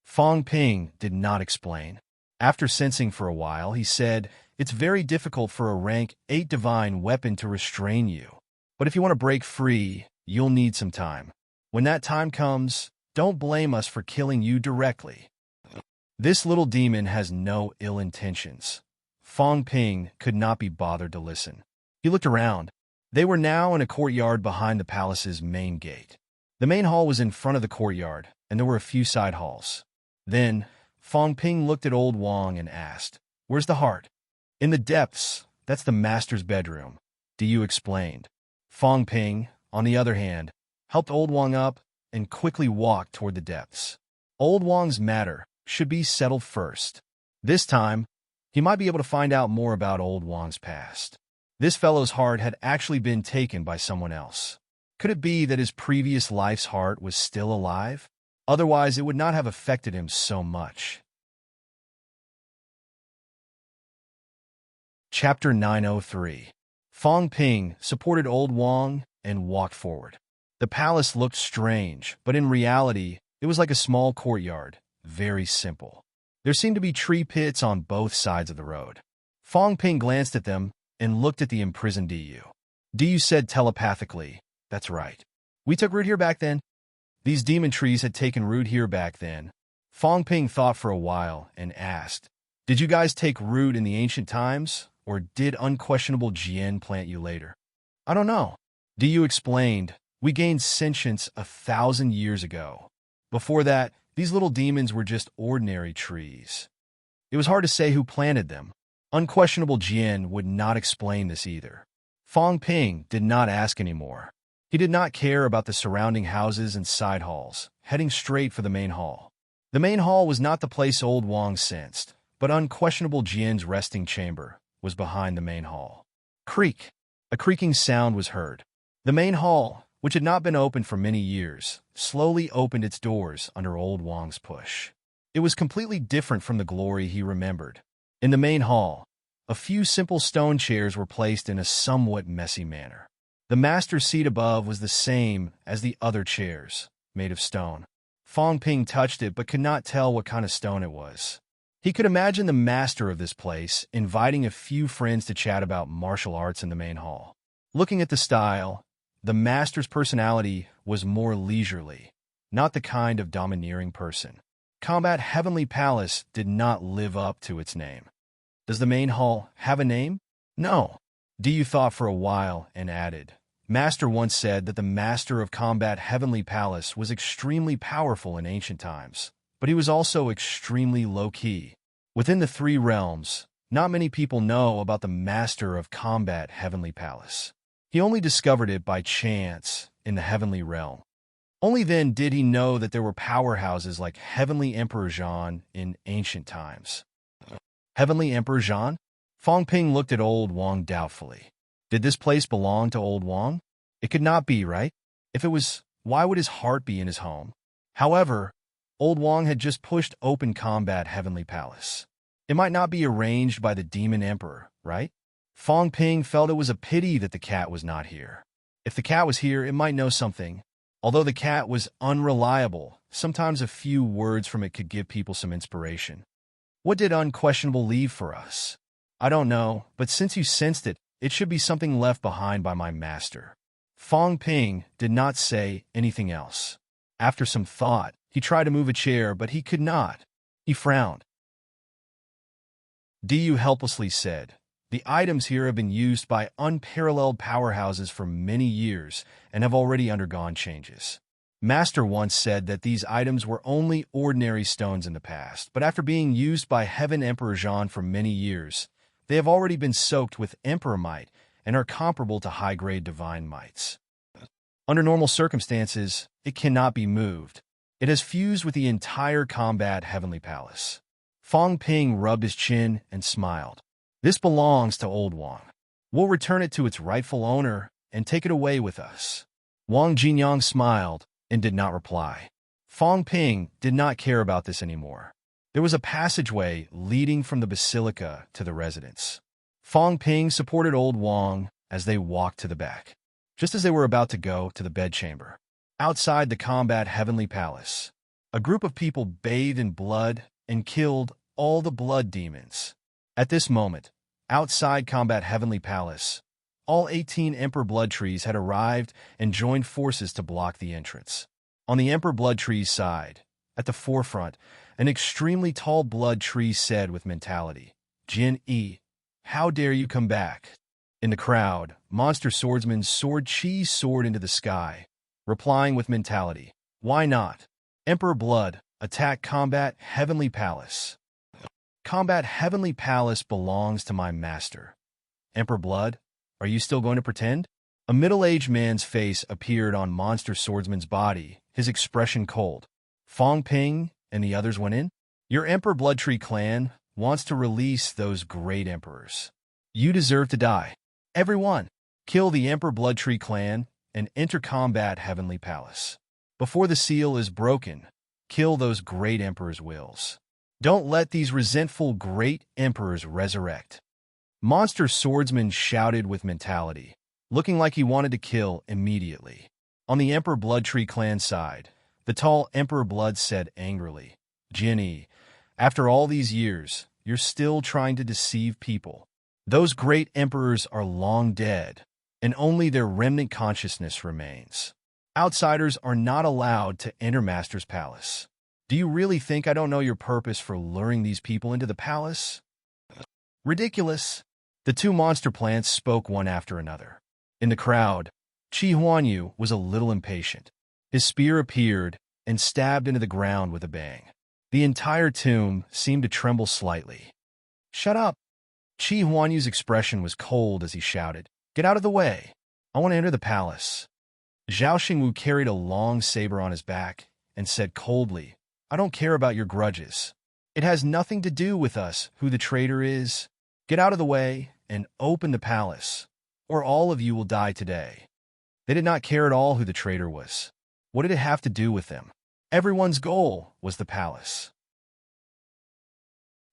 Fong Ping did not explain. After sensing for a while, he said, it's very difficult for a rank 8 divine weapon to restrain you. But if you want to break free, you'll need some time. When that time comes, don't blame us for killing you directly. This little demon has no ill intentions. Fong Ping could not be bothered to listen. He looked around. They were now in a courtyard behind the palace's main gate. The main hall was in front of the courtyard, and there were a few side halls. Then, Fong Ping looked at Old Wang and asked, where's the heart? In the depths. That's the master's bedroom, Diyu explained. Fong Ping, on the other hand, helped Old Wang up and quickly walked toward the depths. Old Wang's matter should be settled first. This time, he might be able to find out more about Old Wang's past. This fellow's heart had actually been taken by someone else. Could it be that his previous life's heart was still alive? Otherwise, it would not have affected him so much. Chapter 903. Fong Ping supported Old Wang and walked forward. The palace looked strange, but in reality, it was like a small courtyard, very simple. There seemed to be tree pits on both sides of the road. Fong Ping glanced at them and looked at the imprisoned Diyu. Diyu said telepathically, that's right. We took root here back then. These demon trees had taken root here back then. Fong Ping thought for a while and asked, did you guys take root in the ancient times, or did unquestionable Jian plant you later? I don't know. Diyu explained, we gained sentience 1,000 years ago. Before that, these little demons were just ordinary trees. It was hard to say who planted them. Unquestionable Jian would not explain this either. Fong Ping did not ask anymore. He did not care about the surrounding houses and side halls, heading straight for the main hall. The main hall was not the place Old Wang sensed, but unquestionable Jian's resting chamber was behind the main hall. Creak! A creaking sound was heard. The main hall, which had not been opened for many years, slowly opened its doors under Old Wang's push. It was completely different from the glory he remembered. In the main hall, a few simple stone chairs were placed in a somewhat messy manner. The master's seat above was the same as the other chairs, made of stone. Fong Ping touched it but could not tell what kind of stone it was. He could imagine the master of this place inviting a few friends to chat about martial arts in the main hall. Looking at the style, the master's personality was more leisurely, not the kind of domineering person. Combat Heavenly Palace did not live up to its name. Does the main hall have a name? No. Diyu thought for a while and added, Master once said that the master of Combat Heavenly Palace was extremely powerful in ancient times, but he was also extremely low-key. Within the 3 realms, not many people know about the master of Combat Heavenly Palace. He only discovered it by chance in the Heavenly Realm. Only then did he know that there were powerhouses like Heavenly Emperor Zhan in ancient times. Heavenly Emperor Zhan? Fong Ping looked at Old Wang doubtfully. Did this place belong to Old Wang? It could not be, right? If it was, why would his heart be in his home? However, Old Wang had just pushed open Combat Heavenly Palace. It might not be arranged by the Demon Emperor, right? Fong Ping felt it was a pity that the cat was not here. If the cat was here, it might know something. Although the cat was unreliable, sometimes a few words from it could give people some inspiration. What did Unquestionable leave for us? I don't know, but since you sensed it, it should be something left behind by my master. Fong Ping did not say anything else. After some thought, he tried to move a chair, but he could not. He frowned. Diyu helplessly said, the items here have been used by unparalleled powerhouses for many years and have already undergone changes. Master once said that these items were only ordinary stones in the past, but after being used by Heaven Emperor Zhan for many years, They have already been soaked with Emperor might and are comparable to high-grade divine mights. Under normal circumstances, it cannot be moved. It has fused with the entire combat heavenly palace. Fong Ping rubbed his chin and smiled. This belongs to Old Wang. We'll return it to its rightful owner and take it away with us. Wang Jinyang smiled and did not reply. Fong Ping did not care about this anymore. There was a passageway leading from the basilica to the residence. Fong Ping supported Old Wang as they walked to the back. Just as they were about to go to the bedchamber, outside the combat heavenly palace, a group of people bathed in blood and killed all the blood demons. At this moment, outside combat heavenly palace, all 18 Emperor blood trees had arrived and joined forces to block the entrance. On the Emperor blood tree's side, at the forefront, an extremely tall blood tree said with mentality, "Jin E, how dare you come back?" In the crowd, monster swordsman Sword Chi soared into the sky, replying with mentality, "Why not? Emperor Blood, attack combat heavenly palace. Combat heavenly palace belongs to my master. Emperor Blood, are you still going to pretend?" A middle-aged man's face appeared on monster swordsman's body, his expression cold. Fong Ping and the others went in. "Your Emperor Bloodtree clan wants to release those great emperors. You deserve to die. Everyone, kill the Emperor Bloodtree clan and enter combat heavenly palace. Before the seal is broken, kill those great emperors' wills. Don't let these resentful great emperors resurrect." Monster swordsman shouted with mentality, looking like he wanted to kill immediately. On the Emperor Bloodtree clan side, the tall Emperor Blood said angrily, "Jinny, after all these years, you're still trying to deceive people. Those great emperors are long dead, and only their remnant consciousness remains. Outsiders are not allowed to enter Master's palace. Do you really think I don't know your purpose for luring these people into the palace?" Ridiculous. The two monster plants spoke one after another. In the crowd, Chi Huanyu was a little impatient. His spear appeared and stabbed into the ground with a bang. The entire tomb seemed to tremble slightly. "Shut up!" Chi Huanyu's expression was cold as he shouted, "Get out of the way! I want to enter the palace." Zhao Xingwu carried a long saber on his back and said coldly, "I don't care about your grudges. It has nothing to do with us who the traitor is. Get out of the way and open the palace, or all of you will die today." They did not care at all who the traitor was. What did it have to do with them? Everyone's goal was the palace.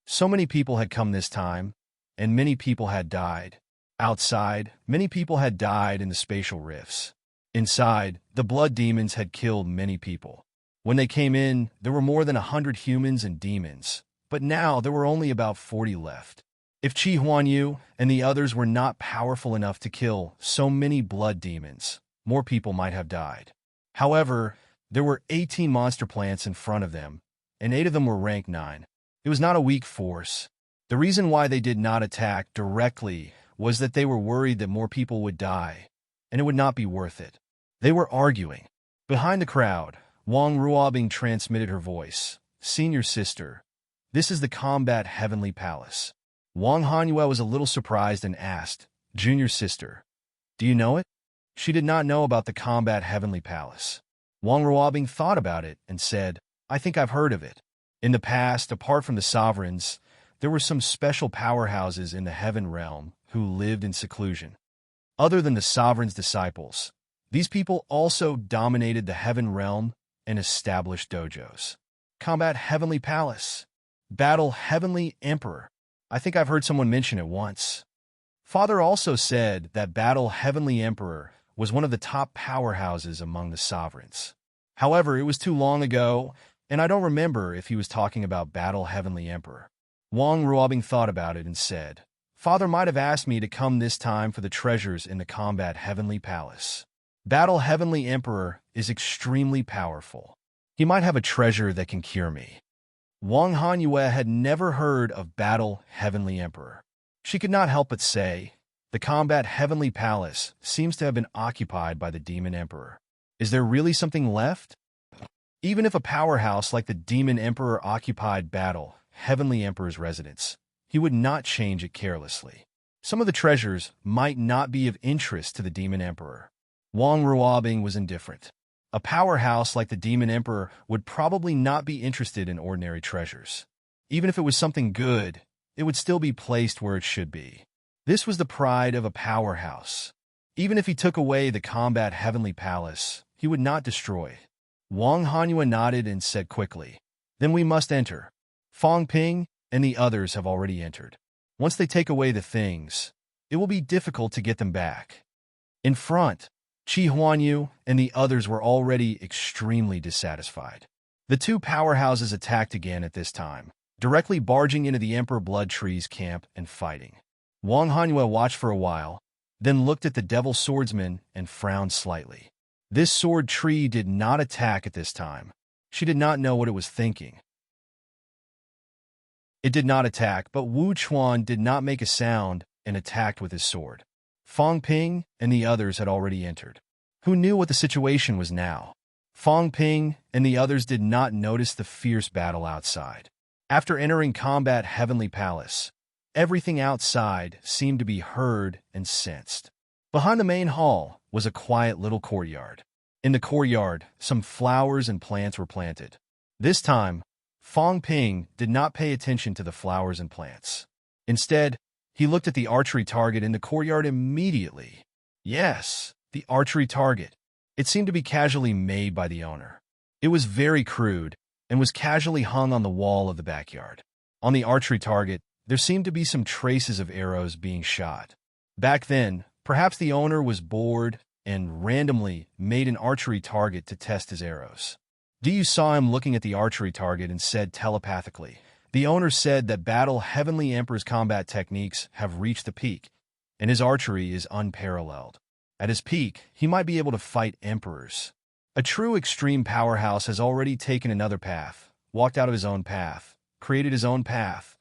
So many people had come this time, and many people had died. Outside, many people had died in the spatial rifts. Inside, the blood demons had killed many people. When they came in, there were more than 100 humans and demons, but now there were only about 40 left. If Chi Huanyu and the others were not powerful enough to kill so many blood demons, more people might have died. However, there were 18 monster plants in front of them, and 8 of them were rank 9. It was not a weak force. The reason why they did not attack directly was that they were worried that more people would die, and it would not be worth it. They were arguing. Behind the crowd, Wang Ruobing transmitted her voice. "Senior sister, this is the combat heavenly palace." Wang Hanyue was a little surprised and asked, "Junior sister, do you know it?" She did not know about the combat heavenly palace. Wang Ruobing thought about it and said, "I think I've heard of it. In the past, apart from the sovereigns, there were some special powerhouses in the heaven realm who lived in seclusion. Other than the sovereign's disciples, these people also dominated the heaven realm and established dojos. Combat heavenly palace. Battle heavenly emperor. I think I've heard someone mention it once." Father also said that Battle Heavenly Emperor was one of the top powerhouses among the sovereigns. However, it was too long ago, and I don't remember if he was talking about Battle Heavenly Emperor. Wang Ruobing thought about it and said, "Father might have asked me to come this time for the treasures in the combat heavenly palace. Battle Heavenly Emperor is extremely powerful. He might have a treasure that can cure me." Wang Hanyue had never heard of Battle Heavenly Emperor. She could not help but say, "The combat heavenly palace seems to have been occupied by the demon emperor. Is there really something left?" Even if a powerhouse like the demon emperor occupied Battle Heavenly Emperor's residence, he would not change it carelessly. Some of the treasures might not be of interest to the Demon Emperor. Wang Ruobing was indifferent. A powerhouse like the Demon Emperor would probably not be interested in ordinary treasures. Even if it was something good, it would still be placed where it should be. This was the pride of a powerhouse. Even if he took away the combat heavenly palace, he would not destroy it. Wang Hanyu nodded and said quickly, "Then we must enter. Fong Ping and the others have already entered. Once they take away the things, it will be difficult to get them back." In front, Qi Huanyu and the others were already extremely dissatisfied. The two powerhouses attacked again at this time, directly barging into the Emperor Blood Tree's camp and fighting. Wang Hanyu watched for a while, then looked at the Devil Swordsman and frowned slightly. This sword tree did not attack at this time. She did not know what it was thinking. It did not attack, but Wu Chuan did not make a sound and attacked with his sword. Fong Ping and the others had already entered. Who knew what the situation was now? Fong Ping and the others did not notice the fierce battle outside. After entering Combat Heavenly Palace, everything outside seemed to be heard and sensed. Behind the main hall was a quiet little courtyard. In the courtyard, some flowers and plants were planted. This time, Fong Ping did not pay attention to the flowers and plants. Instead, he looked at the archery target in the courtyard immediately. Yes, the archery target. It seemed to be casually made by the owner. It was very crude and was casually hung on the wall of the backyard. On the archery target, there seemed to be some traces of arrows being shot. Back then, perhaps the owner was bored and randomly made an archery target to test his arrows. Diyu saw him looking at the archery target and said telepathically, "The owner said that Battle Heavenly Emperor's combat techniques have reached the peak, and his archery is unparalleled. At his peak, he might be able to fight emperors. A true extreme powerhouse has already taken another path, walked out of his own path, created his own path,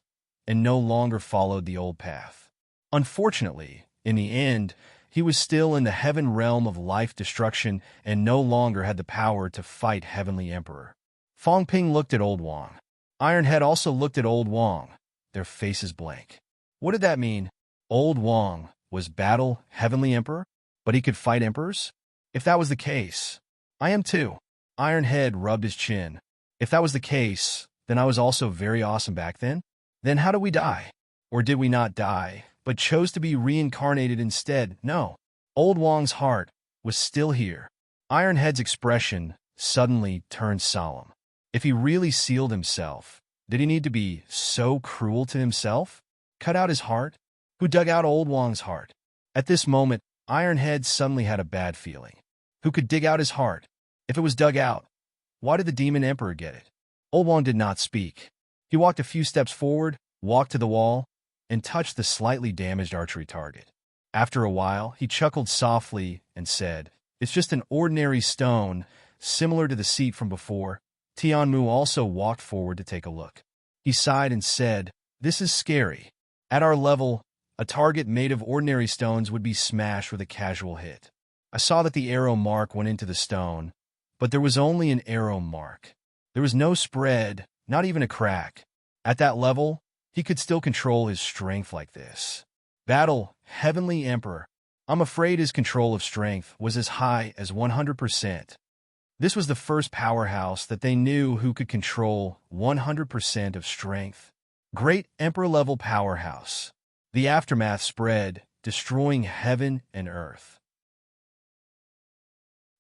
and no longer followed the old path. Unfortunately, in the end, he was still in the heaven realm of life destruction and no longer had the power to fight Heavenly Emperor." Fong Ping looked at Old Wang. Ironhead also looked at Old Wang, their faces blank. What did that mean? Old Wang was Battle Heavenly Emperor, but he could fight emperors? If that was the case, I am too. Ironhead rubbed his chin. If that was the case, then I was also very awesome back then? Then how did we die? Or did we not die, but chose to be reincarnated instead? No. Old Wang's heart was still here. Ironhead's expression suddenly turned solemn. If he really sealed himself, did he need to be so cruel to himself? Cut out his heart? Who dug out Old Wang's heart? At this moment, Ironhead suddenly had a bad feeling. Who could dig out his heart? If it was dug out, why did the Demon Emperor get it? Old Wang did not speak. He walked a few steps forward, walked to the wall, and touched the slightly damaged archery target. After a while, he chuckled softly and said, "It's just an ordinary stone, similar to the seat from before." Tianmu also walked forward to take a look. He sighed and said, "This is scary. At our level, a target made of ordinary stones would be smashed with a casual hit. I saw that the arrow mark went into the stone, but there was only an arrow mark. There was no spread, not even a crack. At that level, he could still control his strength like this. Battle Heavenly Emperor. I'm afraid his control of strength was as high as 100%. This was the first powerhouse that they knew who could control 100% of strength. Great Emperor-level powerhouse. The aftermath spread, destroying heaven and earth.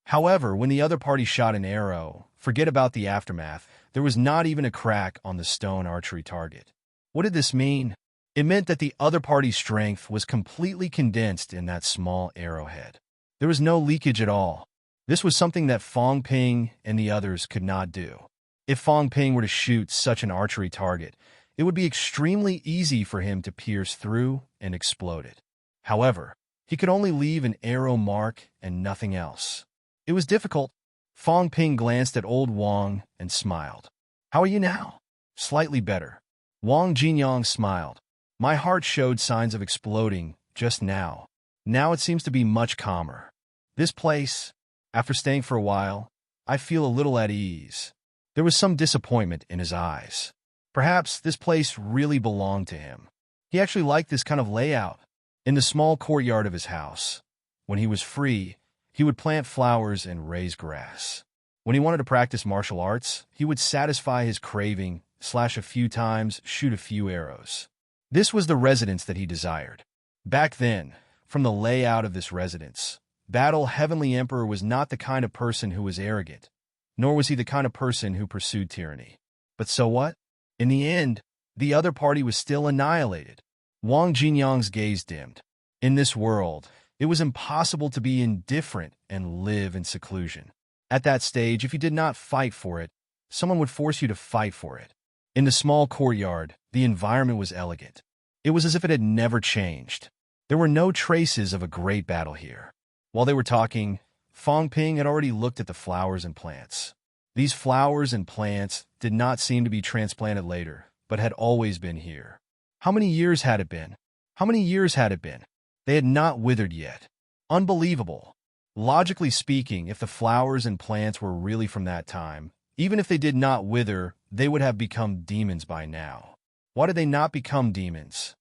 However, when the other party shot an arrow, forget about the aftermath, there was not even a crack on the stone archery target. What did this mean? It meant that the other party's strength was completely condensed in that small arrowhead. There was no leakage at all. This was something that Fong Ping and the others could not do. If Fong Ping were to shoot such an archery target, it would be extremely easy for him to pierce through and explode it. However, he could only leave an arrow mark and nothing else. It was difficult. Fong Ping glanced at Old Wang and smiled. "How are you now?" "Slightly better." Wang Jinyang smiled. "My heart showed signs of exploding just now. Now it seems to be much calmer. This place, after staying for a while, I feel a little at ease." There was some disappointment in his eyes. Perhaps this place really belonged to him. He actually liked this kind of layout. In the small courtyard of his house, when he was free, he would plant flowers and raise grass. When he wanted to practice martial arts, he would satisfy his craving, slash a few times, shoot a few arrows. This was the residence that he desired. Back then, from the layout of this residence, Battle Heavenly Emperor was not the kind of person who was arrogant, nor was he the kind of person who pursued tyranny. But so what? In the end, the other party was still annihilated. Wang Jinyang's gaze dimmed. In this world, it was impossible to be indifferent and live in seclusion. At that stage, if you did not fight for it, someone would force you to fight for it. In the small courtyard, the environment was elegant. It was as if it had never changed. There were no traces of a great battle here. While they were talking, Fang Ping had already looked at the flowers and plants. These flowers and plants did not seem to be transplanted later, but had always been here. How many years had it been? How many years had it been? They had not withered yet. Unbelievable. Logically speaking, if the flowers and plants were really from that time, even if they did not wither, they would have become demons by now. Why did they not become demons?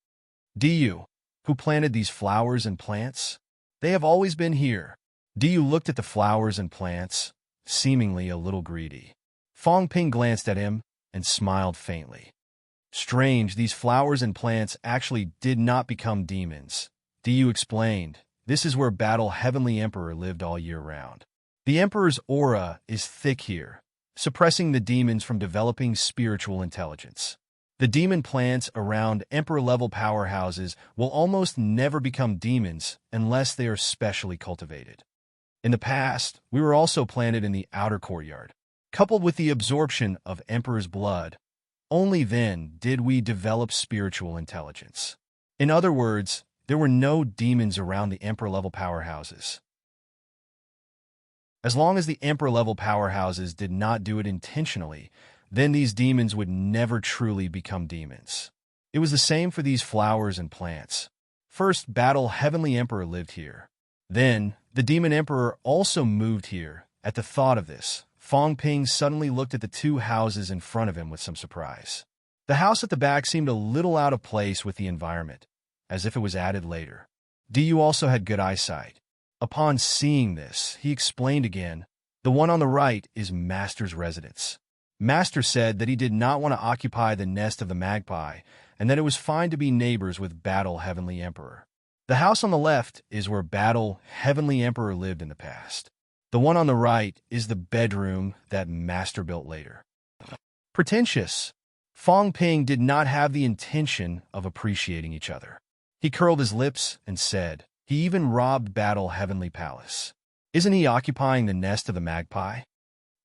Du, who planted these flowers and plants? They have always been here. Du looked at the flowers and plants, seemingly a little greedy. Fang Ping glanced at him and smiled faintly. Strange, these flowers and plants actually did not become demons. Du explained, this is where Battle Heavenly Emperor lived all year round. The Emperor's aura is thick here, suppressing the demons from developing spiritual intelligence. The demon plants around Emperor-level powerhouses will almost never become demons unless they are specially cultivated. In the past, we were also planted in the outer courtyard. Coupled with the absorption of Emperor's blood, only then did we develop spiritual intelligence. In other words, there were no demons around the Emperor-level powerhouses. As long as the Emperor-level powerhouses did not do it intentionally, then these demons would never truly become demons. It was the same for these flowers and plants. First, Battle Heavenly Emperor lived here. Then, the Demon Emperor also moved here. At the thought of this, Fang Ping suddenly looked at the two houses in front of him with some surprise. The house at the back seemed a little out of place with the environment, as if it was added later. Du also had good eyesight. Upon seeing this, he explained again, the one on the right is Master's residence. Master said that he did not want to occupy the nest of the magpie, and that it was fine to be neighbors with Battle Heavenly Emperor. The house on the left is where Battle Heavenly Emperor lived in the past. The one on the right is the bedroom that Master built later. Pretentious. Fang Ping did not have the intention of appreciating each other. He curled his lips and said, he even robbed Battle Heavenly Palace. Isn't he occupying the nest of the magpie?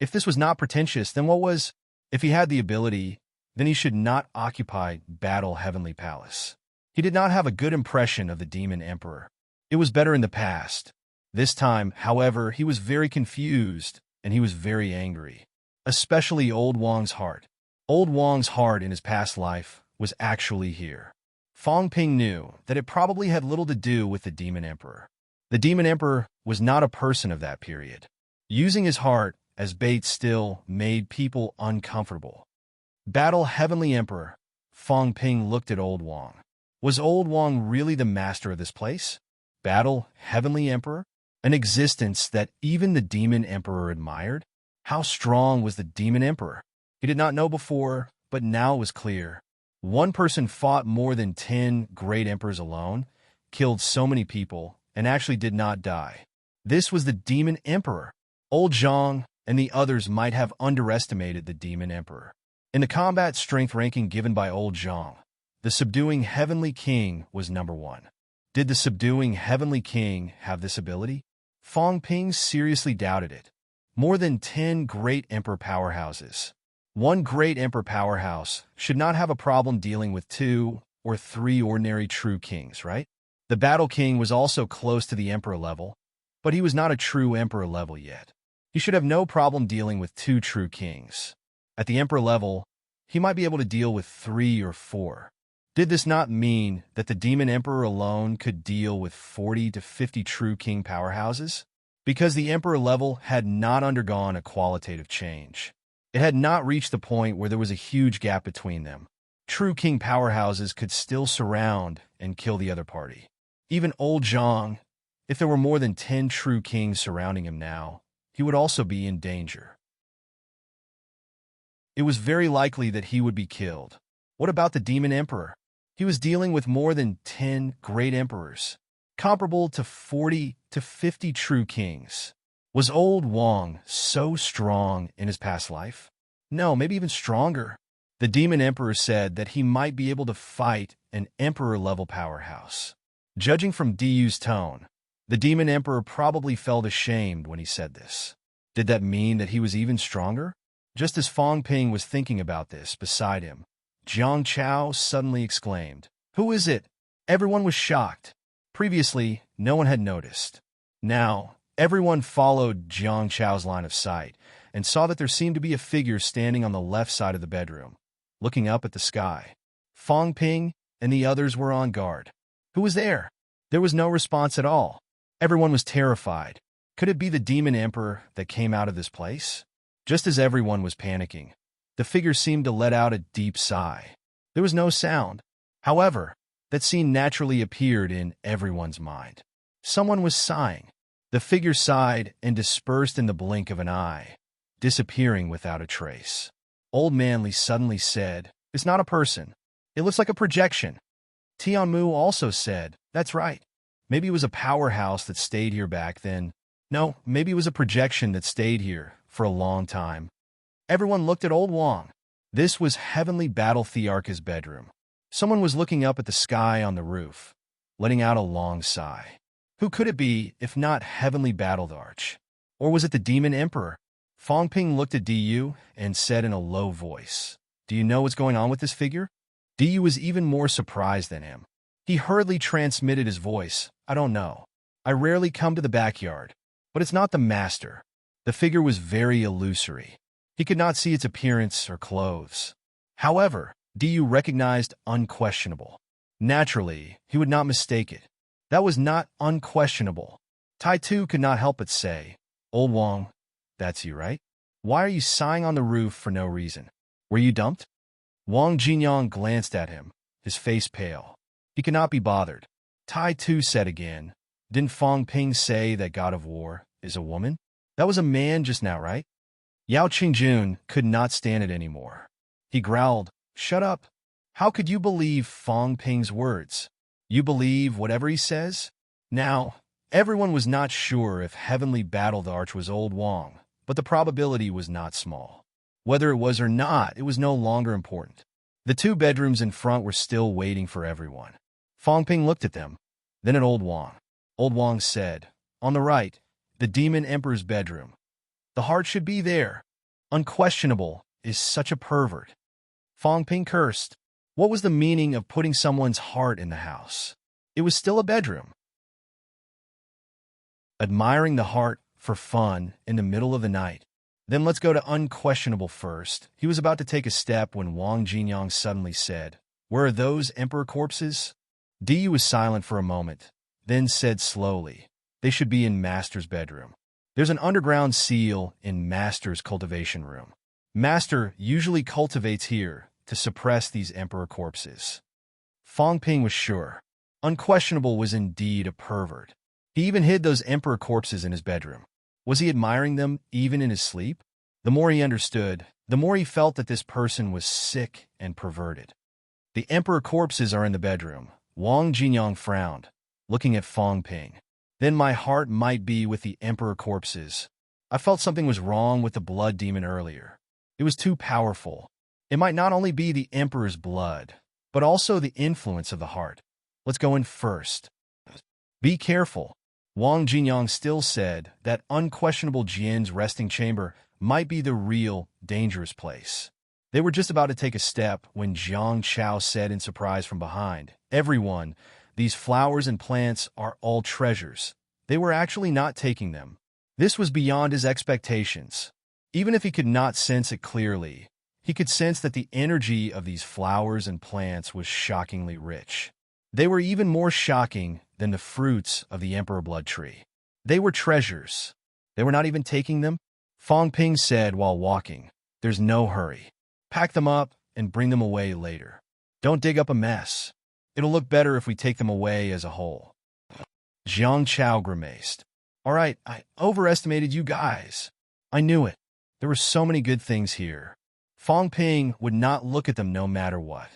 If this was not pretentious, then what was? If he had the ability, then he should not occupy Battle Heavenly Palace. He did not have a good impression of the Demon Emperor. It was better in the past. This time, however, he was very confused, and he was very angry. Especially Old Wang's heart. Old Wang's heart in his past life was actually here. Fang Ping knew that it probably had little to do with the Demon Emperor. The Demon Emperor was not a person of that period. Using his heart as bait still made people uncomfortable. Battle Heavenly Emperor. Fang Ping looked at Old Wang. Was Old Wang really the master of this place? Battle Heavenly Emperor? An existence that even the Demon Emperor admired? How strong was the Demon Emperor? He did not know before, but now it was clear. One person fought more than 10 great emperors alone, killed so many people, and actually did not die. This was the Demon Emperor. Old Zhang and the others might have underestimated the Demon Emperor. In the combat strength ranking given by Old Zhang, the Subduing Heavenly King was number 1. Did the Subduing Heavenly King have this ability? Fang Ping seriously doubted it. More than 10 great emperor powerhouses. One great emperor powerhouse should not have a problem dealing with 2 or 3 ordinary true kings, right? The Battle King was also close to the emperor level, but he was not a true emperor level yet. He should have no problem dealing with 2 true kings. At the emperor level, he might be able to deal with 3 or 4. Did this not mean that the Demon Emperor alone could deal with 40 to 50 true king powerhouses? Because the emperor level had not undergone a qualitative change. It had not reached the point where there was a huge gap between them. True king powerhouses could still surround and kill the other party. Even old Zhang, if there were more than 10 true kings surrounding him now, he would also be in danger. It was very likely that he would be killed. What about the demon emperor? He was dealing with more than 10 great emperors, comparable to 40 to 50 true kings. Was old Wang so strong in his past life? No, maybe even stronger. The demon emperor said that he might be able to fight an emperor-level powerhouse. Judging from Diyu's tone, the demon emperor probably felt ashamed when he said this. Did that mean that he was even stronger? Just as Fang Ping was thinking about this beside him, Jiang Chao suddenly exclaimed, "Who is it?" Everyone was shocked. Previously, no one had noticed. Now, everyone followed Jiang Chao's line of sight and saw that there seemed to be a figure standing on the left side of the bedroom, looking up at the sky. Fang Ping and the others were on guard. Who was there? There was no response at all. Everyone was terrified. Could it be the demon emperor that came out of this place? Just as everyone was panicking, the figure seemed to let out a deep sigh. There was no sound. However, that scene naturally appeared in everyone's mind. Someone was sighing. The figure sighed and dispersed in the blink of an eye, disappearing without a trace. Old Manly suddenly said, "It's not a person. It looks like a projection." Tianmu also said, "That's right. Maybe it was a powerhouse that stayed here back then. No, maybe it was a projection that stayed here for a long time." Everyone looked at old Wang. This was Heavenly Battle Thearka's bedroom. Someone was looking up at the sky on the roof, letting out a long sigh. Who could it be if not Heavenly Battle Arch? Or was it the Demon Emperor? Fang Ping looked at Diyu and said in a low voice, "Do you know what's going on with this figure?" Diyu was even more surprised than him. He hurriedly transmitted his voice, "I don't know. I rarely come to the backyard. But it's not the master." The figure was very illusory. He could not see its appearance or clothes. However, Diyu recognized unquestionable. Naturally, he would not mistake it. That was not unquestionable. Tai Tu could not help but say, "Old Wang, that's you, right? Why are you sighing on the roof for no reason? Were you dumped?" Wang Jinyang glanced at him, his face pale. He could not be bothered. Tai Tu said again, "Didn't Fang Ping say that God of War is a woman? That was a man just now, right?" Yao Qingjun could not stand it anymore. He growled, "Shut up. How could you believe Fang Ping's words? You believe whatever he says?" Now, everyone was not sure if Heavenly Battle Arch was old Wang, but the probability was not small. Whether it was or not, it was no longer important. The two bedrooms in front were still waiting for everyone. Fang Ping looked at them, then at old Wang. Old Wang said, "On the right, the Demon Emperor's bedroom. The heart should be there. Unquestionable is such a pervert." Fang Ping cursed. What was the meaning of putting someone's heart in the house? It was still a bedroom. Admiring the heart for fun in the middle of the night. Then let's go to unquestionable first. He was about to take a step when Wang Jinyang suddenly said, "Where are those emperor corpses?" Diyu was silent for a moment, then said slowly, "They should be in Master's bedroom. There's an underground seal in Master's cultivation room. Master usually cultivates here to suppress these emperor corpses." Fang Ping was sure. Unquestionable was indeed a pervert. He even hid those emperor corpses in his bedroom. Was he admiring them even in his sleep? The more he understood, the more he felt that this person was sick and perverted. "The emperor corpses are in the bedroom." Wang Jinyang frowned, looking at Fang Ping. "Then my heart might be with the emperor corpses. I felt something was wrong with the blood demon earlier. It was too powerful. It might not only be the emperor's blood, but also the influence of the heart. Let's go in first." "Be careful." Wang Jinyang still said that unquestionable Jian's resting chamber might be the real, dangerous place. They were just about to take a step when Jiang Chao said in surprise from behind, "Everyone, these flowers and plants are all treasures." They were actually not taking them. This was beyond his expectations. Even if he could not sense it clearly, he could sense that the energy of these flowers and plants was shockingly rich. They were even more shocking than the fruits of the Emperor Blood Tree. They were treasures. They were not even taking them? Fang Ping said while walking, "There's no hurry. Pack them up and bring them away later." Don't dig up a mess. It'll look better if we take them away as a whole. Jiang Chao grimaced. All right, I overestimated you guys. I knew it. There were so many good things here. Fong Ping would not look at them no matter what.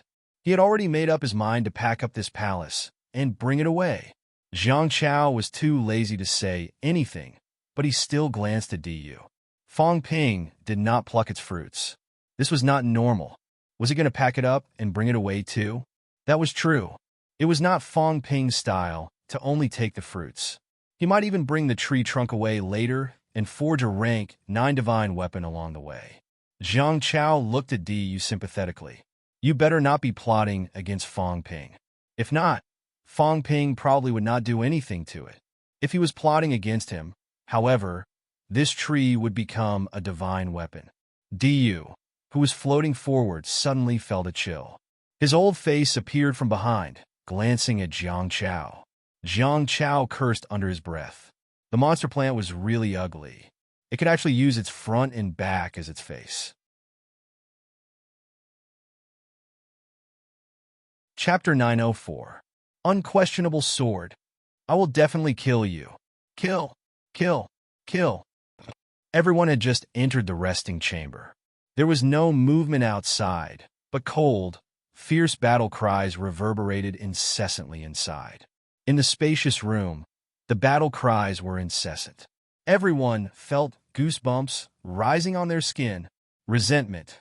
He had already made up his mind to pack up this palace and bring it away. Jiang Chao was too lazy to say anything, but he still glanced at Du. Fong Ping did not pluck its fruits. This was not normal. Was he going to pack it up and bring it away too? That was true. It was not Fong Ping's style to only take the fruits. He might even bring the tree trunk away later and forge a rank 9 divine weapon along the way. Jiang Chao looked at Du sympathetically. You better not be plotting against Fong Ping. If not, Fong Ping probably would not do anything to it. If he was plotting against him, however, this tree would become a divine weapon. Du, who was floating forward, suddenly felt a chill. His old face appeared from behind, glancing at Jiang Chao. Jiang Chao cursed under his breath. The monster plant was really ugly. It could actually use its front and back as its face. Chapter 904. Unquestionable Sword. I will definitely kill you. Kill, kill, kill. Everyone had just entered the resting chamber. There was no movement outside, but cold, fierce battle cries reverberated incessantly inside. In the spacious room, the battle cries were incessant. Everyone felt goosebumps rising on their skin. Resentment,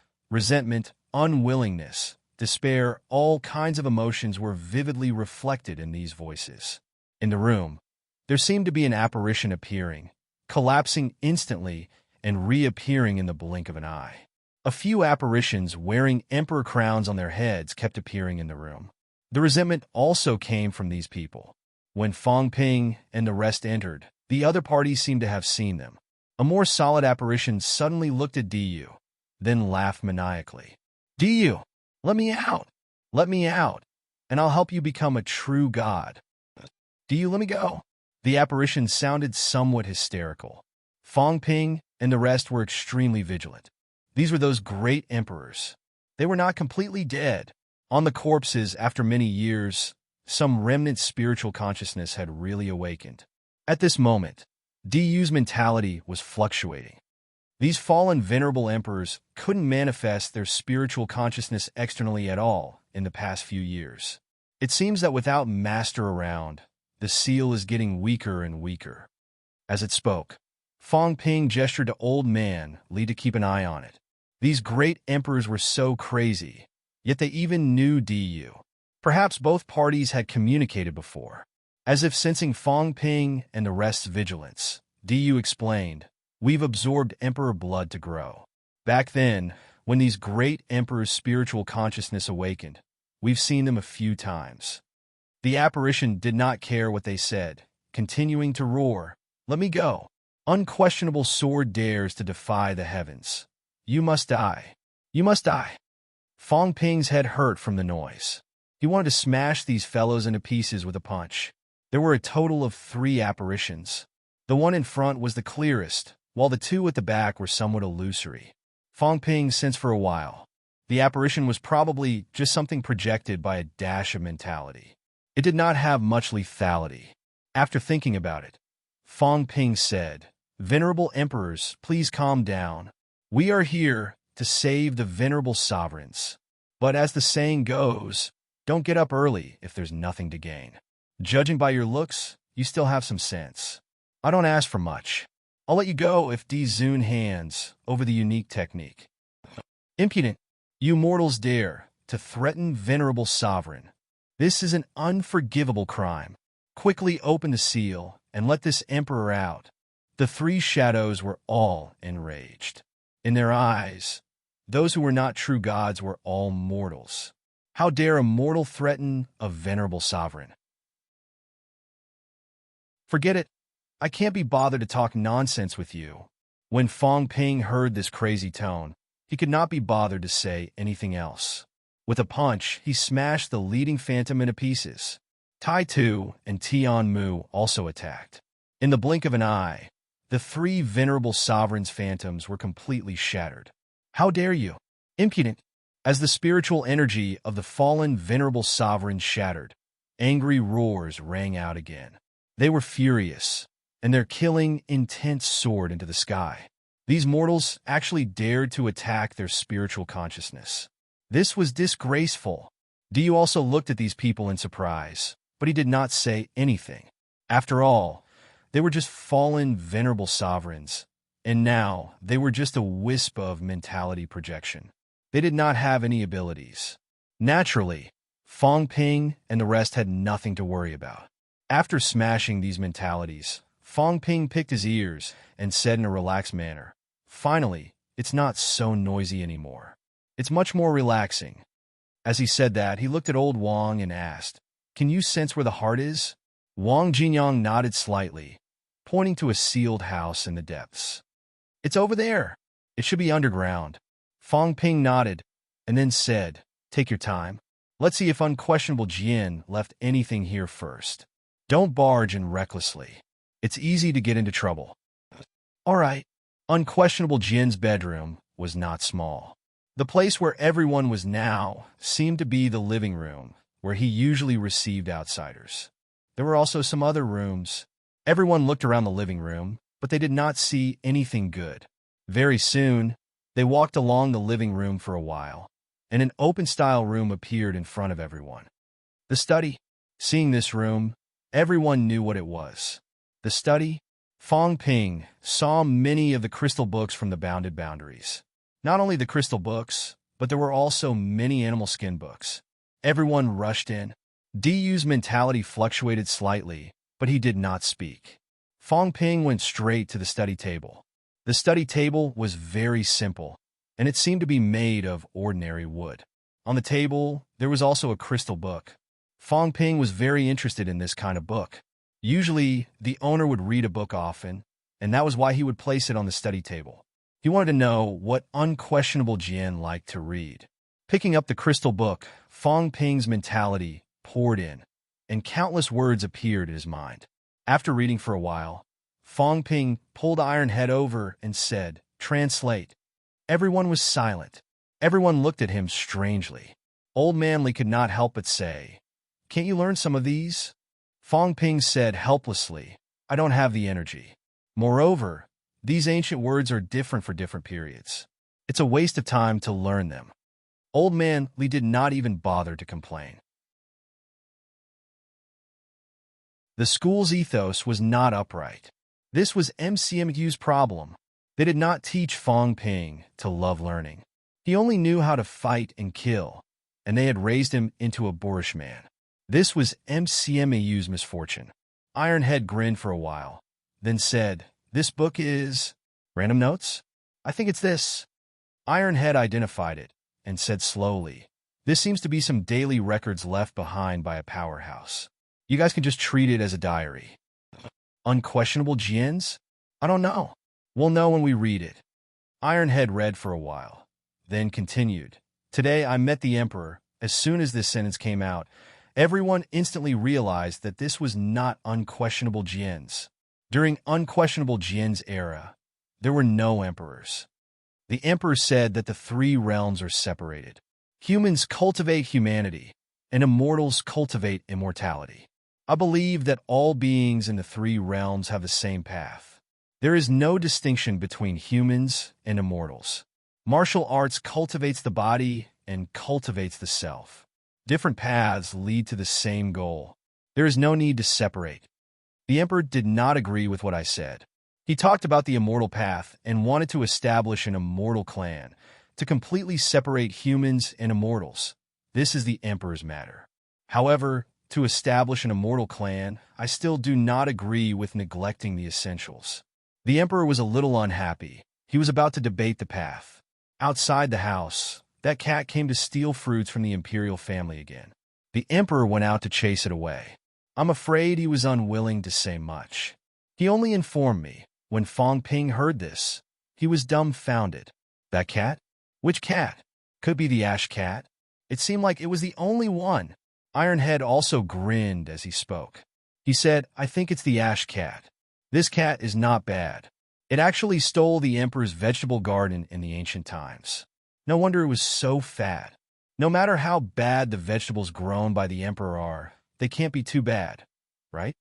unwillingness, despair, all kinds of emotions were vividly reflected in these voices. In the room, there seemed to be an apparition appearing, collapsing instantly and reappearing in the blink of an eye. A few apparitions wearing emperor crowns on their heads kept appearing in the room. The resentment also came from these people. When Fong Ping and the rest entered, the other parties seemed to have seen them. A more solid apparition suddenly looked at Du, then laughed maniacally. Du, let me out! Let me out, and I'll help you become a true god. Du, let me go. The apparition sounded somewhat hysterical. Fong Ping and the rest were extremely vigilant. These were those great emperors. They were not completely dead. On the corpses, after many years, some remnant spiritual consciousness had really awakened. At this moment, Du's mentality was fluctuating. These fallen venerable emperors couldn't manifest their spiritual consciousness externally at all in the past few years. It seems that without master around, the seal is getting weaker and weaker. As it spoke, Fong Ping gestured to Old Man Li to keep an eye on it. These great emperors were so crazy, yet they even knew Du. Perhaps both parties had communicated before. As if sensing Fong Ping and the rest's vigilance, Du explained, "We've absorbed emperor blood to grow. Back then, when these great emperors' spiritual consciousness awakened, we've seen them a few times." The apparition did not care what they said, continuing to roar, "Let me go. Unquestionable sword dares to defy the heavens. You must die. You must die." Fong Ping's head hurt from the noise. He wanted to smash these fellows into pieces with a punch. There were a total of 3 apparitions. The one in front was the clearest, while the 2 at the back were somewhat illusory. Fong Ping sensed for a while. The apparition was probably just something projected by a dash of mentality. It did not have much lethality. After thinking about it, Fong Ping said, "Venerable emperors, please calm down. We are here to save the venerable sovereigns. But as the saying goes, don't get up early if there's nothing to gain. Judging by your looks, you still have some sense. I don't ask for much. I'll let you go if D Zun hands over the unique technique. Impudent, you mortals dare to threaten venerable sovereign. This is an unforgivable crime. Quickly open the seal and let this emperor out." The 3 shadows were all enraged. In their eyes, those who were not true gods were all mortals. How dare a mortal threaten a venerable sovereign? "Forget it. I can't be bothered to talk nonsense with you." When Fong Ping heard this crazy tone, he could not be bothered to say anything else. With a punch, he smashed the leading phantom into pieces. Tai Tu and Tian Mu also attacked. In the blink of an eye, the 3 venerable sovereigns' phantoms were completely shattered. "How dare you? Impudent! As the spiritual energy of the fallen venerable sovereign shattered, angry roars rang out again. They were furious, and their killing intent soared into the sky. These mortals actually dared to attack their spiritual consciousness. This was disgraceful. Dio also looked at these people in surprise, but he did not say anything. After all, they were just fallen venerable sovereigns, and now they were just a wisp of mentality projection. They did not have any abilities. Naturally, Fong Ping and the rest had nothing to worry about. After smashing these mentalities, Fong Ping picked his ears and said in a relaxed manner, "Finally, it's not so noisy anymore. It's much more relaxing." As he said that, he looked at old Wang and asked, "Can you sense where the heart is?" Wang Jinyang nodded slightly, pointing to a sealed house in the depths. "It's over there. It should be underground." Fong Ping nodded, and then said, "Take your time. Let's see if unquestionable Jian left anything here first. Don't barge in recklessly. It's easy to get into trouble." All right. Unquestionable Jian's bedroom was not small. The place where everyone was now seemed to be the living room, where he usually received outsiders. There were also some other rooms. Everyone looked around the living room, but they did not see anything good. Very soon, they walked along the living room for a while, and an open-style room appeared in front of everyone. The study. Seeing this room, everyone knew what it was. The study. Fong Ping saw many of the crystal books from the bounded boundaries. Not only the crystal books, but there were also many animal skin books. Everyone rushed in. Du's mentality fluctuated slightly, but he did not speak. Fong Ping went straight to the study table. The study table was very simple, and it seemed to be made of ordinary wood. On the table, there was also a crystal book. Fong Ping was very interested in this kind of book. Usually, the owner would read a book often, and that was why he would place it on the study table. He wanted to know what unquestionable Jian liked to read. Picking up the crystal book, Fong Ping's mentality poured in, and countless words appeared in his mind. After reading for a while, Fong Ping pulled Iron Head over and said, "Translate." Everyone was silent. Everyone looked at him strangely. Old Manly could not help but say, "Can't you learn some of these?" Fong Ping said helplessly, "I don't have the energy. Moreover, these ancient words are different for different periods. It's a waste of time to learn them." Old Man Li did not even bother to complain. The school's ethos was not upright. This was MCMU's problem. They did not teach Fong Ping to love learning. He only knew how to fight and kill, and they had raised him into a boorish man. This was MCMAU's misfortune. Ironhead grinned for a while, then said, "This book is random notes? I think it's this." Ironhead identified it and said slowly, "This seems to be some daily records left behind by a powerhouse. You guys can just treat it as a diary." Unquestionable Jians? I don't know. We'll know when we read it. Ironhead read for a while, then continued. "Today I met the Emperor. As soon as this sentence came out, everyone instantly realized that this was not Unquestionable Jian's. During Unquestionable Jian's era, there were no emperors. The Emperor said that the three realms are separated. Humans cultivate humanity, and immortals cultivate immortality. I believe that all beings in the three realms have the same path. There is no distinction between humans and immortals. Martial arts cultivates the body and cultivates the self. Different paths lead to the same goal. There is no need to separate." The Emperor did not agree with what I said. He talked about the immortal path and wanted to establish an immortal clan to completely separate humans and immortals. This is the Emperor's matter. However, to establish an immortal clan, I still do not agree with neglecting the essentials. The Emperor was a little unhappy. He was about to debate the path. Outside the house, that cat came to steal fruits from the imperial family again. The Emperor went out to chase it away. I'm afraid he was unwilling to say much. He only informed me. When Fong Ping heard this, he was dumbfounded. That cat? Which cat? Could be the ash cat. It seemed like it was the only one. Ironhead also grinned as he spoke. He said, "I think it's the ash cat. This cat is not bad. It actually stole the Emperor's vegetable garden in the ancient times. No wonder it was so fat. No matter how bad the vegetables grown by the emperor are, they can't be too bad, right?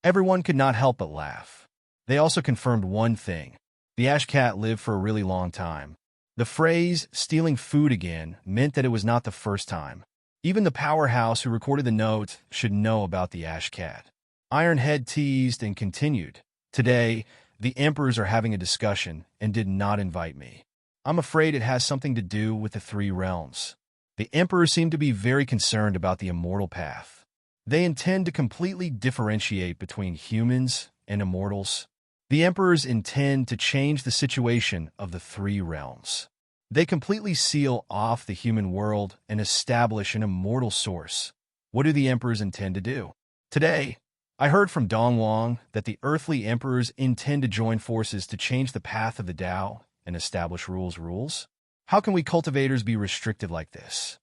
Everyone could not help but laugh. They also confirmed one thing. The ash cat lived for a really long time. The phrase, stealing food again, meant that it was not the first time. Even the powerhouse who recorded the note should know about the ash cat. Ironhead teased and continued. Today, the emperors are having a discussion and did not invite me. I'm afraid it has something to do with the three realms. The emperors seem to be very concerned about the immortal path. They intend to completely differentiate between humans and immortals. The emperors intend to change the situation of the three realms. They completely seal off the human world and establish an immortal source. What do the emperors intend to do? Today, I heard from Dong Wang that the earthly emperors intend to join forces to change the path of the Tao and establish rules. How can we cultivators be restricted like this?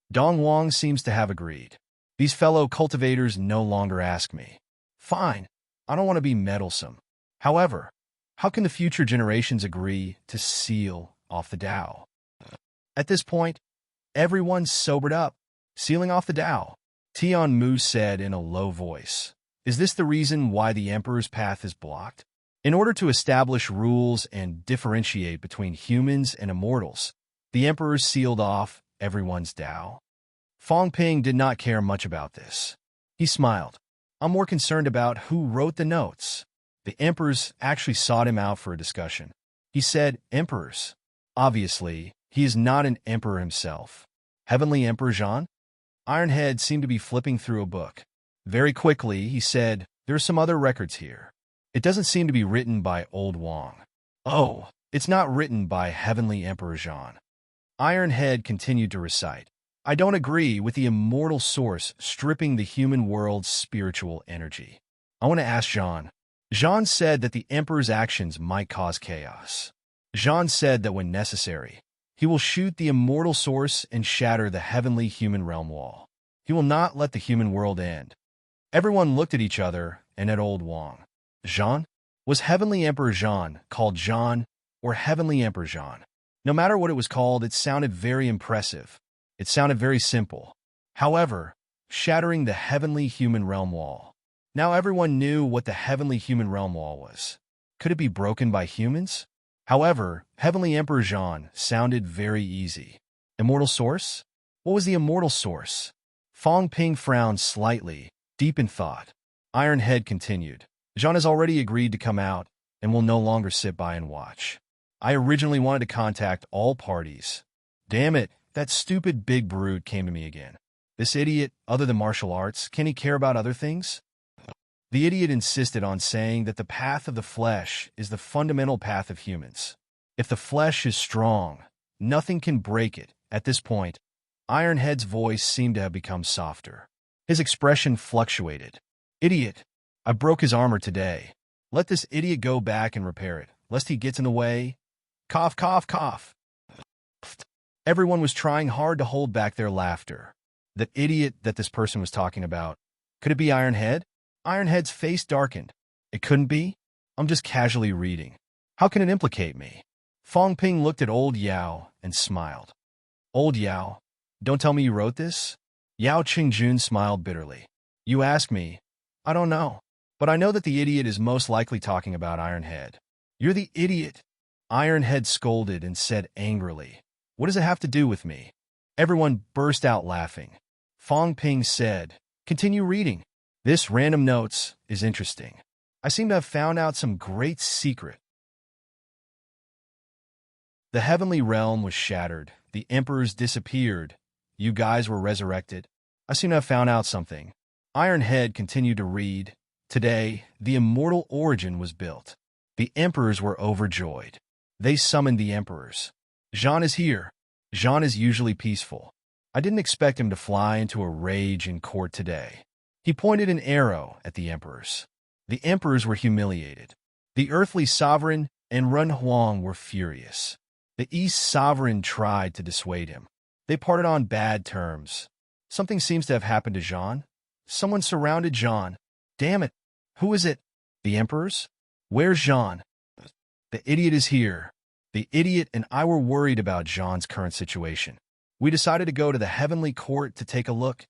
Dong Wang seems to have agreed. These fellow cultivators no longer ask me. Fine, I don't want to be meddlesome. However, how can the future generations agree to seal off the Tao? At this point, everyone sobered up, sealing off the Tao. Tian Mu said in a low voice, "Is this the reason why the emperor's path is blocked? In order to establish rules and differentiate between humans and immortals, the emperors sealed off everyone's Tao." Fong Ping did not care much about this. He smiled. I'm more concerned about who wrote the notes. The emperors actually sought him out for a discussion. He said, "Emperors." Obviously, he is not an emperor himself. Heavenly Emperor Zhan? Ironhead seemed to be flipping through a book. Very quickly, he said, "There are some other records here. It doesn't seem to be written by Old Wang." "Oh, it's not written by Heavenly Emperor Zhan." Ironhead continued to recite. "I don't agree with the immortal source stripping the human world's spiritual energy. I want to ask Zhan." Zhan said that the emperor's actions might cause chaos. Zhan said that when necessary, he will shoot the immortal source and shatter the heavenly human realm wall. He will not let the human world end. Everyone looked at each other and at Old Wang. Zhan? Was Heavenly Emperor Zhan called Zhan or Heavenly Emperor Zhan? No matter what it was called, it sounded very impressive. It sounded very simple. However, shattering the heavenly human realm wall. Now everyone knew what the heavenly human realm wall was. Could it be broken by humans? However, Heavenly Emperor Zhan sounded very easy. Immortal source? What was the immortal source? Fong Ping frowned slightly, deep in thought. Ironhead continued. Zhan has already agreed to come out and will no longer sit by and watch. I originally wanted to contact all parties. Damn it, that stupid big brute came to me again. This idiot, other than martial arts, can he care about other things? The idiot insisted on saying that the path of the flesh is the fundamental path of humans. If the flesh is strong, nothing can break it. At this point, Ironhead's voice seemed to have become softer. His expression fluctuated. Idiot, I broke his armor today. Let this idiot go back and repair it, lest he gets in the way. Cough, cough, cough. Everyone was trying hard to hold back their laughter. The idiot that this person was talking about. Could it be Ironhead? Ironhead's face darkened. It couldn't be? I'm just casually reading. How can it implicate me? Fong Ping looked at Old Yao and smiled. Old Yao, don't tell me you wrote this? Yao Qingjun smiled bitterly. You ask me. I don't know. But I know that the idiot is most likely talking about Ironhead. You're the idiot. Ironhead scolded and said angrily. What does it have to do with me? Everyone burst out laughing. Fong Ping said, continue reading. This random notes is interesting. I seem to have found out some great secret. The heavenly realm was shattered. The emperors disappeared. You guys were resurrected. I seem to have found out something. Ironhead continued to read. Today, the immortal origin was built. The emperors were overjoyed. They summoned the emperors. Zhan is here. Zhan is usually peaceful. I didn't expect him to fly into a rage in court today. He pointed an arrow at the emperors. The emperors were humiliated. The earthly sovereign and Ren Huang were furious. The East sovereign tried to dissuade him. They parted on bad terms. Something seems to have happened to Zhan. Someone surrounded Zhan. Damn it. Who is it? The emperors? Where's Zhan? The idiot is here. The idiot and I were worried about Jean's current situation. We decided to go to the heavenly court to take a look.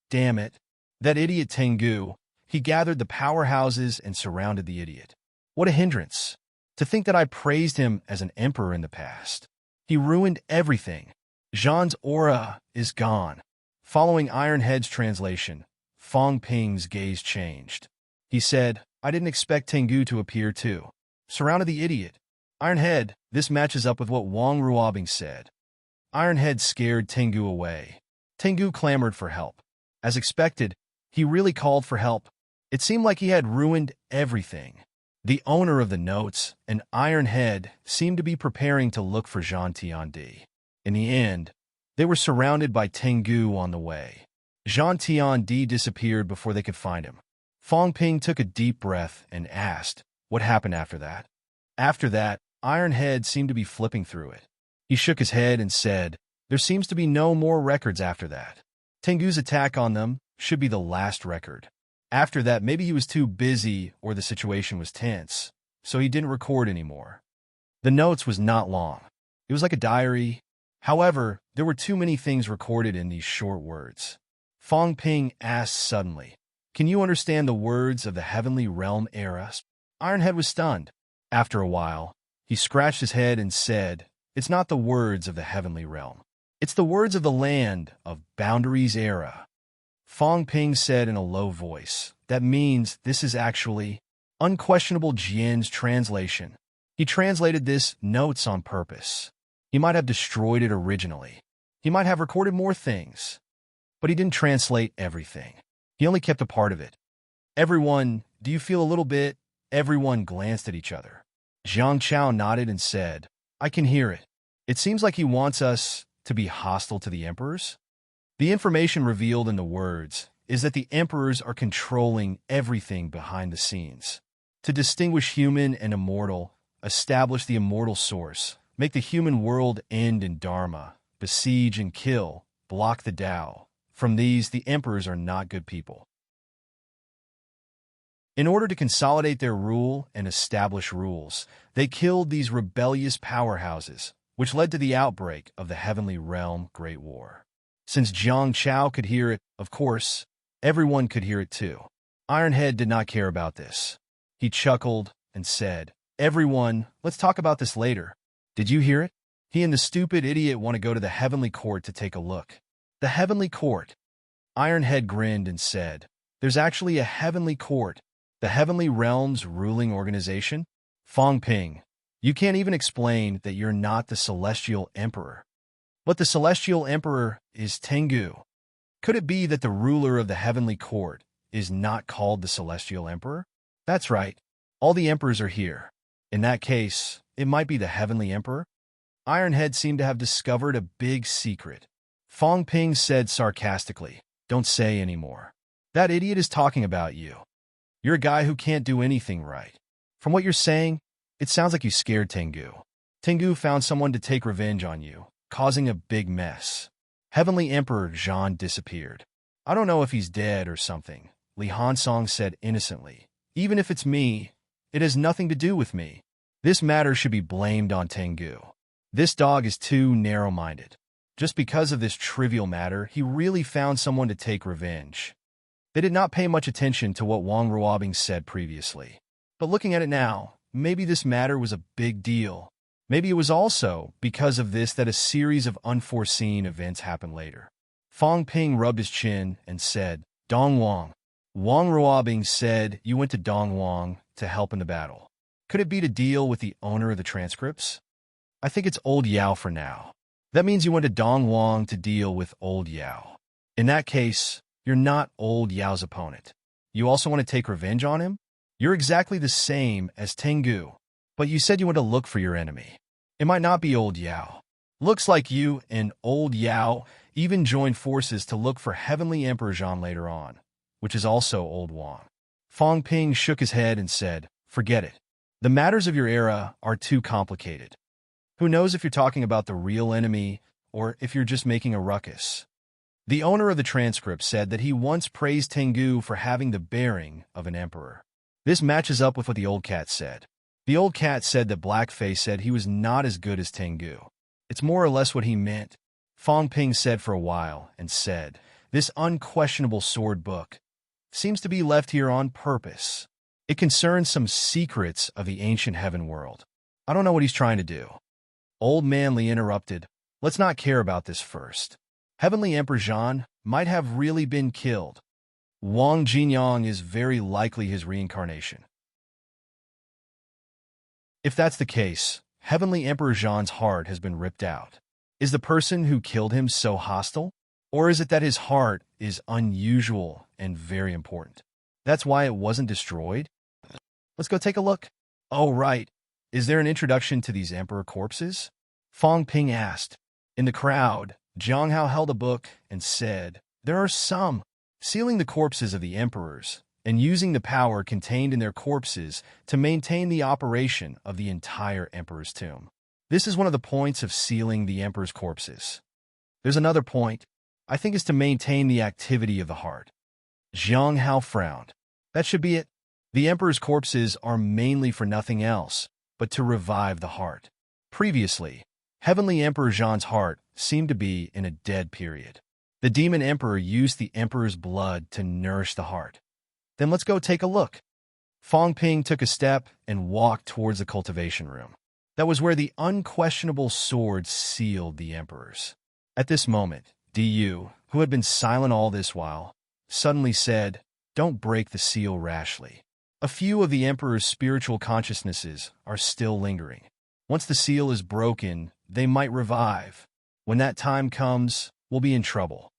Damn it. That idiot Tengu. He gathered the powerhouses and surrounded the idiot. What a hindrance. To think that I praised him as an emperor in the past. He ruined everything. Jean's aura is gone. Following Ironhead's translation, Fong Ping's gaze changed. He said, I didn't expect Tengu to appear too. Surrounded the idiot. Ironhead, this matches up with what Wang Ruobing said. Ironhead scared Tengu away. Tengu clamored for help. As expected, he really called for help. It seemed like he had ruined everything. The owner of the notes, an Ironhead, seemed to be preparing to look for Jean Tiandi. In the end, they were surrounded by Tengu on the way. Jean Tiandi disappeared before they could find him. Fong Ping took a deep breath and asked, what happened after that? After that, Ironhead seemed to be flipping through it. He shook his head and said, there seems to be no more records after that. Tengu's attack on them should be the last record. After that, maybe he was too busy or the situation was tense, so he didn't record anymore. The notes was not long. It was like a diary. However, there were too many things recorded in these short words. Fong Ping asked suddenly, can you understand the words of the heavenly realm era? Ironhead was stunned. After a while, he scratched his head and said, it's not the words of the heavenly realm. It's the words of the land of boundaries era. Fong Ping said in a low voice, that means this is actually unquestionable Jian's translation. He translated this notes on purpose. He might have destroyed it originally. He might have recorded more things. But he didn't translate everything. He only kept a part of it. Everyone, do you feel a little bit? Everyone glanced at each other. Zhang Chao nodded and said, I can hear it. It seems like he wants us to be hostile to the emperors. The information revealed in the words is that the emperors are controlling everything behind the scenes. To distinguish human and immortal, establish the immortal source, make the human world end in dharma, besiege and kill, block the Tao. From these, the emperors are not good people. In order to consolidate their rule and establish rules, they killed these rebellious powerhouses, which led to the outbreak of the Heavenly Realm Great War. Since Zhang Chao could hear it, of course, everyone could hear it too. Ironhead did not care about this. He chuckled and said, everyone, let's talk about this later. Did you hear it? He and the stupid idiot want to go to the Heavenly Court to take a look. The Heavenly Court. Ironhead grinned and said, there's actually a Heavenly Court, the Heavenly Realm's ruling organization? Fong Ping, you can't even explain that you're not the Celestial Emperor. But the Celestial Emperor is Tengu. Could it be that the ruler of the Heavenly Court is not called the Celestial Emperor? That's right. All the emperors are here. In that case, it might be the Heavenly Emperor. Ironhead seemed to have discovered a big secret. Fong Ping said sarcastically, don't say anymore. That idiot is talking about you. You're a guy who can't do anything right. From what you're saying, it sounds like you scared Tengu. Tengu found someone to take revenge on you, causing a big mess. Heavenly Emperor Zhan disappeared. I don't know if he's dead or something, Li Hansong said innocently. Even if it's me, it has nothing to do with me. This matter should be blamed on Tengu. This dog is too narrow-minded. Just because of this trivial matter, he really found someone to take revenge. They did not pay much attention to what Wang Ruobing said previously. But looking at it now, maybe this matter was a big deal. Maybe it was also because of this that a series of unforeseen events happened later. Fong Ping rubbed his chin and said, Dong Wang. Wang Ruobing said you went to Dong Wang to help in the battle. Could it be to deal with the owner of the transcripts? I think it's Old Yao for now. That means you went to Dong Wang to deal with Old Yao. In that case, you're not Old Yao's opponent. You also want to take revenge on him? You're exactly the same as Tengu, but you said you want to look for your enemy. It might not be Old Yao. Looks like you and Old Yao even joined forces to look for Heavenly Emperor Zhan later on, which is also Old Wang. Fong Ping shook his head and said, forget it. The matters of your era are too complicated. Who knows if you're talking about the real enemy or if you're just making a ruckus. The owner of the transcript said that he once praised Tengu for having the bearing of an emperor. This matches up with what the old cat said. The old cat said that Blackface said he was not as good as Tengu. It's more or less what he meant. Fong Ping said for a while and said, "This unquestionable sword book seems to be left here on purpose. It concerns some secrets of the ancient heaven world. I don't know what he's trying to do." Old Man Li interrupted, "Let's not care about this first. Heavenly Emperor Zhan might have really been killed. Wang Jinyang is very likely his reincarnation. If that's the case, Heavenly Emperor Zhan's heart has been ripped out. Is the person who killed him so hostile? Or is it that his heart is unusual and very important? That's why it wasn't destroyed? Let's go take a look." "Oh, right. Is there an introduction to these emperor corpses?" Fong Ping asked. In the crowd, Zhang Hao held a book and said, "There are some. Sealing the corpses of the emperors and using the power contained in their corpses to maintain the operation of the entire emperor's tomb. This is one of the points of sealing the emperor's corpses. There's another point, I think, is to maintain the activity of the heart." Zhang Hao frowned. "That should be it. The emperor's corpses are mainly for nothing else but to revive the heart. Previously, Heavenly Emperor Zhan's heart seemed to be in a dead period. The demon emperor used the emperor's blood to nourish the heart. Then let's go take a look." Fong Ping took a step and walked towards the cultivation room. That was where the unquestionable sword sealed the emperors. At this moment, Du, who had been silent all this while, suddenly said, "Don't break the seal rashly. A few of the emperor's spiritual consciousnesses are still lingering. Once the seal is broken, they might revive. When that time comes, we'll be in trouble."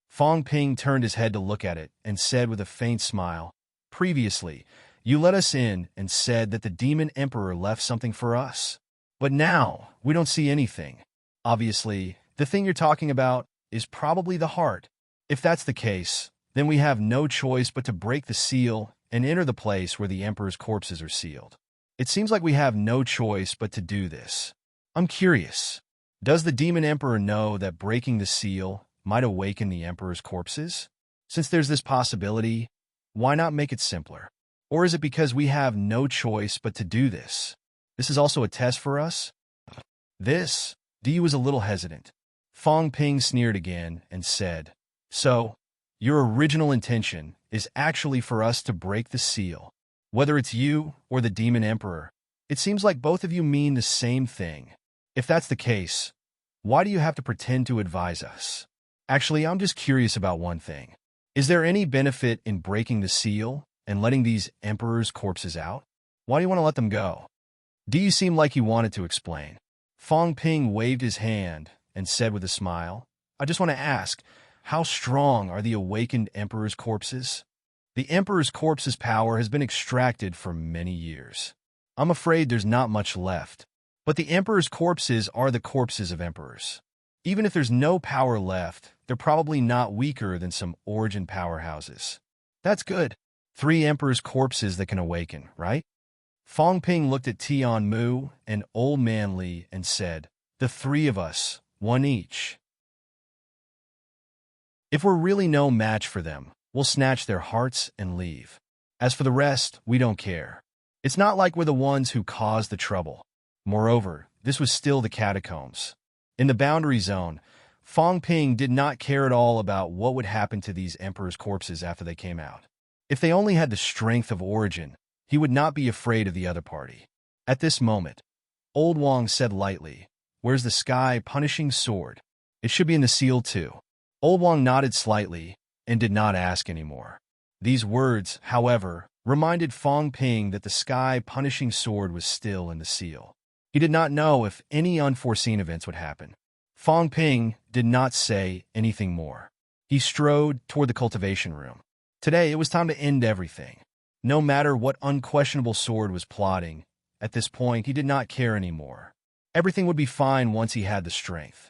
Fong Ping turned his head to look at it and said with a faint smile, "Previously, you let us in and said that the demon emperor left something for us. But now, we don't see anything. Obviously, the thing you're talking about is probably the heart. If that's the case, then we have no choice but to break the seal and enter the place where the emperor's corpses are sealed. It seems like we have no choice but to do this. I'm curious, does the demon emperor know that breaking the seal might awaken the emperor's corpses? Since there's this possibility, why not make it simpler? Or is it because we have no choice but to do this? This is also a test for us?" This, Di was a little hesitant. Fong Ping sneered again and said, "So, your original intention is actually for us to break the seal. Whether it's you or the demon emperor, it seems like both of you mean the same thing. If that's the case, why do you have to pretend to advise us? Actually, I'm just curious about one thing. Is there any benefit in breaking the seal and letting these emperors' corpses out? Why do you want to let them go?" Di seemed like he wanted to explain. Fong Ping waved his hand and said with a smile, "I just want to ask, how strong are the awakened emperor's corpses? The emperor's corpse's power has been extracted for many years. I'm afraid there's not much left. But the emperor's corpses are the corpses of emperors. Even if there's no power left, they're probably not weaker than some origin powerhouses. That's good. 3 emperors' corpses that can awaken, right?" Fong Ping looked at Tian Mu and Old Man Li and said, "The 3 of us, 1 each. If we're really no match for them, we'll snatch their hearts and leave. As for the rest, we don't care. It's not like we're the ones who caused the trouble. Moreover, this was still the catacombs. In the boundary zone, Fong Ping did not care at all about what would happen to these emperors' corpses after they came out. If they only had the strength of origin, he would not be afraid of the other party. At this moment, Old Wang said lightly, "Where's the sky punishing sword? It should be in the seal too." Old Wang nodded slightly and did not ask anymore. These words, however, reminded Fong Ping that the sky punishing sword was still in the seal. He did not know if any unforeseen events would happen. Fong Ping did not say anything more. He strode toward the cultivation room. Today, it was time to end everything. No matter what unquestionable sword was plotting, at this point he did not care anymore. Everything would be fine once he had the strength.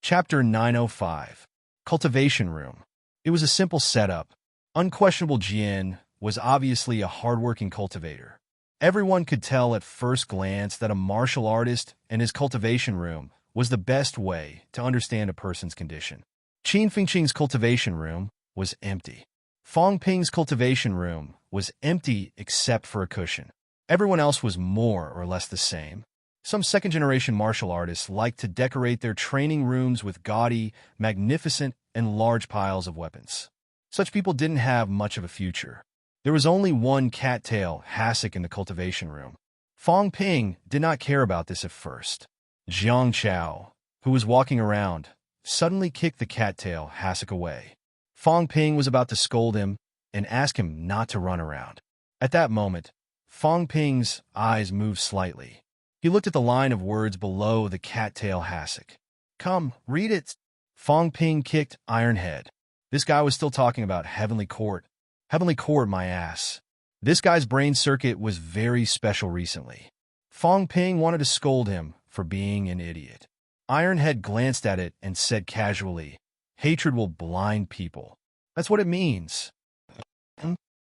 Chapter 905. Cultivation Room. It was a simple setup. Unquestionable Jian was obviously a hardworking cultivator. Everyone could tell at first glance that a martial artist and his cultivation room was the best way to understand a person's condition. Qin Fengqing's cultivation room was empty. Fong Ping's cultivation room was empty except for a cushion. Everyone else was more or less the same. Some second-generation martial artists liked to decorate their training rooms with gaudy, magnificent, and large piles of weapons. Such people didn't have much of a future. There was only one cattail hassock in the cultivation room. Fong Ping did not care about this at first. Jiang Chao, who was walking around, suddenly kicked the cattail hassock away. Fong Ping was about to scold him and ask him not to run around. At that moment, Fong Ping's eyes moved slightly. He looked at the line of words below the cattail hassock. "Come, read it." Fong Ping kicked Ironhead. This guy was still talking about Heavenly Court. Heavenly Court, my ass. This guy's brain circuit was very special recently. Fong Ping wanted to scold him for being an idiot. Ironhead glanced at it and said casually, "Hatred will blind people. That's what it means."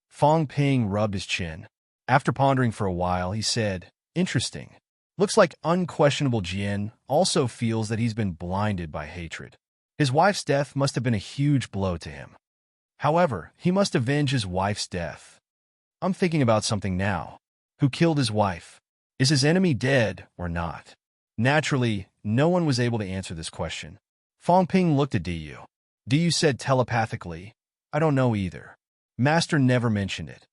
Fong Ping rubbed his chin. After pondering for a while, he said, "Interesting. Looks like unquestionable Jian also feels that he's been blinded by hatred. His wife's death must have been a huge blow to him. However, he must avenge his wife's death. I'm thinking about something now. Who killed his wife? Is his enemy dead or not?" Naturally, no one was able to answer this question. Fong Ping looked at Diyu. Diyu said telepathically, "I don't know either. Master never mentioned it."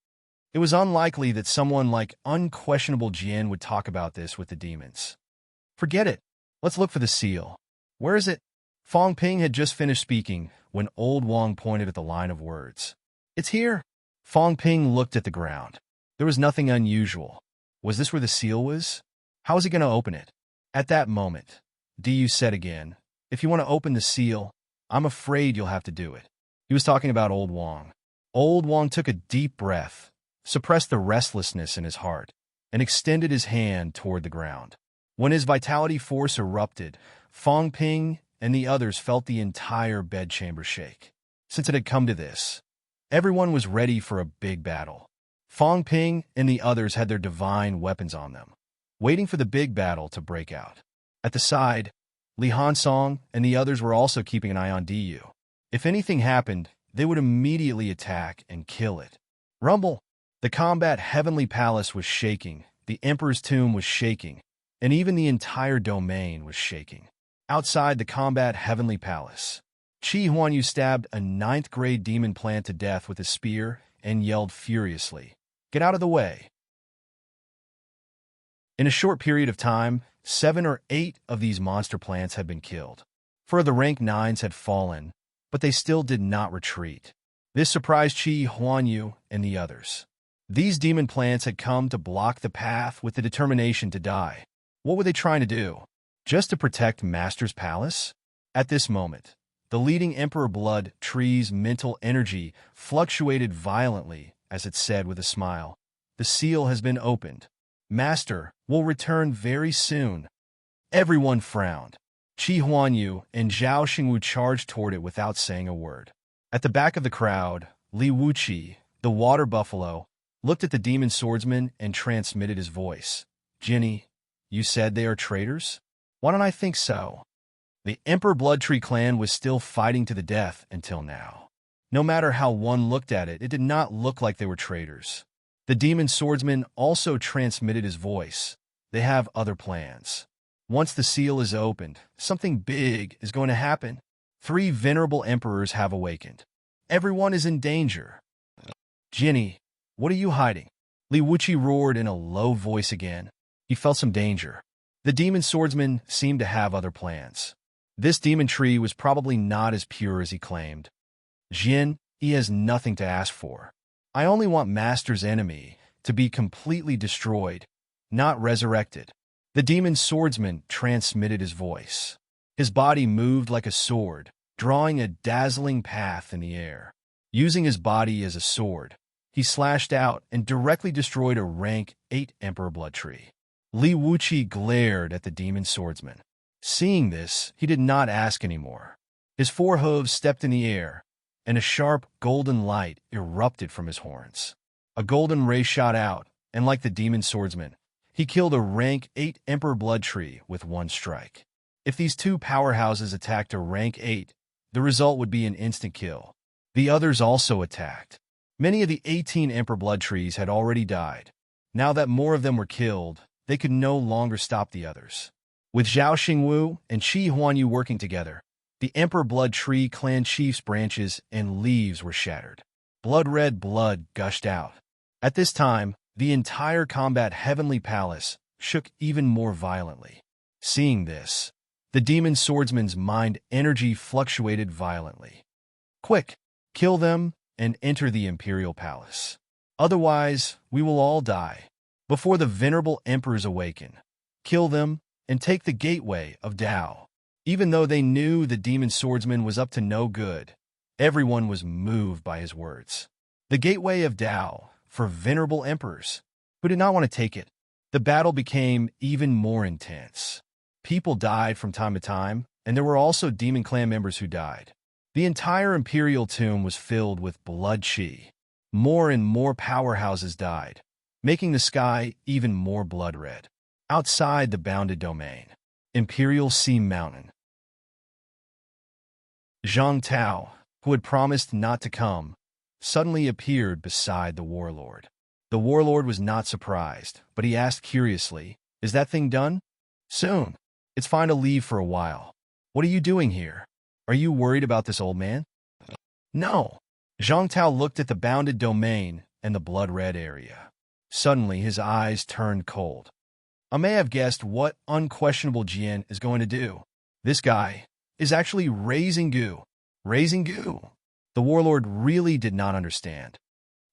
It was unlikely that someone like unquestionable Jian would talk about this with the demons. "Forget it. Let's look for the seal. Where is it?" Fong Ping had just finished speaking when Old Wang pointed at the line of words. "It's here." Fong Ping looked at the ground. There was nothing unusual. Was this where the seal was? How was he going to open it? At that moment, Diyu said again, "If you want to open the seal, I'm afraid you'll have to do it." He was talking about Old Wang. Old Wang took a deep breath, suppressed the restlessness in his heart, and extended his hand toward the ground. When his vitality force erupted, Fong Ping and the others felt the entire bedchamber shake. Since it had come to this, everyone was ready for a big battle. Fong Ping and the others had their divine weapons on them, waiting for the big battle to break out. At the side, Li Hansong and the others were also keeping an eye on Diyu. If anything happened, they would immediately attack and kill it. Rumble! The combat Heavenly Palace was shaking, the Emperor's tomb was shaking, and even the entire domain was shaking. Outside the combat Heavenly Palace, Qi Huanyu stabbed a 9th-grade demon plant to death with a spear and yelled furiously, "Get out of the way!" In a short period of time, 7 or 8 of these monster plants had been killed. 4 of the rank 9s had fallen, but they still did not retreat. This surprised Qi Huanyu and the others. These demon plants had come to block the path with the determination to die. What were they trying to do? Just to protect Master's palace? At this moment, the leading Emperor Blood Tree's mental energy fluctuated violently as it said with a smile, "The seal has been opened. Master will return very soon." Everyone frowned. Qi Huanyu and Zhao Xingwu charged toward it without saying a word. At the back of the crowd, Li Wuqi, the water buffalo, looked at the demon swordsman and transmitted his voice. "Jinny, you said they are traitors? Why don't I think so?" The Emperor Bloodtree clan was still fighting to the death until now. No matter how one looked at it, it did not look like they were traitors. The demon swordsman also transmitted his voice. They have other plans. Once the seal is opened, something big is going to happen. 3 venerable emperors have awakened. Everyone is in danger. "Jinny, what are you hiding?" Li Wuqi roared in a low voice again. He felt some danger. The demon swordsman seemed to have other plans. This demon tree was probably not as pure as he claimed. "Jin, he has nothing to ask for. I only want Master's enemy to be completely destroyed, not resurrected." The demon swordsman transmitted his voice. His body moved like a sword, drawing a dazzling path in the air. Using his body as a sword, he slashed out and directly destroyed a rank 8 Emperor Bloodtree. Li Wuqi glared at the demon swordsman. Seeing this, he did not ask anymore. His 4 hooves stepped in the air, and a sharp golden light erupted from his horns. A golden ray shot out, and like the demon swordsman, he killed a rank 8 Emperor Bloodtree with 1 strike. If these 2 powerhouses attacked a rank 8, the result would be an instant kill. The others also attacked. Many of the 18 Emperor Blood Trees had already died. Now that more of them were killed, they could no longer stop the others. With Zhao Xingwu and Qi Huanyu working together, the Emperor Blood Tree clan chief's branches and leaves were shattered. Blood-red blood gushed out. At this time, the entire combat heavenly palace shook even more violently. Seeing this, the demon swordsman's mind energy fluctuated violently. Quick, kill them and enter the imperial palace. Otherwise, we will all die. Before the venerable emperors awaken, kill them and take the gateway of Tao. Even though they knew the demon swordsman was up to no good, everyone was moved by his words. The gateway of Tao for venerable emperors who did not want to take it. The battle became even more intense. People died from time to time, and there were also demon clan members who died. The entire imperial tomb was filled with blood chi. More and more powerhouses died, making the sky even more blood-red. Outside the bounded domain, Imperial Sea Mountain. Zhang Tao, who had promised not to come, suddenly appeared beside the warlord. The warlord was not surprised, but he asked curiously, "Is that thing done?" "Soon. It's fine to leave for a while. What are you doing here? Are you worried about this old man?" "No." Zhang Tao looked at the bounded domain and the blood-red area. Suddenly, his eyes turned cold. I may have guessed what unquestionable Jian is going to do. This guy is actually raising goo. Raising goo. The warlord really did not understand.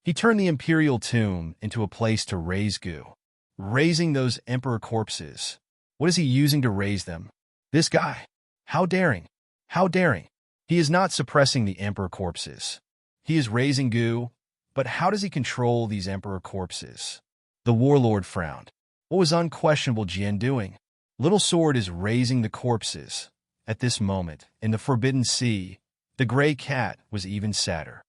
He turned the imperial tomb into a place to raise goo. Raising those emperor corpses. What is he using to raise them? This guy. How daring. How daring. He is not suppressing the emperor corpses. He is raising goo, but how does he control these emperor corpses? The warlord frowned. What was unquestionable Jian doing? Little Sword is raising the corpses. At this moment, in the Forbidden Sea, the gray cat was even sadder.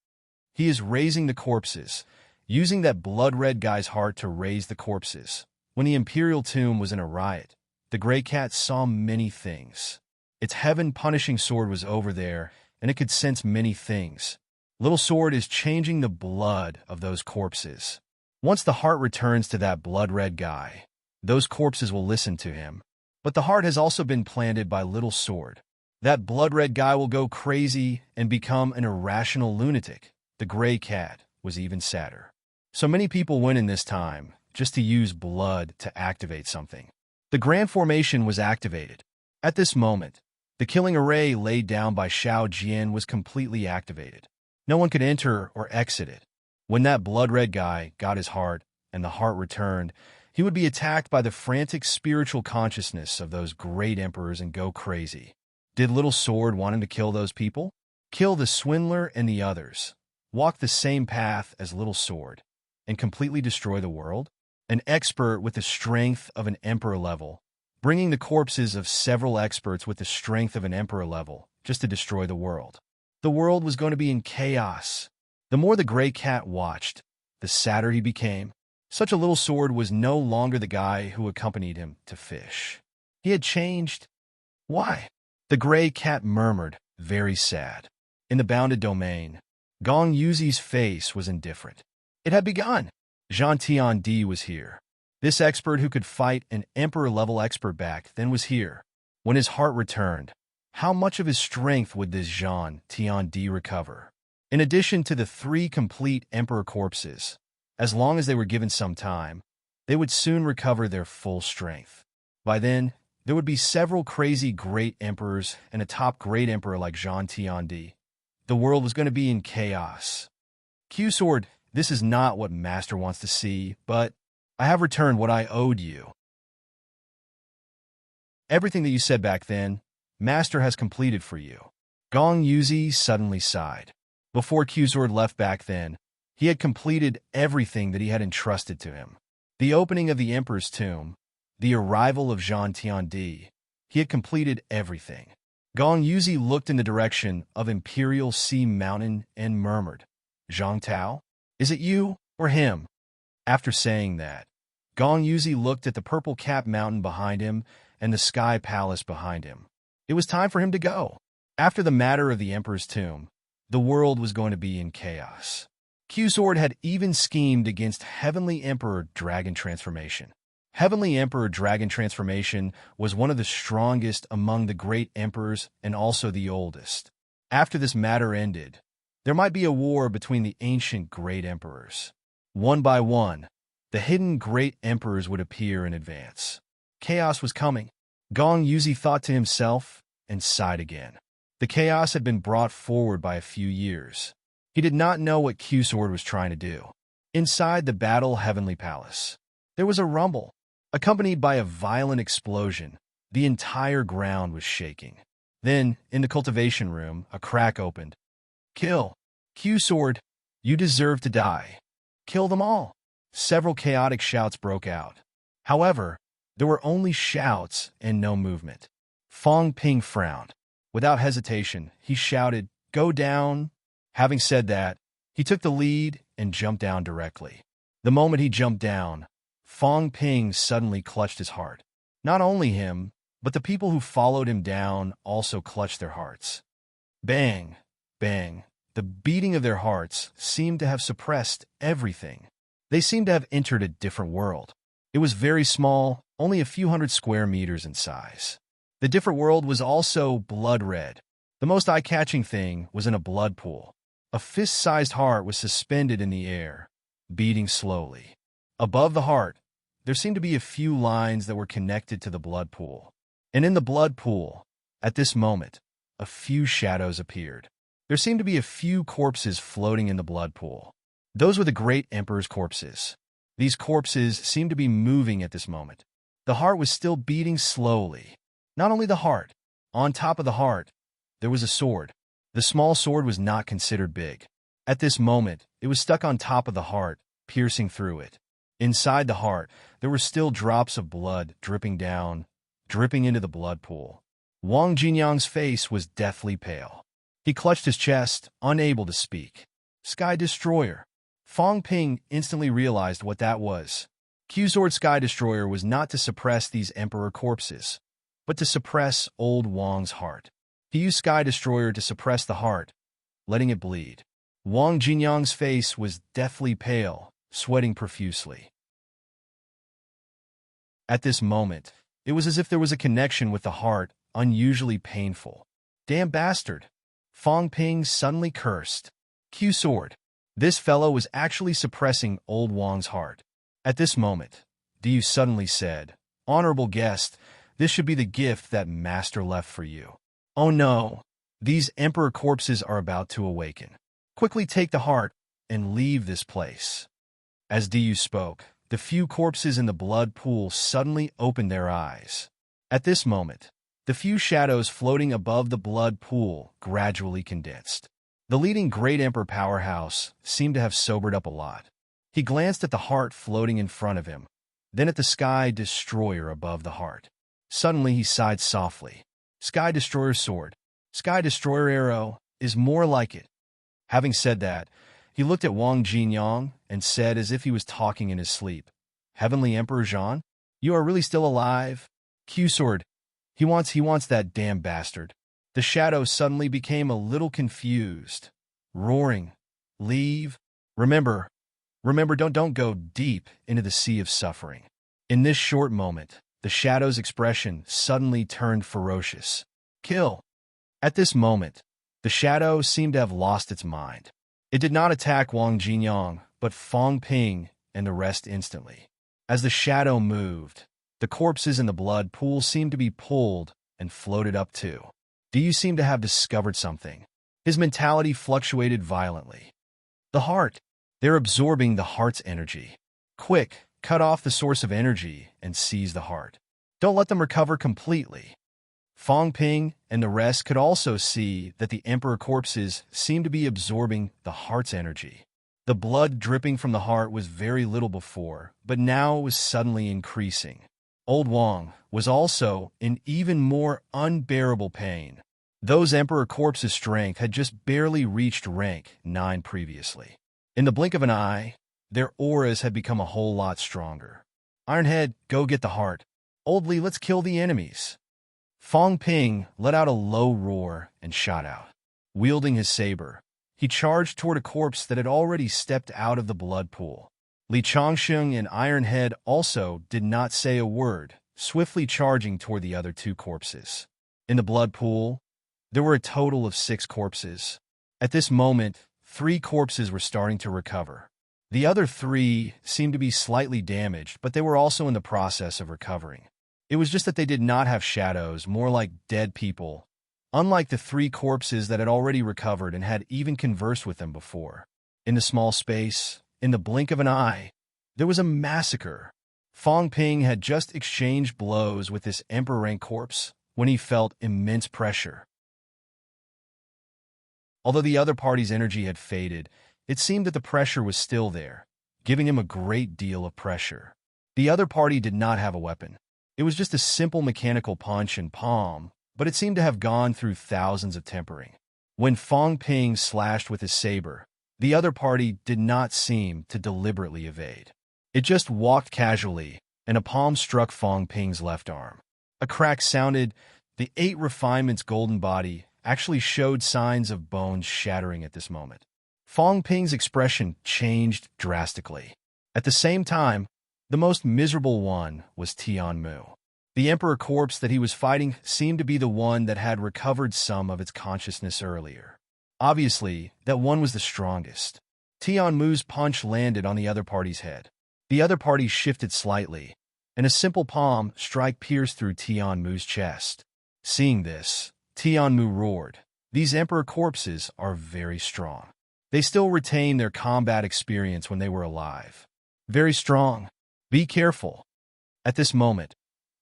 He is raising the corpses, using that blood-red guy's heart to raise the corpses. When the imperial tomb was in a riot, the gray cat saw many things. Its heaven-punishing sword was over there, and it could sense many things. Little Sword is changing the blood of those corpses. Once the heart returns to that blood-red guy, those corpses will listen to him. But the heart has also been planted by Little Sword. That blood-red guy will go crazy and become an irrational lunatic. The gray cat was even sadder. So many people went in this time just to use blood to activate something. The Grand Formation was activated. At this moment, the killing array laid down by Xiao Jian was completely activated. No one could enter or exit it. When that blood-red guy got his heart and the heart returned, he would be attacked by the frantic spiritual consciousness of those great emperors and go crazy. Did Little Sword want him to kill those people? Kill the swindler and the others? Walk the same path as Little Sword and completely destroy the world? An expert with the strength of an emperor level, bringing the corpses of several experts with the strength of an emperor level just to destroy the world. The world was going to be in chaos. The more the gray cat watched, the sadder he became. Such a Little Sword was no longer the guy who accompanied him to fish. He had changed. Why? The gray cat murmured, very sad. In the bounded domain, Gong Yuzi's face was indifferent. It had begun. Zhang Tiandi was here. This expert who could fight an emperor-level expert back then was here. When his heart returned, how much of his strength would this Zhang Tiandi recover? In addition to the 3 complete emperor corpses, as long as they were given some time, they would soon recover their full strength. By then, there would be several crazy great emperors and a top great emperor like Zhang Tiandi. The world was going to be in chaos. Q-Sword, this is not what Master wants to see, but I have returned what I owed you. Everything that you said back then, Master has completed for you. Gong Yuzi suddenly sighed. Before Q-Sword left back then, he had completed everything that he had entrusted to him. The opening of the Emperor's tomb, the arrival of Zhang Tiandi, he had completed everything. Gong Yuzi looked in the direction of Imperial Sea Mountain and murmured, "Zhang Tao, is it you or him?" After saying that, Gong Yuzi looked at the purple cap mountain behind him and the sky palace behind him. It was time for him to go. After the matter of the Emperor's tomb, the world was going to be in chaos. Q-Sword had even schemed against Heavenly Emperor Dragon Transformation. Heavenly Emperor Dragon Transformation was one of the strongest among the great emperors and also the oldest. After this matter ended, there might be a war between the ancient great emperors. One by one, the hidden great emperors would appear in advance. Chaos was coming. Gong Yuzi thought to himself and sighed again. The chaos had been brought forward by a few years. He did not know what Q-Sword was trying to do. Inside the Battle Heavenly Palace, there was a rumble, accompanied by a violent explosion. The entire ground was shaking. Then, in the cultivation room, a crack opened. Kill! Q-Sword, you deserve to die. Kill them all! Several chaotic shouts broke out. However, there were only shouts and no movement. Fong Ping frowned. Without hesitation, he shouted, "Go down!" Having said that, he took the lead and jumped down directly. The moment he jumped down, Fong Ping suddenly clutched his heart. Not only him, but the people who followed him down also clutched their hearts. Bang! Bang! The beating of their hearts seemed to have suppressed everything. They seemed to have entered a different world. It was very small, only a few hundred square meters in size. The different world was also blood red. The most eye-catching thing was in a blood pool. A fist-sized heart was suspended in the air, beating slowly. Above the heart, there seemed to be a few lines that were connected to the blood pool. And in the blood pool, at this moment, a few shadows appeared. There seemed to be a few corpses floating in the blood pool. Those were the great emperor's corpses. These corpses seemed to be moving at this moment. The heart was still beating slowly. Not only the heart. On top of the heart, there was a sword. The small sword was not considered big. At this moment, it was stuck on top of the heart, piercing through it. Inside the heart, there were still drops of blood dripping down, dripping into the blood pool. Wang Jinyang's face was deathly pale. He clutched his chest, unable to speak. Sky Destroyer. Fong Ping instantly realized what that was. Q-Sword Sky Destroyer was not to suppress these emperor corpses, but to suppress old Wang's heart. He used Sky Destroyer to suppress the heart, letting it bleed. Wang Jinyang's face was deathly pale, sweating profusely. At this moment, it was as if there was a connection with the heart, unusually painful. Damn bastard! Fong Ping suddenly cursed. Q-Sword. This fellow was actually suppressing old Wang's heart. At this moment, Diyu suddenly said, "Honorable guest, this should be the gift that Master left for you." Oh no! These emperor corpses are about to awaken. Quickly take the heart and leave this place. As Diyu spoke, the few corpses in the blood pool suddenly opened their eyes. At this moment, the few shadows floating above the blood pool gradually condensed. The leading great emperor powerhouse seemed to have sobered up a lot. He glanced at the heart floating in front of him, then at the Sky Destroyer above the heart. Suddenly he sighed softly. Sky Destroyer sword. Sky Destroyer arrow is more like it. Having said that, he looked at Wang Jinyang and said as if he was talking in his sleep, "Heavenly Emperor Zhan, you are really still alive? Q-Sword, he wants that damn bastard." The shadow suddenly became a little confused, roaring, "Leave. Remember, don't go deep into the sea of suffering." In this short moment, the shadow's expression suddenly turned ferocious. "Kill." At this moment, the shadow seemed to have lost its mind. It did not attack Wang Jinyang, but Fong Ping and the rest instantly. As the shadow moved, the corpses in the blood pool seemed to be pulled and floated up too. Diyu seemed to have discovered something. His mentality fluctuated violently. The heart. They're absorbing the heart's energy. Quick, cut off the source of energy and seize the heart. Don't let them recover completely. Fong Ping and the rest could also see that the emperor corpses seemed to be absorbing the heart's energy. The blood dripping from the heart was very little before, but now it was suddenly increasing. Old Wang was also in even more unbearable pain. Those emperor corpses' strength had just barely reached rank 9 previously. In the blink of an eye, their auras had become a whole lot stronger. Ironhead, go get the heart. Old Li, let's kill the enemies. Fong Ping let out a low roar and shot out. Wielding his saber, He charged toward a corpse that had already stepped out of the blood pool. Li Changsheng and Ironhead also did not say a word, swiftly charging toward the other two corpses. In the blood pool, there were a total of 6 corpses. At this moment, 3 corpses were starting to recover. The other 3 seemed to be slightly damaged, but they were also in the process of recovering. It was just that they did not have shadows, more like dead people, unlike the 3 corpses that had already recovered and had even conversed with them before. In the small space, in the blink of an eye, there was a massacre. Fong Ping had just exchanged blows with this Emperor rank corpse when he felt immense pressure. Although the other party's energy had faded, it seemed that the pressure was still there, giving him a great deal of pressure. The other party did not have a weapon. It was just a simple mechanical punch and palm, but it seemed to have gone through thousands of tempering. When Fong Ping slashed with his saber, the other party did not seem to deliberately evade. It just walked casually, and a palm struck Fong Ping's left arm. A crack sounded. The 8 refinement's golden body actually showed signs of bones shattering at this moment. Fong Ping's expression changed drastically. At the same time, the most miserable one was Tianmu. The Emperor corpse that he was fighting seemed to be the one that had recovered some of its consciousness earlier. Obviously, that one was the strongest. Tianmu's punch landed on the other party's head. The other party shifted slightly, and a simple palm strike pierced through Tianmu's chest. Seeing this, Tianmu roared, "These Emperor corpses are very strong. They still retain their combat experience when they were alive. Very strong. Be careful." At this moment,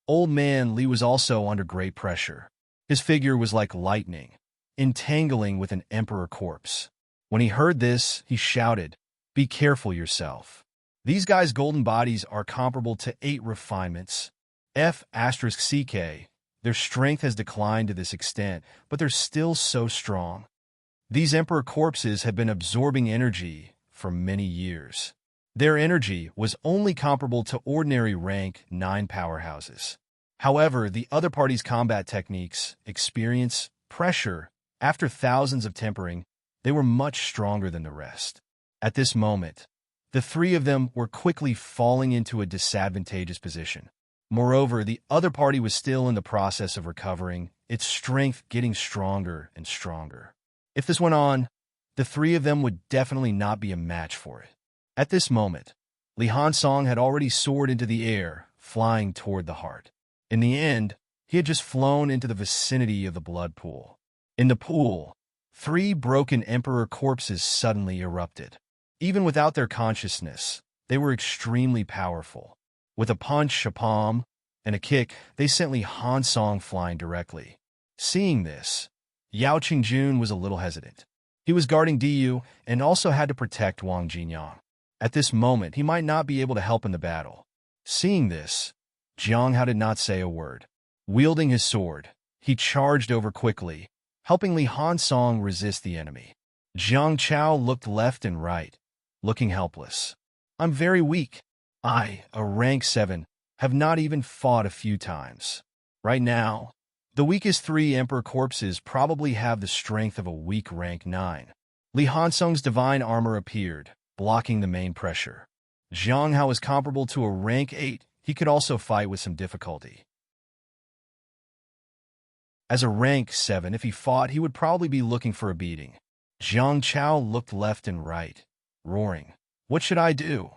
Old Man Li was also under great pressure. His figure was like lightning, entangling with an Emperor corpse. When he heard this, he shouted, "Be careful yourself. These guys' golden bodies are comparable to 8 refinements. F***CK. Their strength has declined to this extent, but they're still so strong. These Emperor corpses have been absorbing energy for many years. Their energy was only comparable to ordinary rank 9 powerhouses. However, the other party's combat techniques, experience, pressure, after thousands of tempering, they were much stronger than the rest. At this moment, the 3 of them were quickly falling into a disadvantageous position. Moreover, the other party was still in the process of recovering, its strength getting stronger and stronger. If this went on, the 3 of them would definitely not be a match for it. At this moment, Li Hansong had already soared into the air, flying toward the heart. In the end, he had just flown into the vicinity of the blood pool. In the pool, 3 broken Emperor corpses suddenly erupted. Even without their consciousness, they were extremely powerful. With a punch, a palm, and a kick, they sent Li Hansong flying directly. Seeing this, Yao Qingjun was a little hesitant. He was guarding Diyu and also had to protect Wang Jinyang. At this moment, he might not be able to help in the battle. Seeing this, Jiang Hao did not say a word. Wielding his sword, he charged over quickly, helping Li Hansong resist the enemy. Jiang Chao looked left and right, looking helpless. "I'm very weak. I, a rank 7, have not even fought a few times. Right now, the weakest 3 Emperor corpses probably have the strength of a weak rank 9. Li Hansong's divine armor appeared, blocking the main pressure. Jiang Hao is comparable to a rank 8. He could also fight with some difficulty. As a rank 7, if he fought, he would probably be looking for a beating. Jiang Chao looked left and right, roaring, "What should I do?"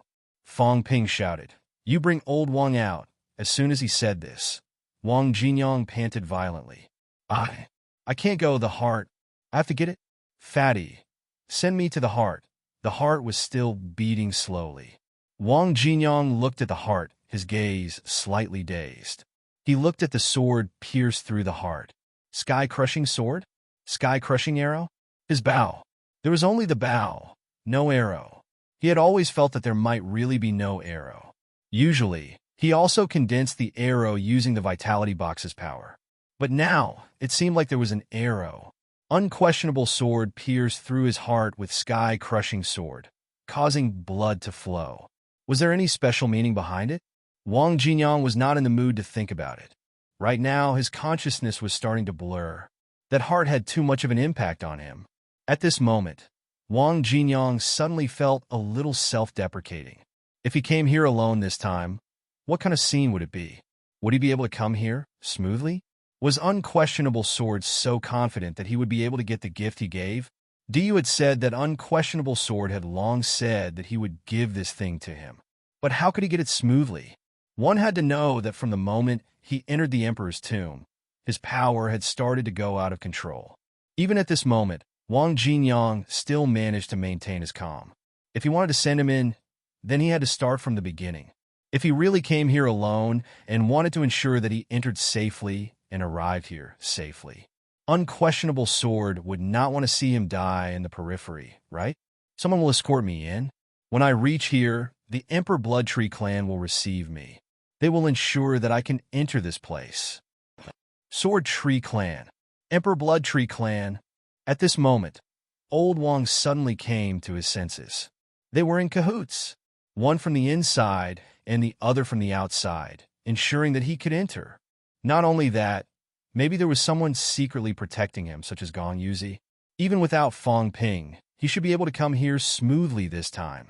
Fong Ping shouted, "You bring old Wang out." As soon as he said this, Wang Jinyang panted violently. I can't go. The heart. I have to get it? Fatty, send me to the heart." The heart was still beating slowly. Wang Jinyang looked at the heart, his gaze slightly dazed. He looked at the sword pierced through the heart. Sky-crushing sword? Sky-crushing arrow? His bow. There was only the bow, no arrow. He had always felt that there might really be no arrow. Usually, he also condensed the arrow using the Vitality Box's power. But now, it seemed like there was an arrow. Unquestionable sword pierced through his heart with sky-crushing sword, causing blood to flow. Was there any special meaning behind it? Wang Jinyang was not in the mood to think about it. Right now, his consciousness was starting to blur. That heart had too much of an impact on him. At this moment, Wang Jinyang suddenly felt a little self-deprecating. If he came here alone this time, what kind of scene would it be? Would he be able to come here smoothly? Was Unquestionable Sword so confident that he would be able to get the gift he gave? Diyu had said that Unquestionable Sword had long said that he would give this thing to him. But how could he get it smoothly? One had to know that from the moment he entered the Emperor's tomb, his power had started to go out of control. Even at this moment, Wang Jinyang still managed to maintain his calm. If he wanted to send him in, then he had to start from the beginning. If he really came here alone and wanted to ensure that he entered safely and arrived here safely, Unquestionable Sword would not want to see him die in the periphery, right? Someone will escort me in. When I reach here, the Emperor Bloodtree clan will receive me. They will ensure that I can enter this place. Sword Tree Clan, Emperor Bloodtree Clan. At this moment, Old Wang suddenly came to his senses. They were in cahoots, one from the inside and the other from the outside, ensuring that he could enter. Not only that, maybe there was someone secretly protecting him, such as Gong Yuzi. Even without Fong Ping, he should be able to come here smoothly this time.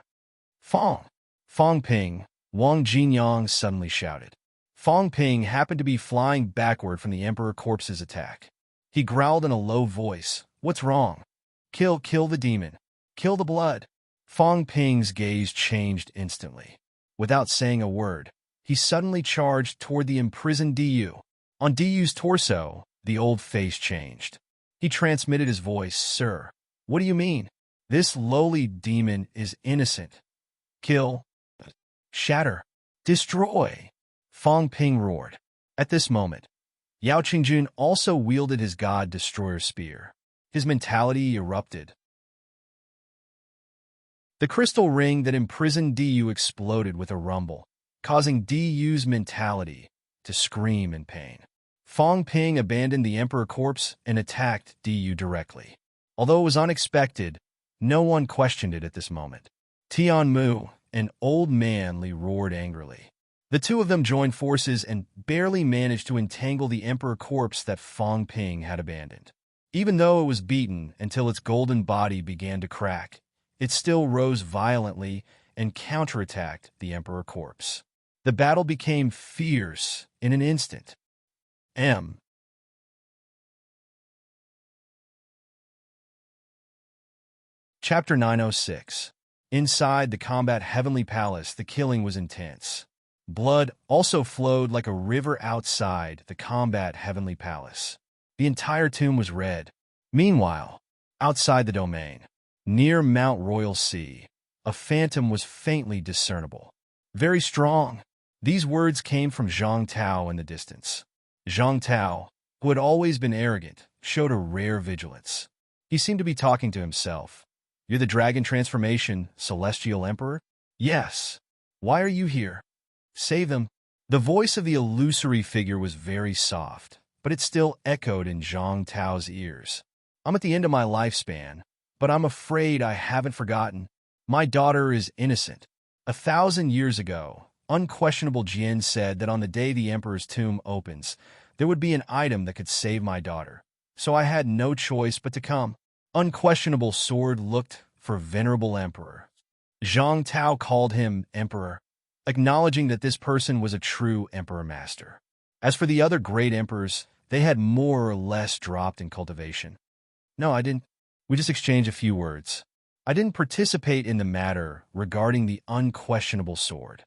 Fong Ping, Wang Jinyang suddenly shouted. Fong Ping happened to be flying backward from the Emperor Corpse's attack. He growled in a low voice, "What's wrong? Kill the demon. Kill the blood." Fong Ping's gaze changed instantly. Without saying a word, he suddenly charged toward the imprisoned Diyu. On Diyu's torso, the old face changed. He transmitted his voice, "Sir, what do you mean? This lowly demon is innocent. Kill, shatter, destroy." Fong Ping roared. At this moment, Yao Qingjun also wielded his God Destroyer Spear. His mentality erupted. The crystal ring that imprisoned Diyu exploded with a rumble, causing Diyu's mentality to scream in pain. Fong Ping abandoned the Emperor Corpse and attacked Diyu directly. Although it was unexpected, no one questioned it at this moment. Tian Mu and Old Man Li roared angrily. The two of them joined forces and barely managed to entangle the Emperor Corpse that Fong Ping had abandoned. Even though it was beaten until its golden body began to crack, it still rose violently and counterattacked the Emperor Corpse. The battle became fierce in an instant. Chapter 906. Inside the combat Heavenly Palace, the killing was intense. Blood also flowed like a river outside the combat Heavenly Palace. The entire tomb was red. Meanwhile, outside the domain, near Mount Royal Sea, a phantom was faintly discernible. Very strong. These words came from Zhang Tao in the distance. Zhang Tao, who had always been arrogant, showed a rare vigilance. He seemed to be talking to himself. "You're the Dragon Transformation, Celestial Emperor?" "Yes." "Why are you here?" "Save them." The voice of the illusory figure was very soft, but it still echoed in Zhang Tao's ears. "I'm at the end of my lifespan, but I'm afraid I haven't forgotten. My daughter is innocent. 1,000 years ago, Unquestionable Jian said that on the day the Emperor's tomb opens, there would be an item that could save my daughter. So I had no choice but to come." Unquestionable Sword looked for Venerable Emperor. Zhang Tao called him Emperor, acknowledging that this person was a true Emperor Master. As for the other great emperors, they had more or less dropped in cultivation. "No, I didn't. We just exchanged a few words. I didn't participate in the matter regarding the Unquestionable Sword.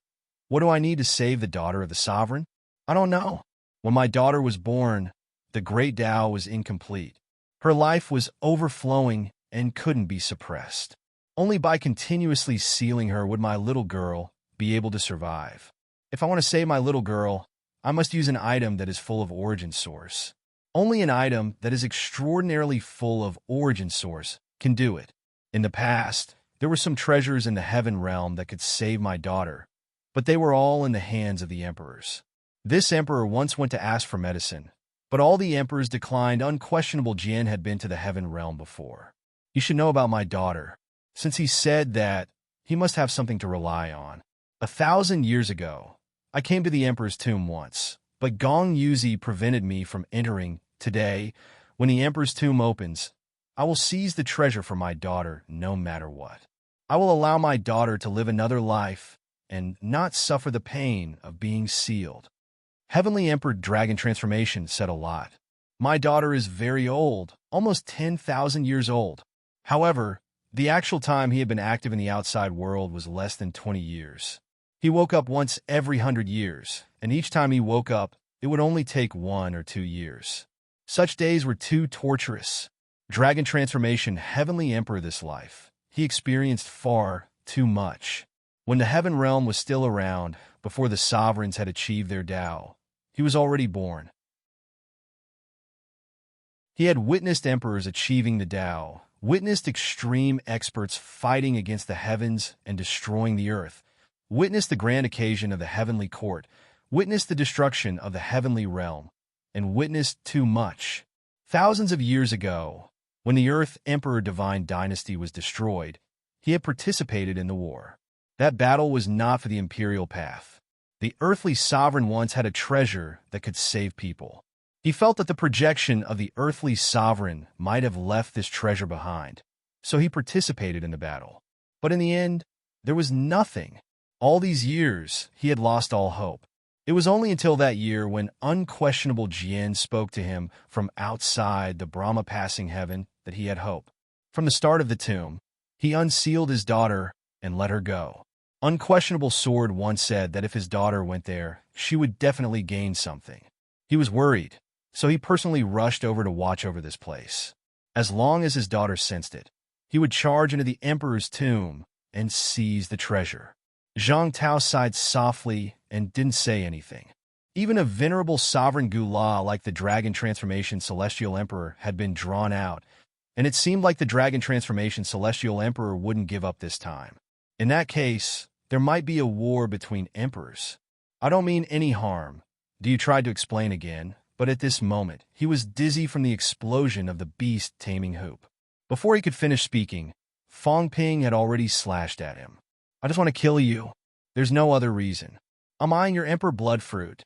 What do I need to save the daughter of the sovereign? I don't know. When my daughter was born, the great Tao was incomplete. Her life was overflowing and couldn't be suppressed. Only by continuously sealing her would my little girl be able to survive. If I want to save my little girl, I must use an item that is full of origin source. Only an item that is extraordinarily full of origin source can do it. In the past, there were some treasures in the heaven realm that could save my daughter, but they were all in the hands of the emperors. This emperor once went to ask for medicine, but all the emperors declined. Unquestionable Jian had been to the heaven realm before. You should know about my daughter, since he said that he must have something to rely on. 1,000 years ago, I came to the emperor's tomb once, but Gong Yuzi prevented me from entering. Today, when the emperor's tomb opens, I will seize the treasure for my daughter no matter what. I will allow my daughter to live another life and not suffer the pain of being sealed. Heavenly Emperor Dragon Transformation said a lot. My daughter is very old, almost 10,000 years old. However, the actual time he had been active in the outside world was less than 20 years. He woke up once every 100 years, and each time he woke up, it would only take 1 or 2 years. Such days were too torturous. Dragon Transformation Heavenly Emperor this life. He experienced far too much. When the Heaven Realm was still around, before the sovereigns had achieved their Tao, he was already born. He had witnessed emperors achieving the Tao, witnessed extreme experts fighting against the heavens and destroying the earth, witnessed the grand occasion of the heavenly court, witnessed the destruction of the heavenly realm, and witnessed too much. Thousands of years ago, when the Earth Emperor Divine Dynasty was destroyed, he had participated in the war. That battle was not for the imperial path. The earthly sovereign once had a treasure that could save people. He felt that the projection of the earthly sovereign might have left this treasure behind, so he participated in the battle. But in the end, there was nothing. All these years, he had lost all hope. It was only until that year when unquestionable Jian spoke to him from outside the Brahma passing heaven that he had hope. From the start of the tomb, he unsealed his daughter and let her go. Unquestionable Sword once said that if his daughter went there, she would definitely gain something. He was worried, so he personally rushed over to watch over this place. As long as his daughter sensed it, he would charge into the emperor's tomb and seize the treasure. Zhang Tao sighed softly and didn't say anything. Even a venerable sovereign Gula like the Dragon Transformation Celestial Emperor had been drawn out, and it seemed like the Dragon Transformation Celestial Emperor wouldn't give up this time. In that case, there might be a war between emperors. I don't mean any harm. Diyu tried to explain again, but at this moment, he was dizzy from the explosion of the beast-taming hoop. Before he could finish speaking, Fong Ping had already slashed at him. I just want to kill you. There's no other reason. I'm eyeing your Emperor Blood Fruit.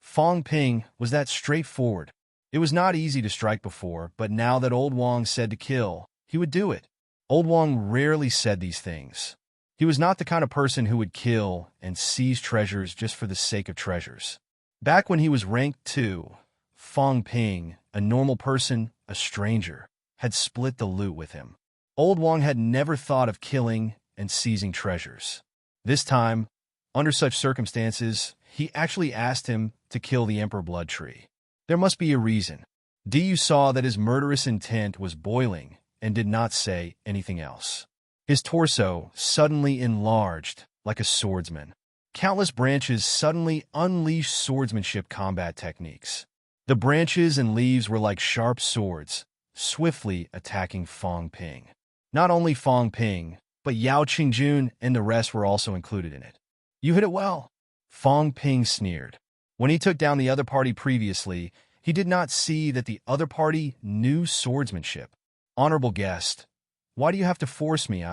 Fong Ping was that straightforward. It was not easy to strike before, but now that Old Wang said to kill, he would do it. Old Wang rarely said these things. He was not the kind of person who would kill and seize treasures just for the sake of treasures. Back when he was ranked 2, Fong Ping, a normal person, a stranger, had split the loot with him. Old Wang had never thought of killing and seizing treasures. This time, under such circumstances, he actually asked him to kill the Emperor Blood Tree. There must be a reason. Diyu saw that his murderous intent was boiling and did not say anything else. His torso suddenly enlarged like a swordsman. Countless branches suddenly unleashed swordsmanship combat techniques. The branches and leaves were like sharp swords, swiftly attacking Fong Ping. Not only Fong Ping, but Yao Qingjun and the rest were also included in it. You hit it well. Fong Ping sneered. When he took down the other party previously, he did not see that the other party knew swordsmanship. Honorable guest, why do you have to force me?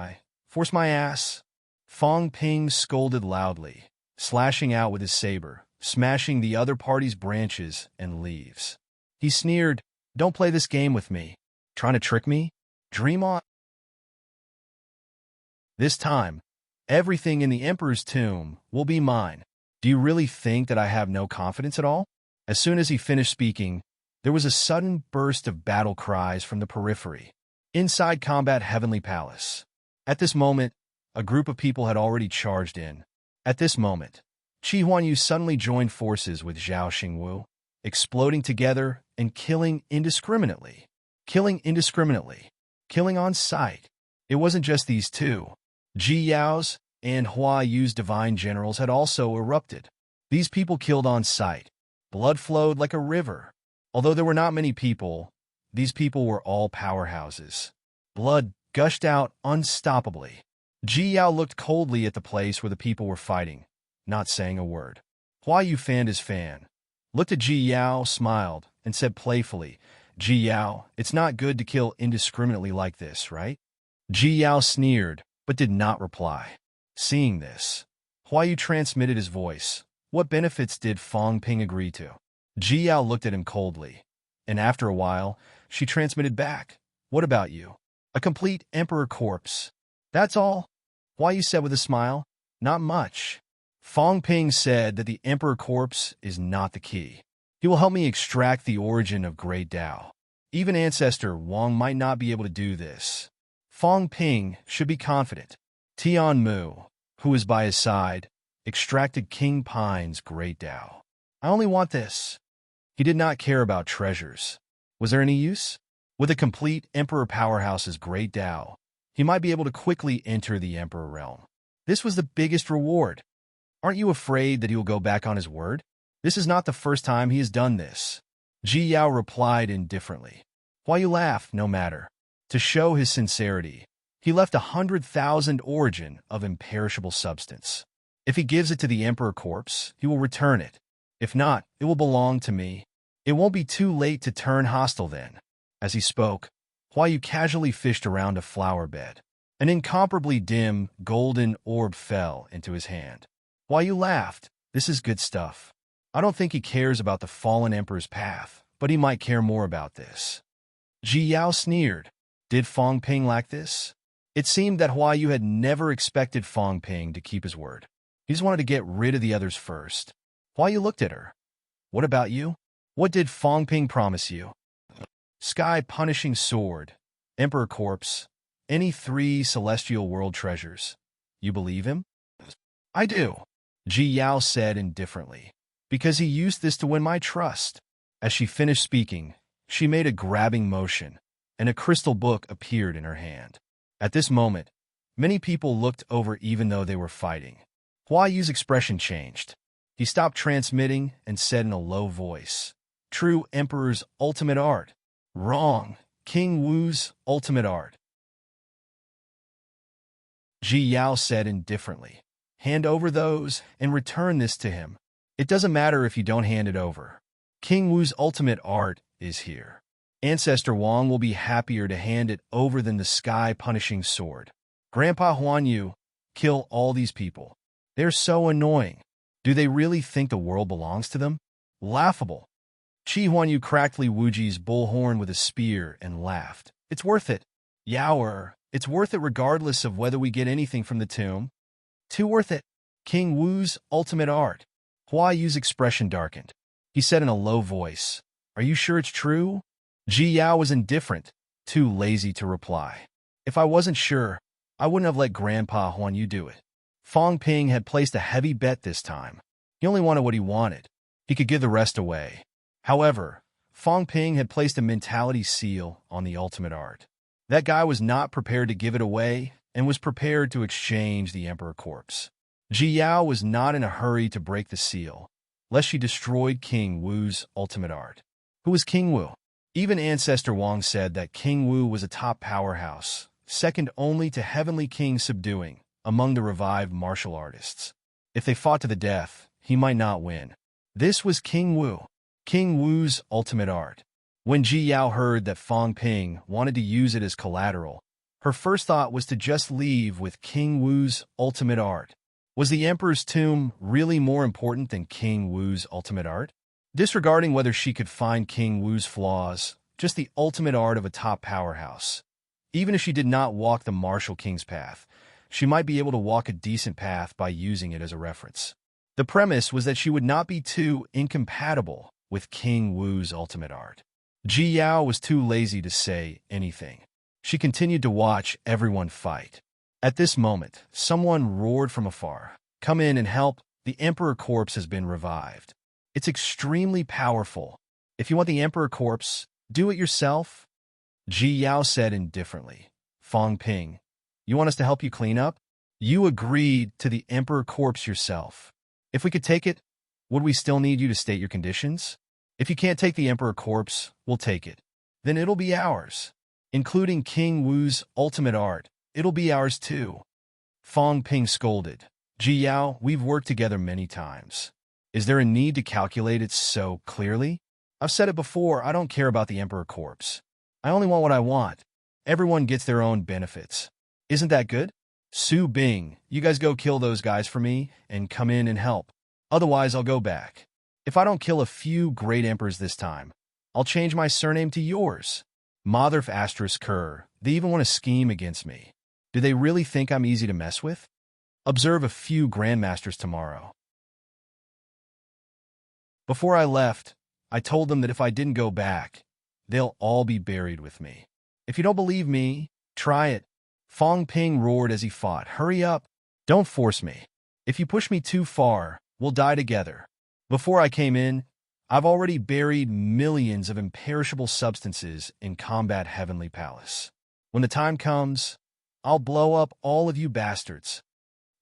Force my ass? Fong Ping scolded loudly, slashing out with his saber, smashing the other party's branches and leaves. He sneered, don't play this game with me. Trying to trick me? Dream on. This time, everything in the Emperor's tomb will be mine. Do you really think that I have no confidence at all? As soon as he finished speaking, there was a sudden burst of battle cries from the periphery. Inside Combat Heavenly Palace. At this moment, a group of people had already charged in. At this moment, Qi Huanyu suddenly joined forces with Zhao Xingwu, exploding together and killing indiscriminately. Killing indiscriminately. Killing on sight. It wasn't just these two. Ji Yao's and Hua Yu's divine generals had also erupted. These people killed on sight. Blood flowed like a river. Although there were not many people, these people were all powerhouses. Blood gushed out unstoppably. Ji Yao looked coldly at the place where the people were fighting, not saying a word. Hua Yu fanned his fan, looked at Ji Yao, smiled, and said playfully, Ji Yao, it's not good to kill indiscriminately like this, right? Ji Yao sneered, but did not reply. Seeing this, Hua Yu transmitted his voice. What benefits did Fong Ping agree to? Ji Yao looked at him coldly, and after a while, she transmitted back. What about you? A complete emperor corpse. That's all? Why, you said with a smile? Not much. Fong Ping said that the emperor corpse is not the key. He will help me extract the origin of Great Tao. Even Ancestor Wang might not be able to do this. Fong Ping should be confident. Tian Mu, who was by his side, extracted King Pine's Great Tao. I only want this. He did not care about treasures. Was there any use? With a complete Emperor Powerhouse's Great Tao, he might be able to quickly enter the Emperor realm. This was the biggest reward. Aren't you afraid that he will go back on his word? This is not the first time he has done this. Ji Yao replied indifferently. Why, you laugh, no matter. To show his sincerity, he left 100,000 origin of imperishable substance. If he gives it to the Emperor corpse, he will return it. If not, it will belong to me. It won't be too late to turn hostile then. As he spoke, Hua Yu casually fished around a flower bed. An incomparably dim, golden orb fell into his hand. Hua Yu laughed. This is good stuff. I don't think he cares about the fallen emperor's path, but he might care more about this. Ji Yao sneered. Did Fong Ping lack this? It seemed that Hua Yu had never expected Fong Ping to keep his word. He just wanted to get rid of the others first. Hua Yu looked at her. What about you? What did Fong Ping promise you? Sky punishing sword, Emperor corpse, any 3 celestial world treasures. You believe him? I do, Ji Yao said indifferently, because he used this to win my trust. As she finished speaking, she made a grabbing motion, and a crystal book appeared in her hand. At this moment, many people looked over even though they were fighting. Hua Yu's expression changed. He stopped transmitting and said in a low voice, True Emperor's ultimate art. Wrong, King Wu's ultimate art. Ji Yao said indifferently, Hand over those and return this to him. It doesn't matter if you don't hand it over. King Wu's ultimate art is here. Ancestor Wang will be happier to hand it over than the sky-punishing sword. Grandpa Huan Yu, kill all these people. They're so annoying. Do they really think the world belongs to them? Laughable. Chi Huan Yu cracked Li Wuji's bullhorn with a spear and laughed. It's worth it. Yaoer, it's worth it regardless of whether we get anything from the tomb. Too worth it. King Wu's ultimate art. Hua Yu's expression darkened. He said in a low voice, Are you sure it's true? Ji Yao was indifferent, too lazy to reply. If I wasn't sure, I wouldn't have let Grandpa Huan Yu do it. Fong Ping had placed a heavy bet this time. He only wanted what he wanted. He could give the rest away. However, Fong Ping had placed a mentality seal on the ultimate art. That guy was not prepared to give it away and was prepared to exchange the Emperor corpse. Ji Yao was not in a hurry to break the seal, lest she destroyed King Wu's ultimate art. Who was King Wu? Even Ancestor Wang said that King Wu was a top powerhouse, second only to Heavenly King Subduing, among the revived martial artists. If they fought to the death, he might not win. This was King Wu. King Wu's ultimate art. When Ji Yao heard that Fong Ping wanted to use it as collateral, her first thought was to just leave with King Wu's ultimate art. Was the Emperor's tomb really more important than King Wu's ultimate art? Disregarding whether she could find King Wu's flaws, just the ultimate art of a top powerhouse. Even if she did not walk the martial king's path, she might be able to walk a decent path by using it as a reference. The premise was that she would not be too incompatible with King Wu's ultimate art. Ji Yao was too lazy to say anything. She continued to watch everyone fight. At this moment, someone roared from afar, Come in and help, the Emperor corpse has been revived. It's extremely powerful. If you want the Emperor corpse, do it yourself. Ji Yao said indifferently, Fong Ping, you want us to help you clean up? You agreed to the Emperor corpse yourself. If we could take it, would we still need you to state your conditions? If you can't take the Emperor corpse, we'll take it. Then it'll be ours. Including King Wu's ultimate art, it'll be ours too. Fong Ping scolded. Ji Yao, we've worked together many times. Is there a need to calculate it so clearly? I've said it before, I don't care about the Emperor corpse. I only want what I want. Everyone gets their own benefits. Isn't that good? Su Bing, you guys go kill those guys for me and come in and help. Otherwise, I'll go back. If I don't kill a few great emperors this time, I'll change my surname to yours. Motherf asterisk cur, they even want to scheme against me. Do they really think I'm easy to mess with? Observe a few grandmasters tomorrow. Before I left, I told them that if I didn't go back, they'll all be buried with me. If you don't believe me, try it. Fong Ping roared as he fought. Hurry up. Don't force me. If you push me too far, we'll die together. Before I came in, I've already buried millions of imperishable substances in Combat Heavenly Palace. When the time comes, I'll blow up all of you bastards.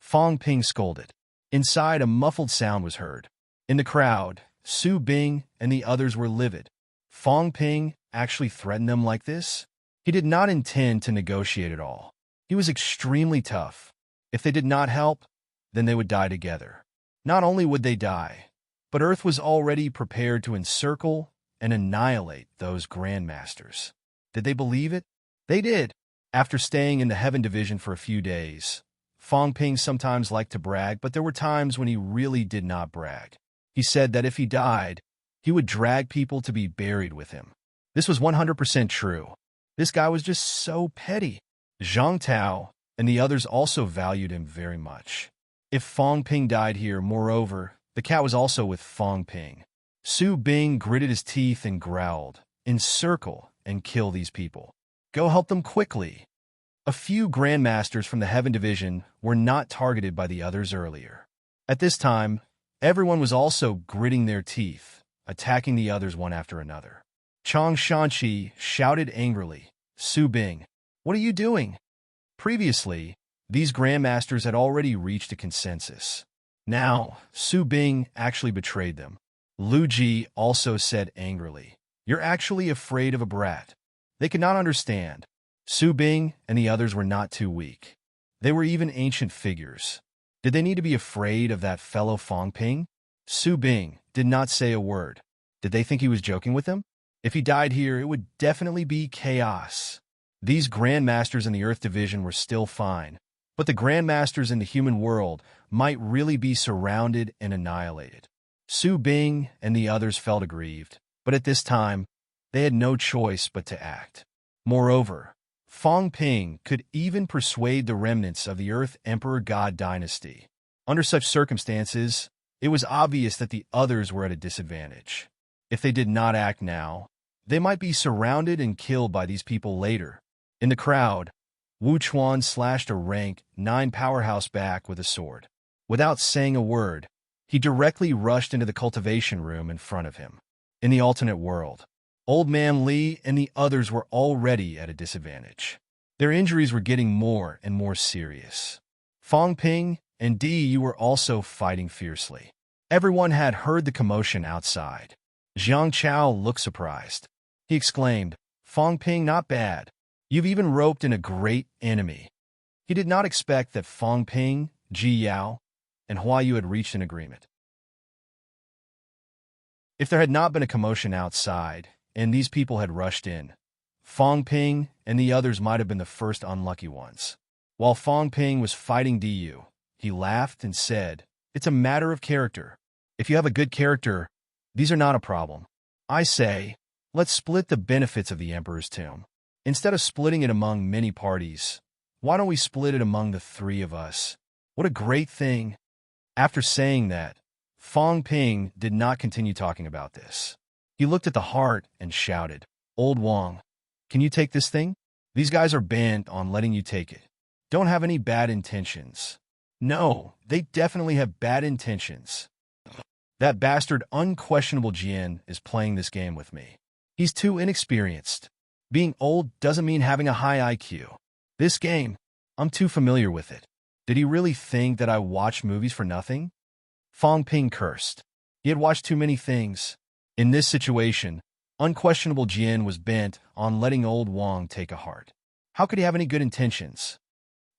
Fong Ping scolded. Inside, a muffled sound was heard. In the crowd, Su Bing and the others were livid. Fong Ping actually threatened them like this? He did not intend to negotiate at all. He was extremely tough. If they did not help, then they would die together. Not only would they die, but Earth was already prepared to encircle and annihilate those grandmasters. Did they believe it? They did. After staying in the Heaven Division for a few days, Fong Ping sometimes liked to brag, but there were times when he really did not brag. He said that if he died, he would drag people to be buried with him. This was 100% true. This guy was just so petty. Zhang Tao and the others also valued him very much. If Fong Ping died here, moreover, the cat was also with Fong Ping. Su Bing gritted his teeth and growled, "Encircle and kill these people. Go help them quickly." A few grandmasters from the Heaven Division were not targeted by the others earlier. At this time, everyone was also gritting their teeth, attacking the others one after another. Chang Shanqi shouted angrily, "Su Bing, what are you doing?" Previously, these grandmasters had already reached a consensus. Now, Su Bing actually betrayed them. Lu Ji also said angrily, "You're actually afraid of a brat." They could not understand. Su Bing and the others were not too weak. They were even ancient figures. Did they need to be afraid of that fellow Fong Ping? Su Bing did not say a word. Did they think he was joking with them? If he died here, it would definitely be chaos. These grandmasters in the Earth Division were still fine, but the grandmasters in the human world might really be surrounded and annihilated. Su Bing and the others felt aggrieved, but at this time, they had no choice but to act. Moreover, Fong Ping could even persuade the remnants of the Earth Emperor God dynasty. Under such circumstances, it was obvious that the others were at a disadvantage. If they did not act now, they might be surrounded and killed by these people later. In the crowd, Wu Chuan slashed a rank 9 powerhouse back with a sword. Without saying a word, he directly rushed into the cultivation room in front of him. In the alternate world, Old Man Li and the others were already at a disadvantage. Their injuries were getting more and more serious. Fong Ping and Di Yu were also fighting fiercely. Everyone had heard the commotion outside. Jiang Chao looked surprised. He exclaimed, "Fong Ping, not bad. You've even roped in a great enemy." He did not expect that Fong Ping, Ji Yao, and Hua Yu had reached an agreement. If there had not been a commotion outside, and these people had rushed in, Fong Ping and the others might have been the first unlucky ones. While Fong Ping was fighting Di Yu, he laughed and said, "It's a matter of character. If you have a good character, these are not a problem. I say, let's split the benefits of the Emperor's tomb. Instead of splitting it among many parties, why don't we split it among the 3 of us? What a great thing." After saying that, Fong Ping did not continue talking about this. He looked at the heart and shouted, "Old Wang, can you take this thing? These guys are bent on letting you take it. Don't have any bad intentions." "No, they definitely have bad intentions. That bastard Unquestionable Jian is playing this game with me. He's too inexperienced. Being old doesn't mean having a high IQ. This game, I'm too familiar with it. Did he really think that I watch movies for nothing?" Fong Ping cursed. He had watched too many things. In this situation, Unquestionable Jian was bent on letting Old Wang take a heart. How could he have any good intentions?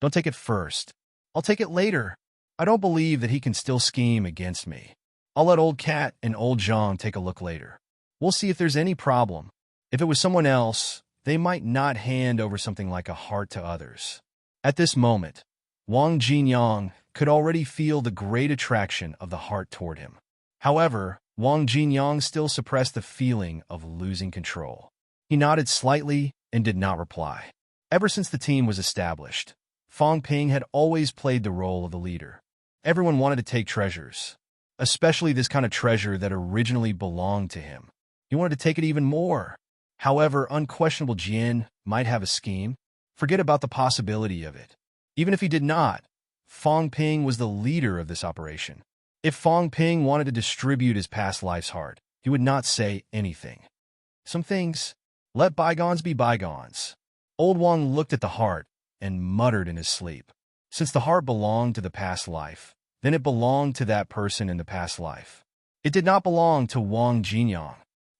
"Don't take it first. I'll take it later. I don't believe that he can still scheme against me. I'll let Old Cat and Old Zhang take a look later. We'll see if there's any problem. If it was someone else, they might not hand over something like a heart to others." At this moment, Wang Jinyang could already feel the great attraction of the heart toward him. However, Wang Jinyang still suppressed the feeling of losing control. He nodded slightly and did not reply. Ever since the team was established, Fong Ping had always played the role of the leader. Everyone wanted to take treasures, especially this kind of treasure that originally belonged to him. He wanted to take it even more. However, unquestionable Jian might have a scheme. Forget about the possibility of it. Even if he did not, Fong Ping was the leader of this operation. If Fong Ping wanted to distribute his past life's heart, he would not say anything. Some things, let bygones be bygones. Old Wang looked at the heart and muttered in his sleep. Since the heart belonged to the past life, then it belonged to that person in the past life. It did not belong to Wang Jinyang.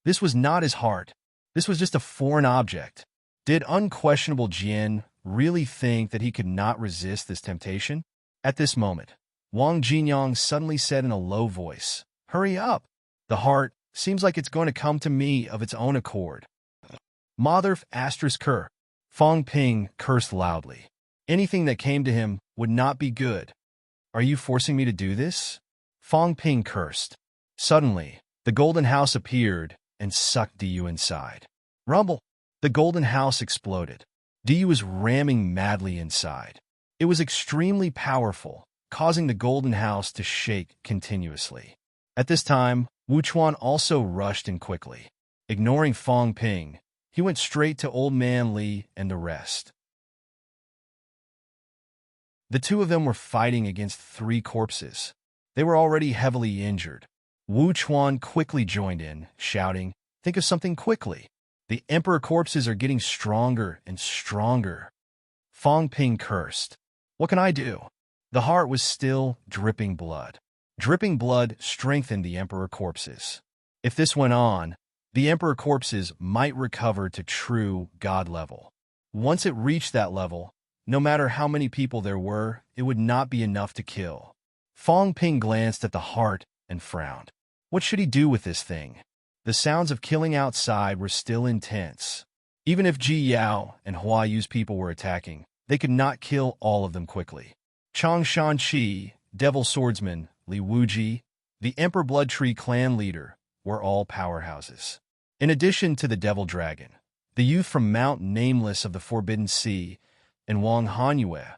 This was not his heart. This was just a foreign object. Did unquestionable Jian really think that he could not resist this temptation? At this moment, Wang Jinyang suddenly said in a low voice, "Hurry up! The heart seems like it's going to come to me of its own accord." Mother asterisk cur. Fong Ping cursed loudly. Anything that came to him would not be good. Are you forcing me to do this? Fong Ping cursed. Suddenly, the golden house appeared and sucked Diyu inside. Rumble! The golden house exploded. Diyu was ramming madly inside. It was extremely powerful, causing the golden house to shake continuously. At this time, Wu Chuan also rushed in quickly. Ignoring Fong Ping, he went straight to Old Man Li and the rest. The two of them were fighting against 3 corpses. They were already heavily injured. Wu Chuan quickly joined in, shouting, "Think of something quickly. The emperor corpses are getting stronger and stronger." Fong Ping cursed. What can I do? The heart was still dripping blood. Dripping blood strengthened the emperor corpses. If this went on, the emperor corpses might recover to true god level. Once it reached that level, no matter how many people there were, it would not be enough to kill. Fong Ping glanced at the heart and frowned. What should he do with this thing? The sounds of killing outside were still intense. Even if Ji Yao and Hua Yu's people were attacking, they could not kill all of them quickly. Chang Shanqi, Devil Swordsman, Li Wuji, the Emperor Blood Tree clan leader, were all powerhouses. In addition to the Devil Dragon, the youth from Mount Nameless of the Forbidden Sea, and Wang Hanyue,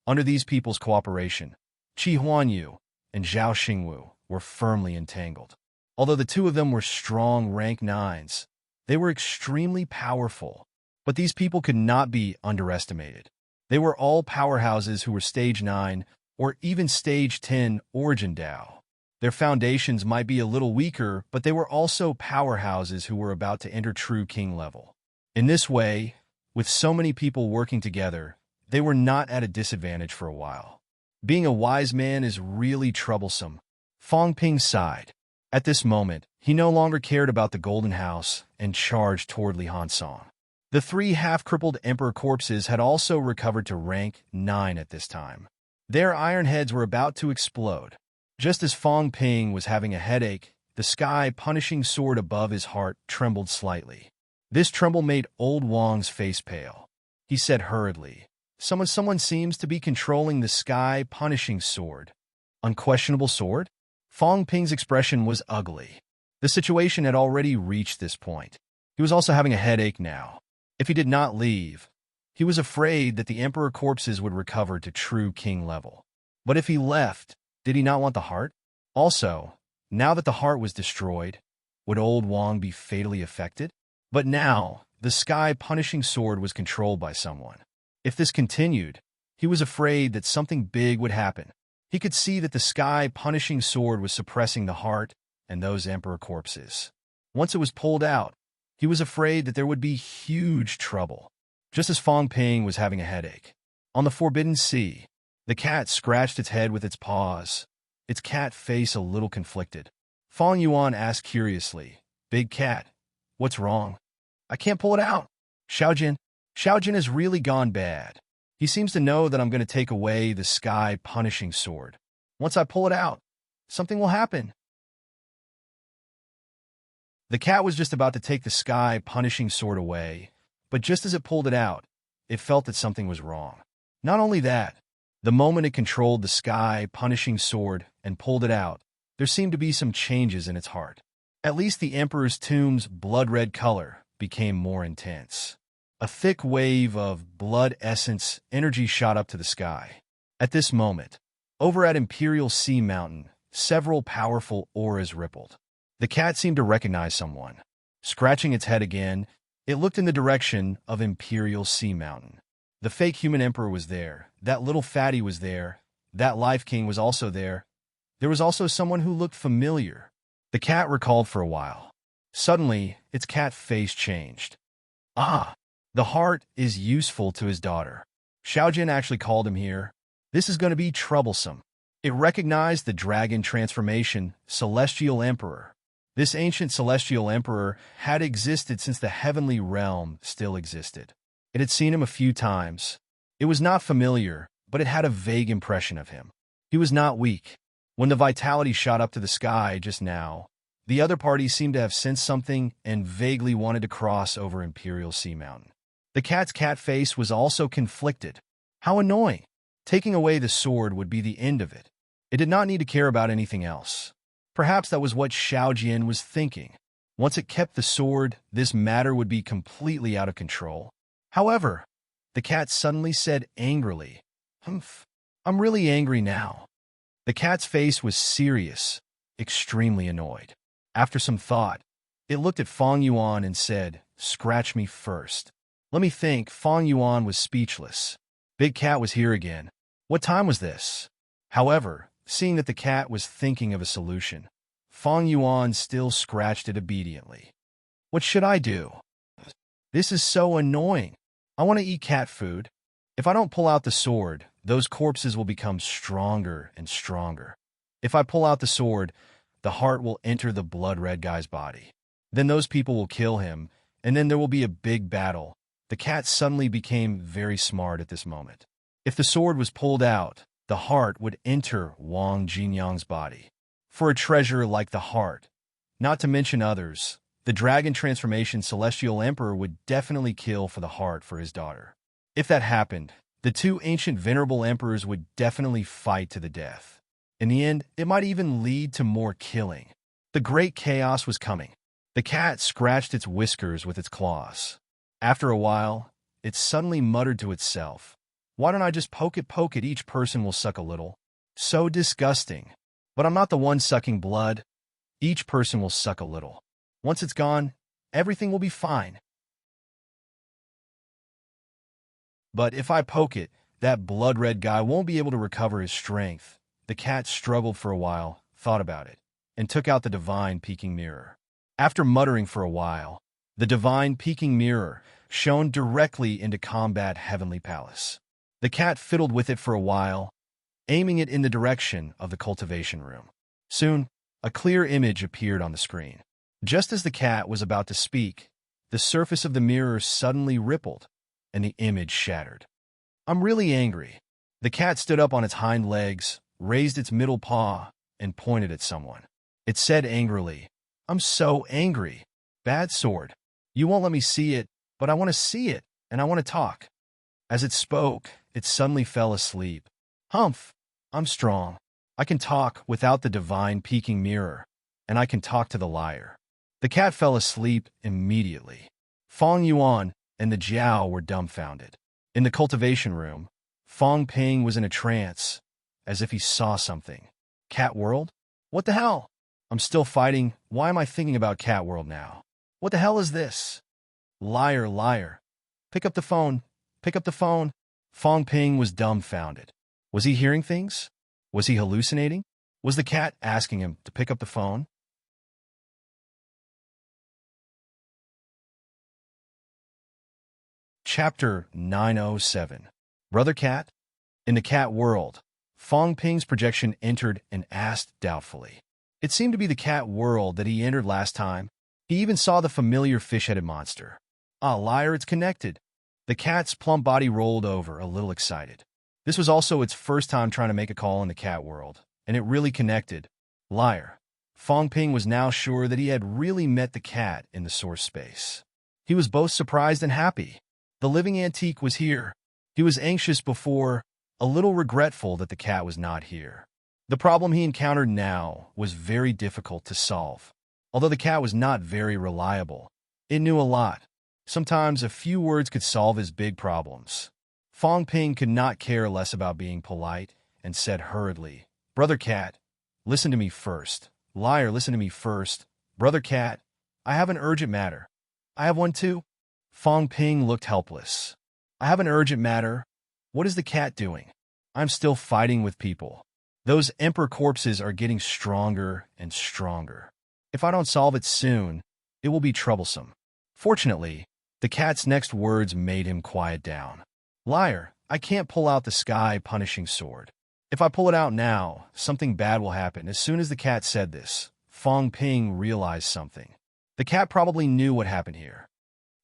under these people's cooperation, Qi Huanyu and Zhao Xingwu were firmly entangled. Although the two of them were strong rank 9s, they were extremely powerful. But these people could not be underestimated. They were all powerhouses who were stage 9 or even stage 10 origin Dao. Their foundations might be a little weaker, but they were also powerhouses who were about to enter true king level. In this way, with so many people working together, they were not at a disadvantage for a while. Being a wise man is really troublesome. Fong Ping sighed. At this moment, he no longer cared about the golden house and charged toward Li Hansong. The 3 half-crippled emperor corpses had also recovered to rank 9 at this time. Their iron heads were about to explode. Just as Fong Ping was having a headache, the sky punishing sword above his heart trembled slightly. This tremble made Old Wang's face pale. He said hurriedly, Someone seems to be controlling the sky punishing sword." Unquestionable sword? Fong Ping's expression was ugly. The situation had already reached this point. He was also having a headache now. If he did not leave, he was afraid that the emperor corpses would recover to true king level. But if he left, did he not want the heart? Also, now that the heart was destroyed, would Old Wang be fatally affected? But now, the sky punishing sword was controlled by someone. If this continued, he was afraid that something big would happen. He could see that the sky punishing sword was suppressing the heart and those emperor corpses. Once it was pulled out, he was afraid that there would be huge trouble. Just as Fong Ping was having a headache. On the Forbidden Sea, the cat scratched its head with its paws, its cat face a little conflicted. Fong Yuan asked curiously, "Big cat, what's wrong?" "I can't pull it out." Xiaojin has really gone bad. He seems to know that I'm going to take away the sky punishing sword. Once I pull it out, something will happen. The cat was just about to take the sky punishing sword away, but just as it pulled it out, it felt that something was wrong. Not only that, the moment it controlled the sky punishing sword and pulled it out, there seemed to be some changes in its heart. At least the Emperor's tomb's blood-red color became more intense. A thick wave of blood essence energy shot up to the sky. At this moment, over at Imperial Sea Mountain, several powerful auras rippled. The cat seemed to recognize someone. Scratching its head again, it looked in the direction of Imperial Sea Mountain. The fake human emperor was there. That little fatty was there. That life king was also there. There was also someone who looked familiar. The cat recalled for a while. Suddenly, its cat face changed. Ah, the heart is useful to his daughter. Xiaojin actually called him here. This is going to be troublesome. It recognized the dragon transformation, Celestial Emperor. This ancient Celestial Emperor had existed since the heavenly realm still existed. It had seen him a few times. It was not familiar, but it had a vague impression of him. He was not weak. When the vitality shot up to the sky just now, the other party seemed to have sensed something and vaguely wanted to cross over Imperial Sea Mountain. The cat's cat face was also conflicted. How annoying! Taking away the sword would be the end of it. It did not need to care about anything else. Perhaps that was what Xiaojian was thinking. Once it kept the sword, this matter would be completely out of control. However, the cat suddenly said angrily, "Humph, I'm really angry now." The cat's face was serious, extremely annoyed. After some thought, it looked at Feng Yuan and said, "Scratch me first." Let me think. Feng Yuan was speechless. Big Cat was here again. What time was this? However, seeing that the cat was thinking of a solution, Feng Yuan still scratched it obediently. What should I do? This is so annoying. I want to eat cat food. If I don't pull out the sword, those corpses will become stronger and stronger. If I pull out the sword, the heart will enter the blood-red guy's body. Then those people will kill him, and then there will be a big battle. The cat suddenly became very smart at this moment. If the sword was pulled out, the heart would enter Wang Jinyang's body. For a treasure like the heart, not to mention others, the dragon transformation Celestial Emperor would definitely kill for the heart for his daughter. If that happened, the two ancient venerable emperors would definitely fight to the death. In the end, it might even lead to more killing. The great chaos was coming. The cat scratched its whiskers with its claws. After a while, it suddenly muttered to itself, "Why don't I just poke it, each person will suck a little." So disgusting. But I'm not the one sucking blood. Each person will suck a little. Once it's gone, everything will be fine. But if I poke it, that blood-red guy won't be able to recover his strength. The cat struggled for a while, thought about it, and took out the divine peeking mirror. After muttering for a while, the divine peeking mirror shone directly into Combat Heavenly Palace. The cat fiddled with it for a while, aiming it in the direction of the cultivation room. Soon, a clear image appeared on the screen. Just as the cat was about to speak, the surface of the mirror suddenly rippled, and the image shattered. I'm really angry. The cat stood up on its hind legs, raised its middle paw, and pointed at someone. It said angrily, "I'm so angry. Bad sword. You won't let me see it, but I want to see it, and I want to talk." As it spoke, it suddenly fell asleep. "Humph, I'm strong. I can talk without the divine peeking mirror, and I can talk to the liar." The cat fell asleep immediately. Feng Yuan and the Jiao were dumbfounded. In the cultivation room, Feng Ping was in a trance, as if he saw something. Cat World? What the hell? I'm still fighting. Why am I thinking about Cat World now? What the hell is this? Liar, liar. Pick up the phone. Pick up the phone. Feng Ping was dumbfounded. Was he hearing things? Was he hallucinating? Was the cat asking him to pick up the phone? Chapter 907. Brother Cat? In the cat world, Feng Ping's projection entered and asked doubtfully. It seemed to be the cat world that he entered last time. He even saw the familiar fish-headed monster. Ah, liar, it's connected. The cat's plump body rolled over, a little excited. This was also its first time trying to make a call in the cat world, and it really connected. Liar. Feng Ping was now sure that he had really met the cat in the source space. He was both surprised and happy. The living antique was here. He was anxious before, a little regretful that the cat was not here. The problem he encountered now was very difficult to solve. Although the cat was not very reliable, it knew a lot. Sometimes a few words could solve his big problems. Fong Ping could not care less about being polite and said hurriedly, "Brother Cat, listen to me first. Liar, listen to me first. Brother Cat, I have an urgent matter." "I have one too." Fong Ping looked helpless. "I have an urgent matter. What is the cat doing?" "I'm still fighting with people. Those emperor corpses are getting stronger and stronger. If I don't solve it soon, it will be troublesome." Fortunately, the cat's next words made him quiet down. "Liar, I can't pull out the sky punishing sword. If I pull it out now, something bad will happen." As soon as the cat said this, Fong Ping realized something. The cat probably knew what happened here.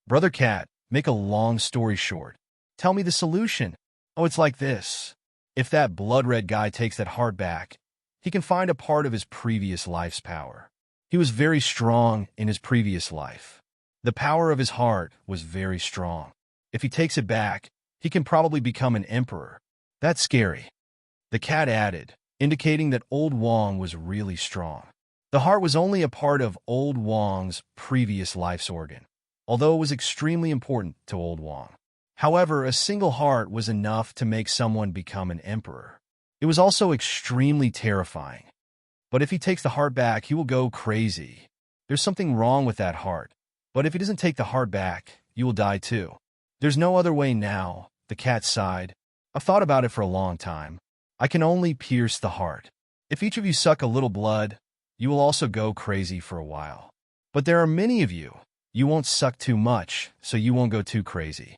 "Brother Cat, make a long story short. Tell me the solution." "Oh, it's like this. If that blood-red guy takes that heart back, he can find a part of his previous life's power. He was very strong in his previous life. The power of his heart was very strong. If he takes it back, he can probably become an emperor. That's scary." The cat added, indicating that old Wong was really strong. The heart was only a part of old Wong's previous life's organ, although it was extremely important to old Wong. However, a single heart was enough to make someone become an emperor. It was also extremely terrifying. But if he takes the heart back, he will go crazy. There's something wrong with that heart. But if he doesn't take the heart back, you will die too. There's no other way now, the cat sighed. I've thought about it for a long time. I can only pierce the heart. If each of you suck a little blood, you will also go crazy for a while. But there are many of you. You won't suck too much, so you won't go too crazy.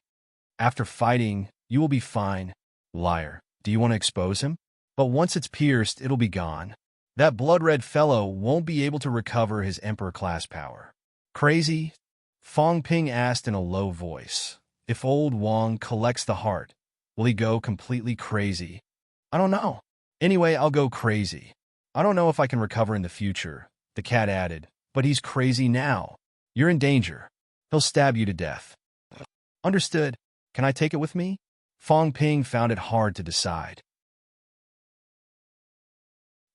After fighting, you will be fine." "Liar, do you want to expose him?" "But once it's pierced, it'll be gone. That blood-red fellow won't be able to recover his emperor-class power." "Crazy?" Fong Ping asked in a low voice. "If old Wong collects the heart, will he go completely crazy?" "I don't know. Anyway, I'll go crazy. I don't know if I can recover in the future," the cat added. "But he's crazy now. You're in danger. He'll stab you to death." "Understood. Can I take it with me?" Fong Ping found it hard to decide.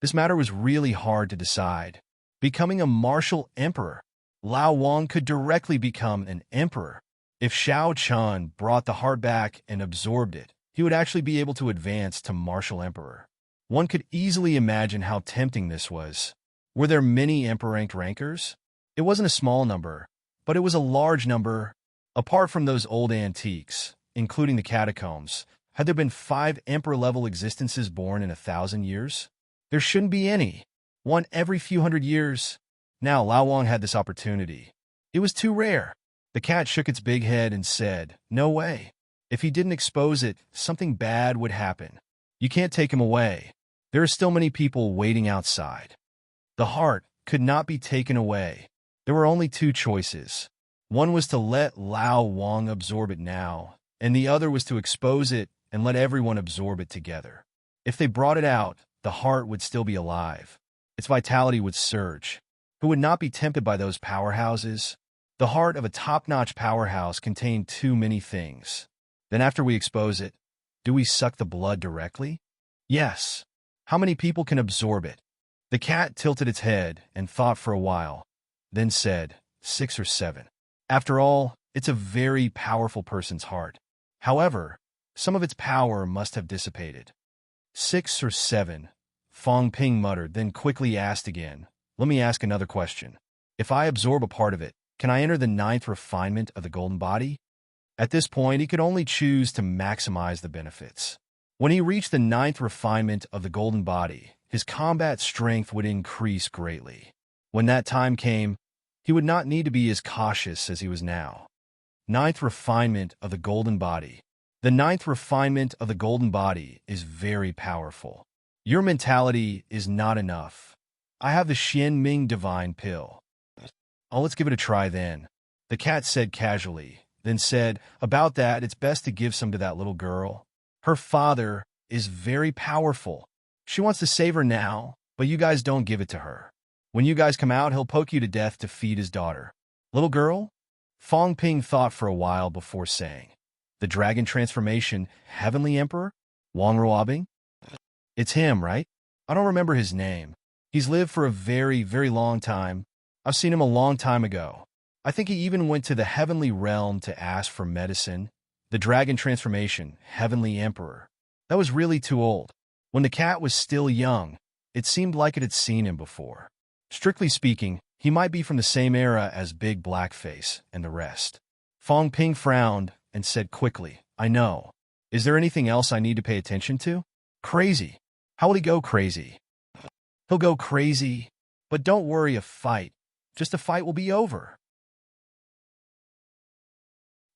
This matter was really hard to decide. Becoming a martial emperor, Lao Wang could directly become an emperor. If Shao Chun brought the heart back and absorbed it, he would actually be able to advance to martial emperor. One could easily imagine how tempting this was. Were there many emperor-ranked rankers? It wasn't a small number, but it was a large number. Apart from those old antiques, including the catacombs, had there been 5 emperor-level existences born in 1,000 years? There shouldn't be any. One every few hundred years. Now Lao Wang had this opportunity. It was too rare. The cat shook its big head and said, "No way. If he didn't expose it, something bad would happen. You can't take him away. There are still many people waiting outside." The heart could not be taken away. There were only 2 choices. One was to let Lao Wang absorb it now, and the other was to expose it and let everyone absorb it together. If they brought it out, the heart would still be alive. Its vitality would surge. Who would not be tempted by those powerhouses? The heart of a top-notch powerhouse contained too many things. Then after we expose it, do we suck the blood directly? Yes. How many people can absorb it? The cat tilted its head and thought for a while, then said, 6 or 7. After all, it's a very powerful person's heart. However, some of its power must have dissipated. 6 or 7, Fong Ping muttered, then quickly asked again, "Let me ask another question. If I absorb a part of it, can I enter the 9th refinement of the golden body?" At this point, he could only choose to maximize the benefits. When he reached the 9th refinement of the golden body, his combat strength would increase greatly. When that time came, he would not need to be as cautious as he was now. 9th refinement of the golden body. The 9th refinement of the golden body is very powerful. Your mentality is not enough. I have the Xian Ming divine pill. "Oh, let's give it a try then," the cat said casually, then said, "About that, it's best to give some to that little girl. Her father is very powerful. She wants to save her now, but you guys don't give it to her. When you guys come out, he'll poke you to death to feed his daughter." "Little girl?" Fong Ping thought for a while before saying, "The dragon transformation, Heavenly Emperor? Wang Ruobing? It's him, right? I don't remember his name. He's lived for a very, very long time. I've seen him a long time ago. I think he even went to the heavenly realm to ask for medicine. The dragon transformation, heavenly emperor. That was really too old. When the cat was still young, it seemed like it had seen him before. Strictly speaking, he might be from the same era as Big Blackface and the rest. Fong Ping frowned and said quickly, I know. Is there anything else I need to pay attention to? Crazy. How will he go crazy? He'll go crazy. But don't worry, a fight. Just a fight will be over.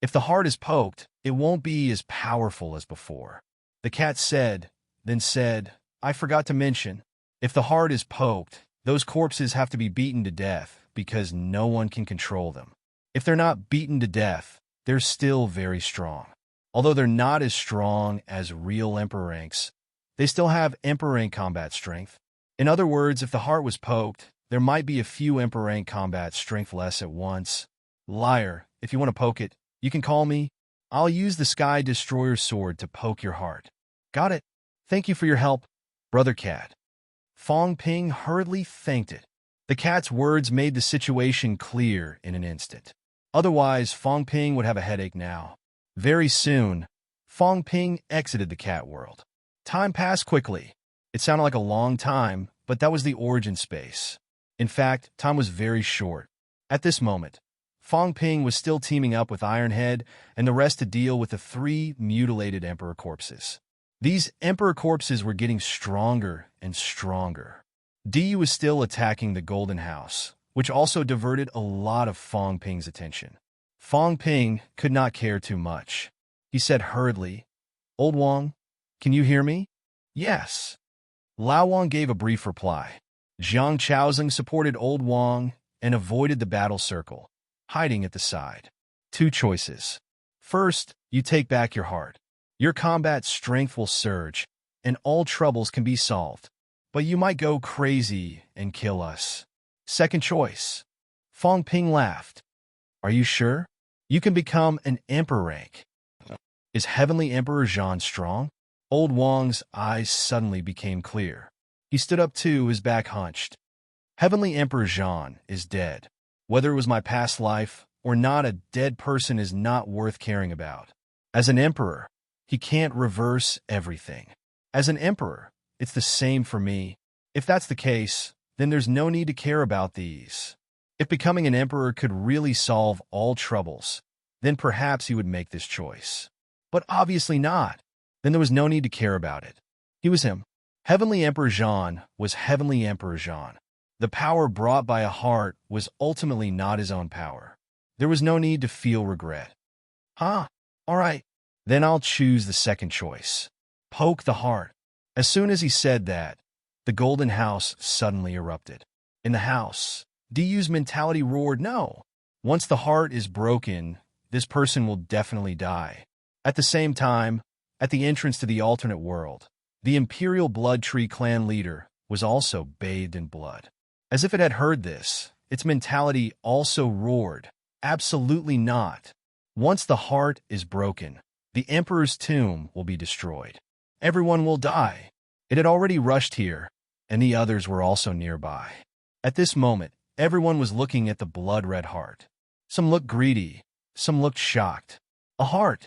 If the heart is poked, it won't be as powerful as before. The cat said, then said, I forgot to mention, if the heart is poked, those corpses have to be beaten to death because no one can control them. If they're not beaten to death, they're still very strong. Although they're not as strong as real Emperor ranks, they still have Emperor rank combat strength. In other words, if the heart was poked, there might be a few Emperor rank combat strength less at once. Liar, if you want to poke it, you can call me. I'll use the Sky Destroyer sword to poke your heart. Got it? Thank you for your help, Brother Cat. Fong Ping hurriedly thanked it. The cat's words made the situation clear in an instant. Otherwise, Fong Ping would have a headache now. Very soon, Fong Ping exited the cat world. Time passed quickly. It sounded like a long time, but that was the origin space. In fact, time was very short. At this moment, Fong Ping was still teaming up with Ironhead and the rest to deal with the 3 mutilated Emperor corpses. These Emperor corpses were getting stronger and stronger. Di was still attacking the Golden House, which also diverted a lot of Fong Ping's attention. Fong Ping could not care too much. He said hurriedly, Old Wang, can you hear me? Yes. Lao Wang gave a brief reply. Zhang Chaozeng supported Old Wang and avoided the battle circle, hiding at the side. 2 choices. First, you take back your heart. Your combat strength will surge, and all troubles can be solved. But you might go crazy and kill us. Second choice. Fong Ping laughed. Are you sure? You can become an Emperor rank. Is Heavenly Emperor Zhan strong? Old Wang's eyes suddenly became clear. He stood up too, his back hunched. Heavenly Emperor Zhan is dead. Whether it was my past life or not, a dead person is not worth caring about. As an emperor, he can't reverse everything. As an emperor, it's the same for me. If that's the case, then there's no need to care about these. If becoming an emperor could really solve all troubles, then perhaps he would make this choice. But obviously not. Then there was no need to care about it. He was him. Heavenly Emperor Zhan was Heavenly Emperor Zhan. The power brought by a heart was ultimately not his own power. There was no need to feel regret. All right. Then I'll choose the second choice. Poke the heart. As soon as he said that, the Golden House suddenly erupted. In the house, Diu's mentality roared, no. Once the heart is broken, this person will definitely die. At the same time, at the entrance to the alternate world, the Imperial Blood Tree clan leader was also bathed in blood. As if it had heard this, its mentality also roared, absolutely not. Once the heart is broken, the Emperor's tomb will be destroyed. Everyone will die. It had already rushed here, and the others were also nearby. At this moment, everyone was looking at the blood-red heart. Some looked greedy, some looked shocked. A heart.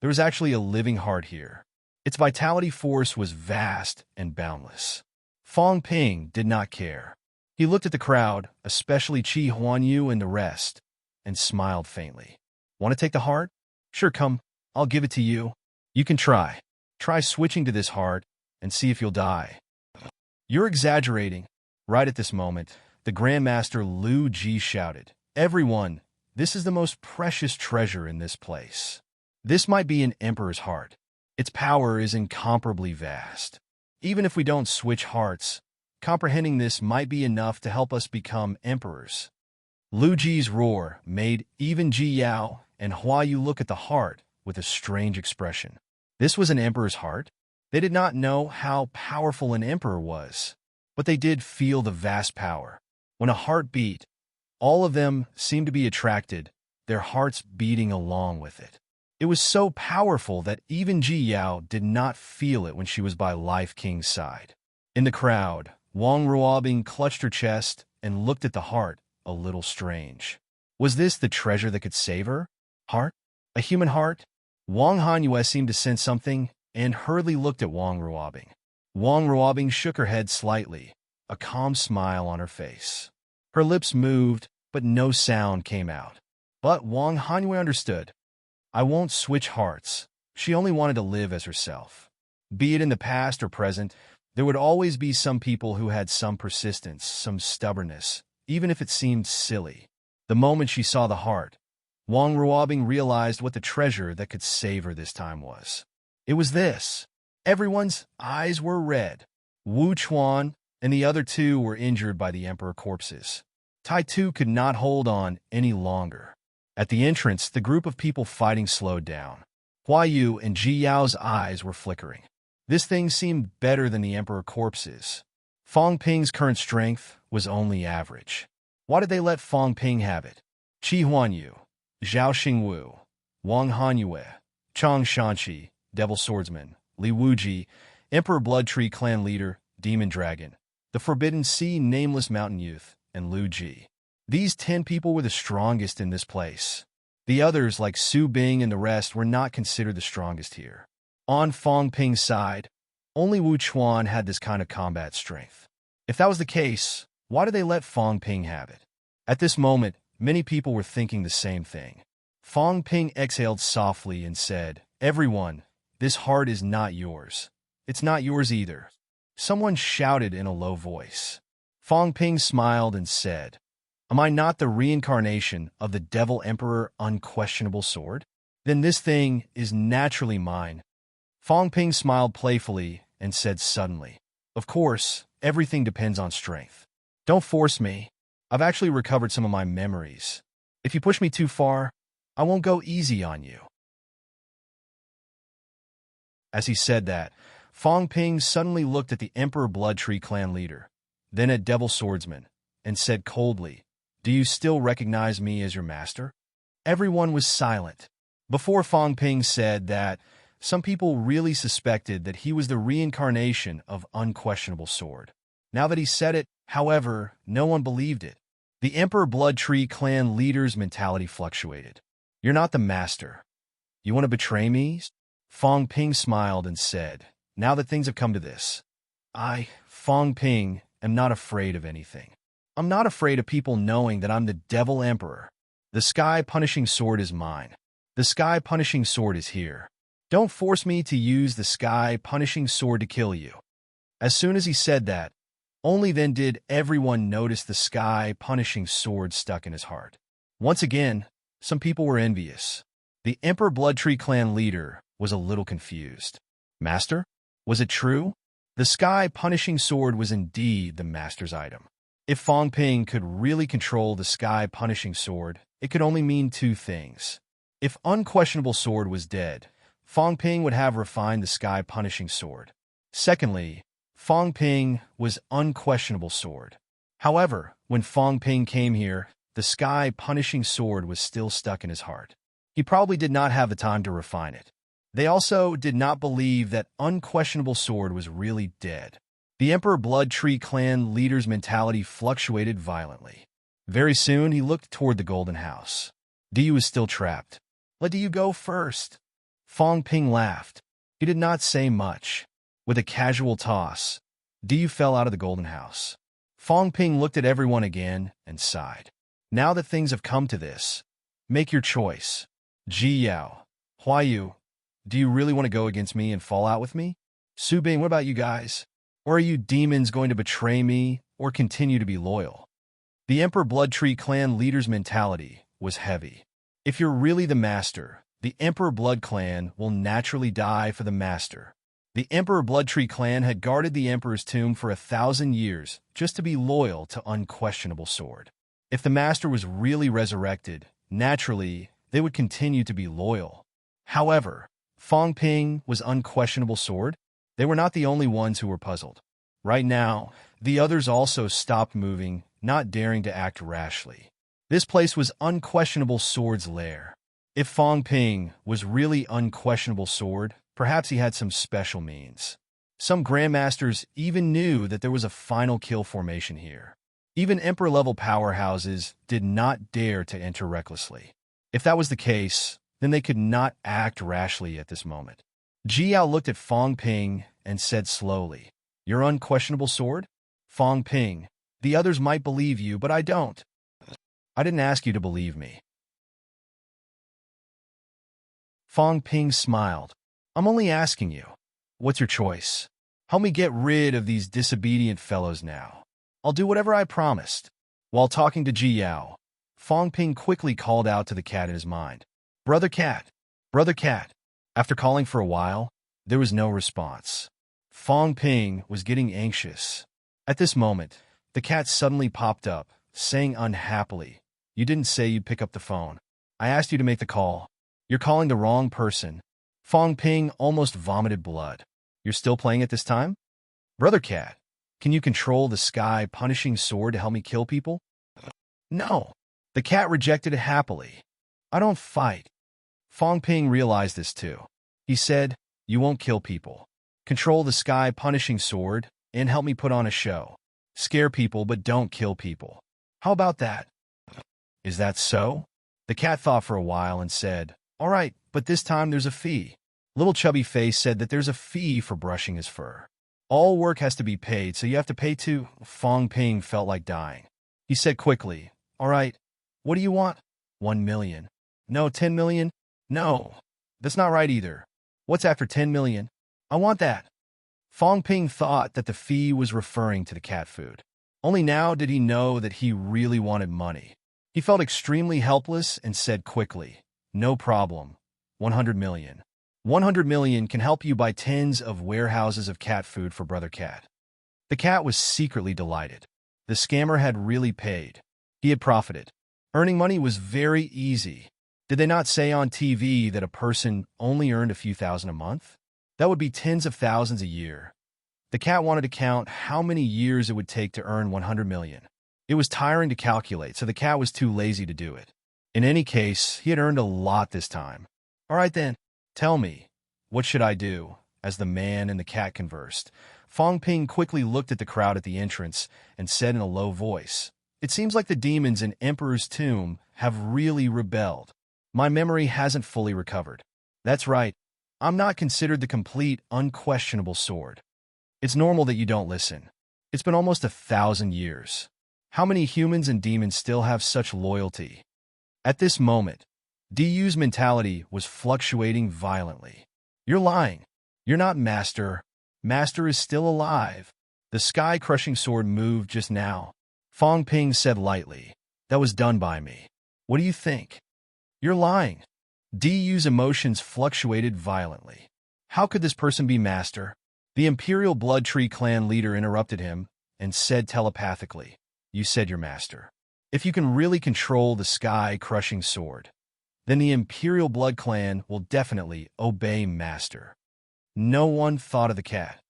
There was actually a living heart here. Its vitality force was vast and boundless. Fong Ping did not care. He looked at the crowd, especially Qi Huanyu and the rest, and smiled faintly. Want to take the heart? Sure, come. I'll give it to you. You can try. Try switching to this heart and see if you'll die. You're exaggerating. Right at this moment, the Grandmaster Lu Ji shouted, Everyone, this is the most precious treasure in this place. This might be an Emperor's heart. Its power is incomparably vast. Even if we don't switch hearts, comprehending this might be enough to help us become emperors. Lu Ji's roar made even Ji Yao and Hua Yu look at the heart with a strange expression. This was an emperor's heart? They did not know how powerful an emperor was, but they did feel the vast power. When a heart beat, all of them seemed to be attracted, their hearts beating along with it. It was so powerful that even Ji Yao did not feel it when she was by Life King's side. In the crowd, Wang Ruobing clutched her chest and looked at the heart, a little strange. Was this the treasure that could save her? Heart? A human heart? Wang Hanyue seemed to sense something and hurriedly looked at Wang Ruobing. Wang Ruobing shook her head slightly, a calm smile on her face. Her lips moved, but no sound came out. But Wang Hanyue understood. I won't switch hearts. She only wanted to live as herself. Be it in the past or present, there would always be some people who had some persistence, some stubbornness, even if it seemed silly. The moment she saw the heart, Wang Ruobing realized what the treasure that could save her this time was. It was this. Everyone's eyes were red. Wu Chuan and the other two were injured by the emperor corpses. Tai Tu could not hold on any longer. At the entrance, the group of people fighting slowed down. Hua Yu and Ji Yao's eyes were flickering. This thing seemed better than the emperor corpses. Fong Ping's current strength was only average. Why did they let Fong Ping have it? Qi Huanyu, Zhao Xingwu, Wang Hanyue, Chang Shanqi, Devil Swordsman, Li Wuji, Emperor Blood Tree Clan Leader, Demon Dragon, the Forbidden Sea Nameless Mountain Youth, and Lu Ji. These 10 people were the strongest in this place. The others, like Su Bing and the rest, were not considered the strongest here. On Fong Ping's side, only Wu Chuan had this kind of combat strength. If that was the case, why did they let Fong Ping have it? At this moment, many people were thinking the same thing. Fong Ping exhaled softly and said, "Everyone, this heart is not yours. It's not yours either." Someone shouted in a low voice. Fong Ping smiled and said, "Am I not the reincarnation of the Devil Emperor Unquestionable Sword? Then this thing is naturally mine." Fong Ping smiled playfully and said suddenly, "Of course, everything depends on strength. Don't force me. I've actually recovered some of my memories. If you push me too far, I won't go easy on you." As he said that, Fong Ping suddenly looked at the Emperor Blood Tree Clan leader, then at Devil Swordsman, and said coldly, "Do you still recognize me as your master?" Everyone was silent. Before Fong Ping said that, some people really suspected that he was the reincarnation of Unquestionable Sword. Now that he said it, however, no one believed it. The Emperor Blood Tree Clan leader's mentality fluctuated. "You're not the master. You want to betray me?" Fong Ping smiled and said, "Now that things have come to this, I, Fong Ping, am not afraid of anything. I'm not afraid of people knowing that I'm the Devil Emperor. The Sky Punishing Sword is mine. The Sky Punishing Sword is here. Don't force me to use the Sky Punishing Sword to kill you." As soon as he said that, only then did everyone notice the Sky Punishing Sword stuck in his heart. Once again, some people were envious. The Emperor Blood Tree Clan leader was a little confused. Master? Was it true? The Sky Punishing Sword was indeed the master's item. If Fong Ping could really control the Sky Punishing Sword, it could only mean two things. If Unquestionable Sword was dead, Fong Ping would have refined the Sky Punishing Sword. Secondly, Fong Ping was Unquestionable Sword. However, when Fong Ping came here, the Sky Punishing Sword was still stuck in his heart. He probably did not have the time to refine it. They also did not believe that Unquestionable Sword was really dead. The Emperor Blood Tree Clan leader's mentality fluctuated violently. Very soon, he looked toward the Golden House. Diyu is still trapped. "Let Diyu go first." Fong Ping laughed. He did not say much. With a casual toss, Diyu fell out of the Golden House. Fong Ping looked at everyone again and sighed. "Now that things have come to this, make your choice. Ji Yao, Hua Yu, do you really want to go against me and fall out with me? Su Bing, what about you guys? Or are you demons going to betray me or continue to be loyal?" The Emperor Blood Tree Clan leader's mentality was heavy. If you're really the master, the Emperor Blood Clan will naturally die for the master. The Emperor Blood Tree Clan had guarded the Emperor's tomb for 1,000 years just to be loyal to Unquestionable Sword. If the master was really resurrected, naturally, they would continue to be loyal. However, Fong Ping was Unquestionable Sword. They were not the only ones who were puzzled. Right now, the others also stopped moving, not daring to act rashly. This place was Unquestionable Sword's lair. If Fong Ping was really Unquestionable Sword, perhaps he had some special means. Some grandmasters even knew that there was a final kill formation here. Even emperor-level powerhouses did not dare to enter recklessly. If that was the case, then they could not act rashly at this moment. Jiao looked at Fong Ping and said slowly, "Your unquestionable sword?" Fong Ping, "The others might believe you, but I don't." "I didn't ask you to believe me." Fong Ping smiled. "I'm only asking you. What's your choice? Help me get rid of these disobedient fellows now. I'll do whatever I promised." While talking to Ji Yao, Fong Ping quickly called out to the cat in his mind, "Brother cat, brother cat." After calling for a while, there was no response. Fong Ping was getting anxious. At this moment, the cat suddenly popped up, saying unhappily, "You didn't say you'd pick up the phone. I asked you to make the call. You're calling the wrong person." Fong Ping almost vomited blood. "You're still playing it this time? Brother cat, can you control the sky punishing sword to help me kill people?" "No." The cat rejected it happily. "I don't fight." Fong Ping realized this too. He said, "You won't kill people. Control the sky punishing sword and help me put on a show. Scare people but don't kill people. How about that?" "Is that so?" The cat thought for a while and said, "All right, but this time there's a fee." Little Chubby Face said that there's a fee for brushing his fur. "All work has to be paid, so you have to pay too." Fong Ping felt like dying. He said quickly, "All right, what do you want?" 1 million. "No, 10 million? No, that's not right either. What's after 10 million? I want that." Fong Ping thought that the fee was referring to the cat food. Only now did he know that he really wanted money. He felt extremely helpless and said quickly, "No problem. 100 million. 100 million can help you buy tens of warehouses of cat food for Brother Cat." The cat was secretly delighted. The scammer had really paid. He had profited. Earning money was very easy. Did they not say on TV that a person only earned a few thousand a month? That would be tens of thousands a year. The cat wanted to count how many years it would take to earn 100 million. It was tiring to calculate, so the cat was too lazy to do it. In any case, he had earned a lot this time. "All right then, tell me, what should I do?" As the man and the cat conversed, Fong Ping quickly looked at the crowd at the entrance and said in a low voice, "It seems like the demons in Emperor's Tomb have really rebelled. My memory hasn't fully recovered. That's right, I'm not considered the complete, unquestionable sword. It's normal that you don't listen. It's been almost 1,000 years. How many humans and demons still have such loyalty?" At this moment, DU's mentality was fluctuating violently. "You're lying. You're not Master. Master is still alive. The sky-crushing sword moved just now." Fong Ping said lightly, "That was done by me. What do you think?" "You're lying." DU's emotions fluctuated violently. How could this person be Master? The Imperial Blood Tree clan leader interrupted him and said telepathically, "You said you're Master. If you can really control the sky-crushing sword, then the Imperial Blood Clan will definitely obey Master." No one thought of the cat.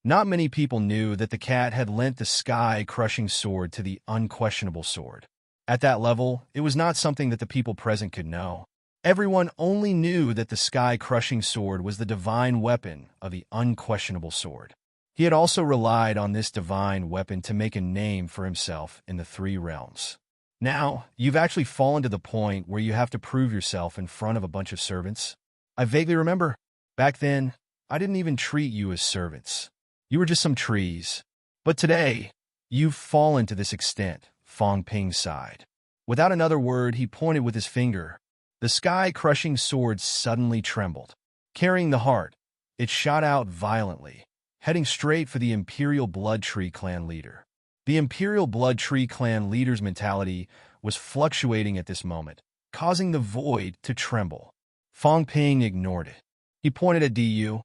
Not many people knew that the cat had lent the sky-crushing sword to the unquestionable sword. At that level, it was not something that the people present could know. Everyone only knew that the sky-crushing sword was the divine weapon of the unquestionable sword. He had also relied on this divine weapon to make a name for himself in the 3 realms. Now, you've actually fallen to the point where you have to prove yourself in front of a bunch of servants. I vaguely remember. Back then, I didn't even treat you as servants. You were just some trees. But today, you've fallen to this extent, Fong Ping sighed. Without another word, he pointed with his finger. The sky-crushing sword suddenly trembled. Carrying the heart, it shot out violently, heading straight for the Imperial Blood Tree clan leader. The Imperial Blood Tree clan leader's mentality was fluctuating at this moment, causing the void to tremble. Fong Ping ignored it. He pointed at DU,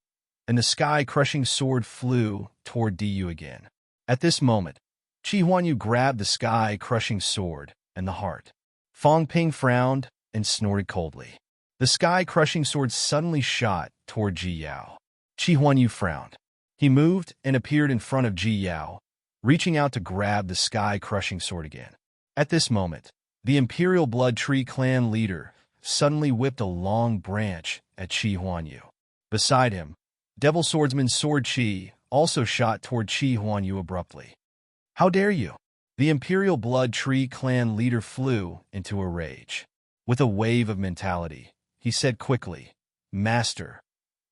and the sky-crushing sword flew toward DU again. At this moment, Chi Huanyu grabbed the sky-crushing sword and the heart. Fong Ping frowned and snorted coldly. The sky-crushing sword suddenly shot toward Ji Yao. Chi Huanyu frowned. He moved and appeared in front of Ji Yao, reaching out to grab the sky-crushing sword again. At this moment, the Imperial Blood Tree clan leader suddenly whipped a long branch at Chi Huanyu. Beside him, Devil Swordsman Sword Chi also shot toward Chi Huanyu abruptly. How dare you? The Imperial Blood Tree clan leader flew into a rage. With a wave of mentality, he said quickly, Master,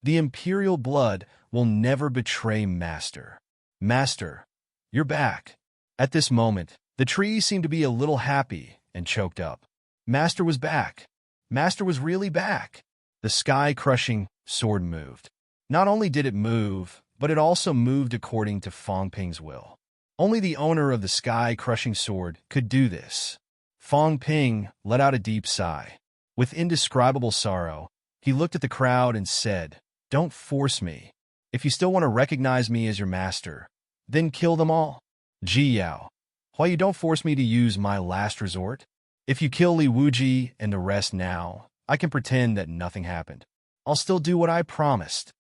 the Imperial Blood will never betray Master. Master, you're back. At this moment, the tree seemed to be a little happy and choked up. Master was back. Master was really back. The sky-crushing sword moved. Not only did it move, but it also moved according to Fong Ping's will. Only the owner of the sky-crushing sword could do this. Fong Ping let out a deep sigh. With indescribable sorrow, he looked at the crowd and said, Don't force me. If you still want to recognize me as your master, then kill them all. Ji Yao, why you don't force me to use my last resort? If you kill Li Wuji and the rest now, I can pretend that nothing happened. I'll still do what I promised.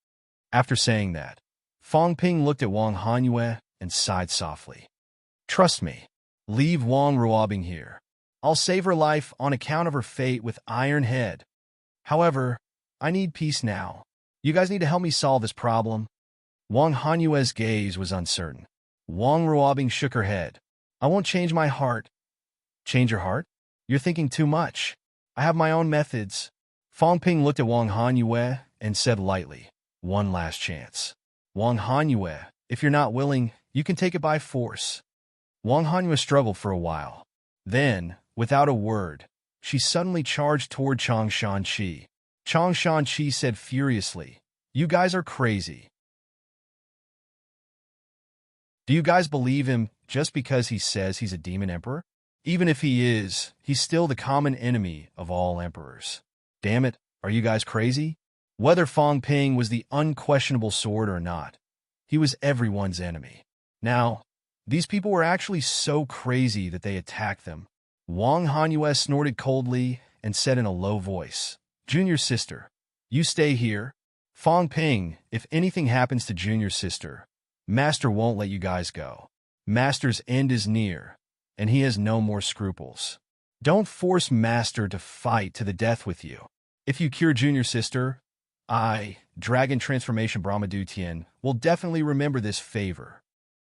After saying that, Fong Ping looked at Wang Hanyue and sighed softly. Trust me. Leave Wang Ruobing here. I'll save her life on account of her fate with Iron Head. However, I need peace now. You guys need to help me solve this problem. Wang Hanyue's gaze was uncertain. Wang Ruobing shook her head. I won't change my heart. Change your heart? You're thinking too much. I have my own methods. Fong Ping looked at Wang Hanyue and said lightly, One last chance. Wang Hanyue, if you're not willing, you can take it by force. Wang Hanyue struggled for a while. Then, without a word, she suddenly charged toward Chang Shanqi. Chang Shanqi said furiously, You guys are crazy. Do you guys believe him just because he says he's a demon emperor? Even if he is, he's still the common enemy of all emperors. Damn it, are you guys crazy? Whether Fong Ping was the unquestionable sword or not, he was everyone's enemy. Now, these people were actually so crazy that they attacked them. Wang Hanyue snorted coldly and said in a low voice, Junior sister, you stay here. Fong Ping, if anything happens to Junior sister, Master won't let you guys go. Master's end is near, and he has no more scruples. Don't force Master to fight to the death with you. If you cure Junior sister, I, Dragon Transformation Brahmadutian, will definitely remember this favor.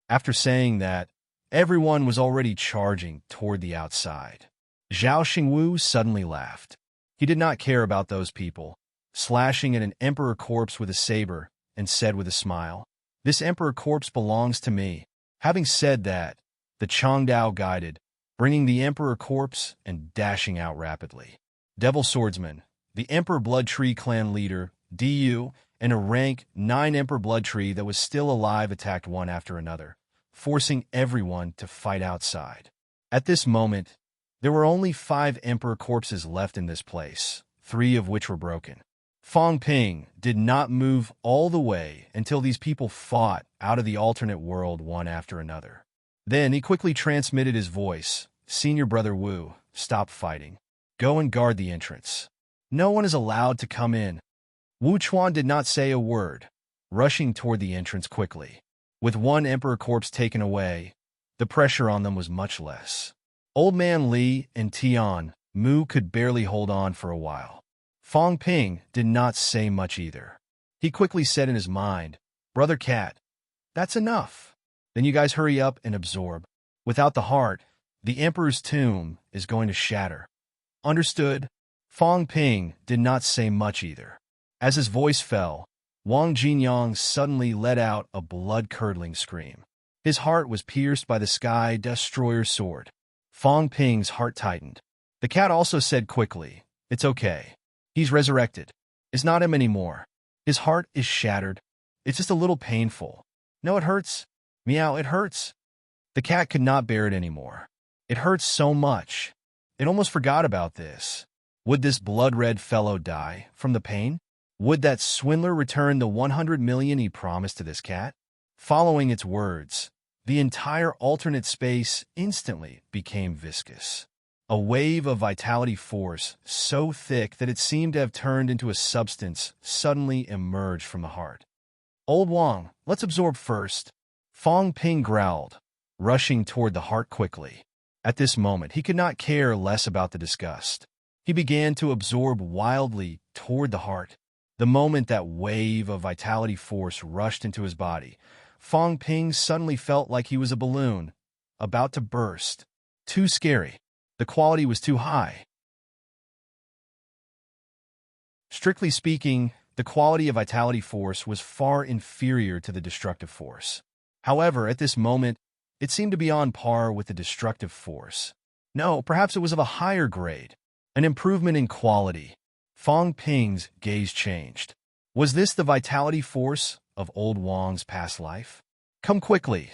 After saying that, everyone was already charging toward the outside. Zhao Xingwu suddenly laughed. He did not care about those people, slashing at an emperor corpse with a saber, and said with a smile, This emperor corpse belongs to me. Having said that, the Changdao guided, bringing the emperor corpse and dashing out rapidly. Devil Swordsman, the Emperor Blood Tree clan leader, Du, and a rank 9 Emperor Blood Tree that was still alive attacked one after another, forcing everyone to fight outside. At this moment, there were only 5 Emperor corpses left in this place, 3 of which were broken. Fong Ping did not move all the way until these people fought out of the alternate world one after another. Then he quickly transmitted his voice, Senior Brother Wu, stop fighting. Go and guard the entrance. No one is allowed to come in. Wu Chuan did not say a word, rushing toward the entrance quickly. With 1 Emperor corpse taken away, the pressure on them was much less. Old Man Li and Tian Mu could barely hold on for a while. Fong Ping did not say much either. He quickly said in his mind, Brother Cat, that's enough. Then you guys hurry up and absorb. Without the heart, the Emperor's tomb is going to shatter. Understood? Fong Ping did not say much either. As his voice fell, Wang Jinyang suddenly let out a blood-curdling scream. His heart was pierced by the Sky Destroyer sword. Fong Ping's heart tightened. The cat also said quickly, It's okay. He's resurrected. It's not him anymore. His heart is shattered. It's just a little painful. No, it hurts. Meow, it hurts. The cat could not bear it anymore. It hurts so much. It almost forgot about this. Would this blood-red fellow die from the pain? Would that swindler return the 100 million he promised to this cat? Following its words, the entire alternate space instantly became viscous. A wave of vitality force so thick that it seemed to have turned into a substance suddenly emerged from the heart. Old Wang, let's absorb first. Fong Ping growled, rushing toward the heart quickly. At this moment, he could not care less about the disgust. He began to absorb wildly toward the heart. The moment that wave of vitality force rushed into his body, Fong Ping suddenly felt like he was a balloon, about to burst. Too scary. The quality was too high. Strictly speaking, the quality of vitality force was far inferior to the destructive force. However, at this moment, it seemed to be on par with the destructive force. No, perhaps it was of a higher grade, an improvement in quality. Fong Ping's gaze changed. Was this the vitality force of old Wang's past life? Come quickly.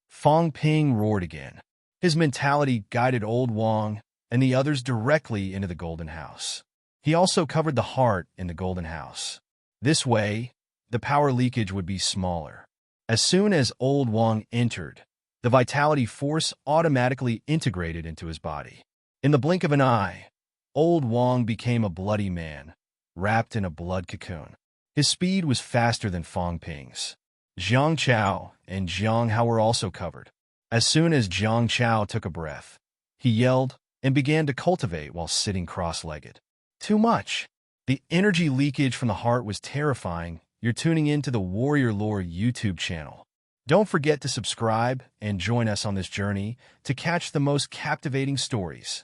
Fong Ping roared again. His mentality guided old Wang and the others directly into the Golden House. He also covered the heart in the Golden House. This way, the power leakage would be smaller. As soon as old Wang entered, the vitality force automatically integrated into his body. In the blink of an eye, old Wang became a bloody man, wrapped in a blood cocoon. His speed was faster than Fong Ping's. Jiang Chao and Jiang Hao were also covered. As soon as Jiang Chao took a breath, he yelled and began to cultivate while sitting cross-legged. Too much. The energy leakage from the heart was terrifying. You're tuning into the Warrior Lore YouTube channel. Don't forget to subscribe and join us on this journey to catch the most captivating stories.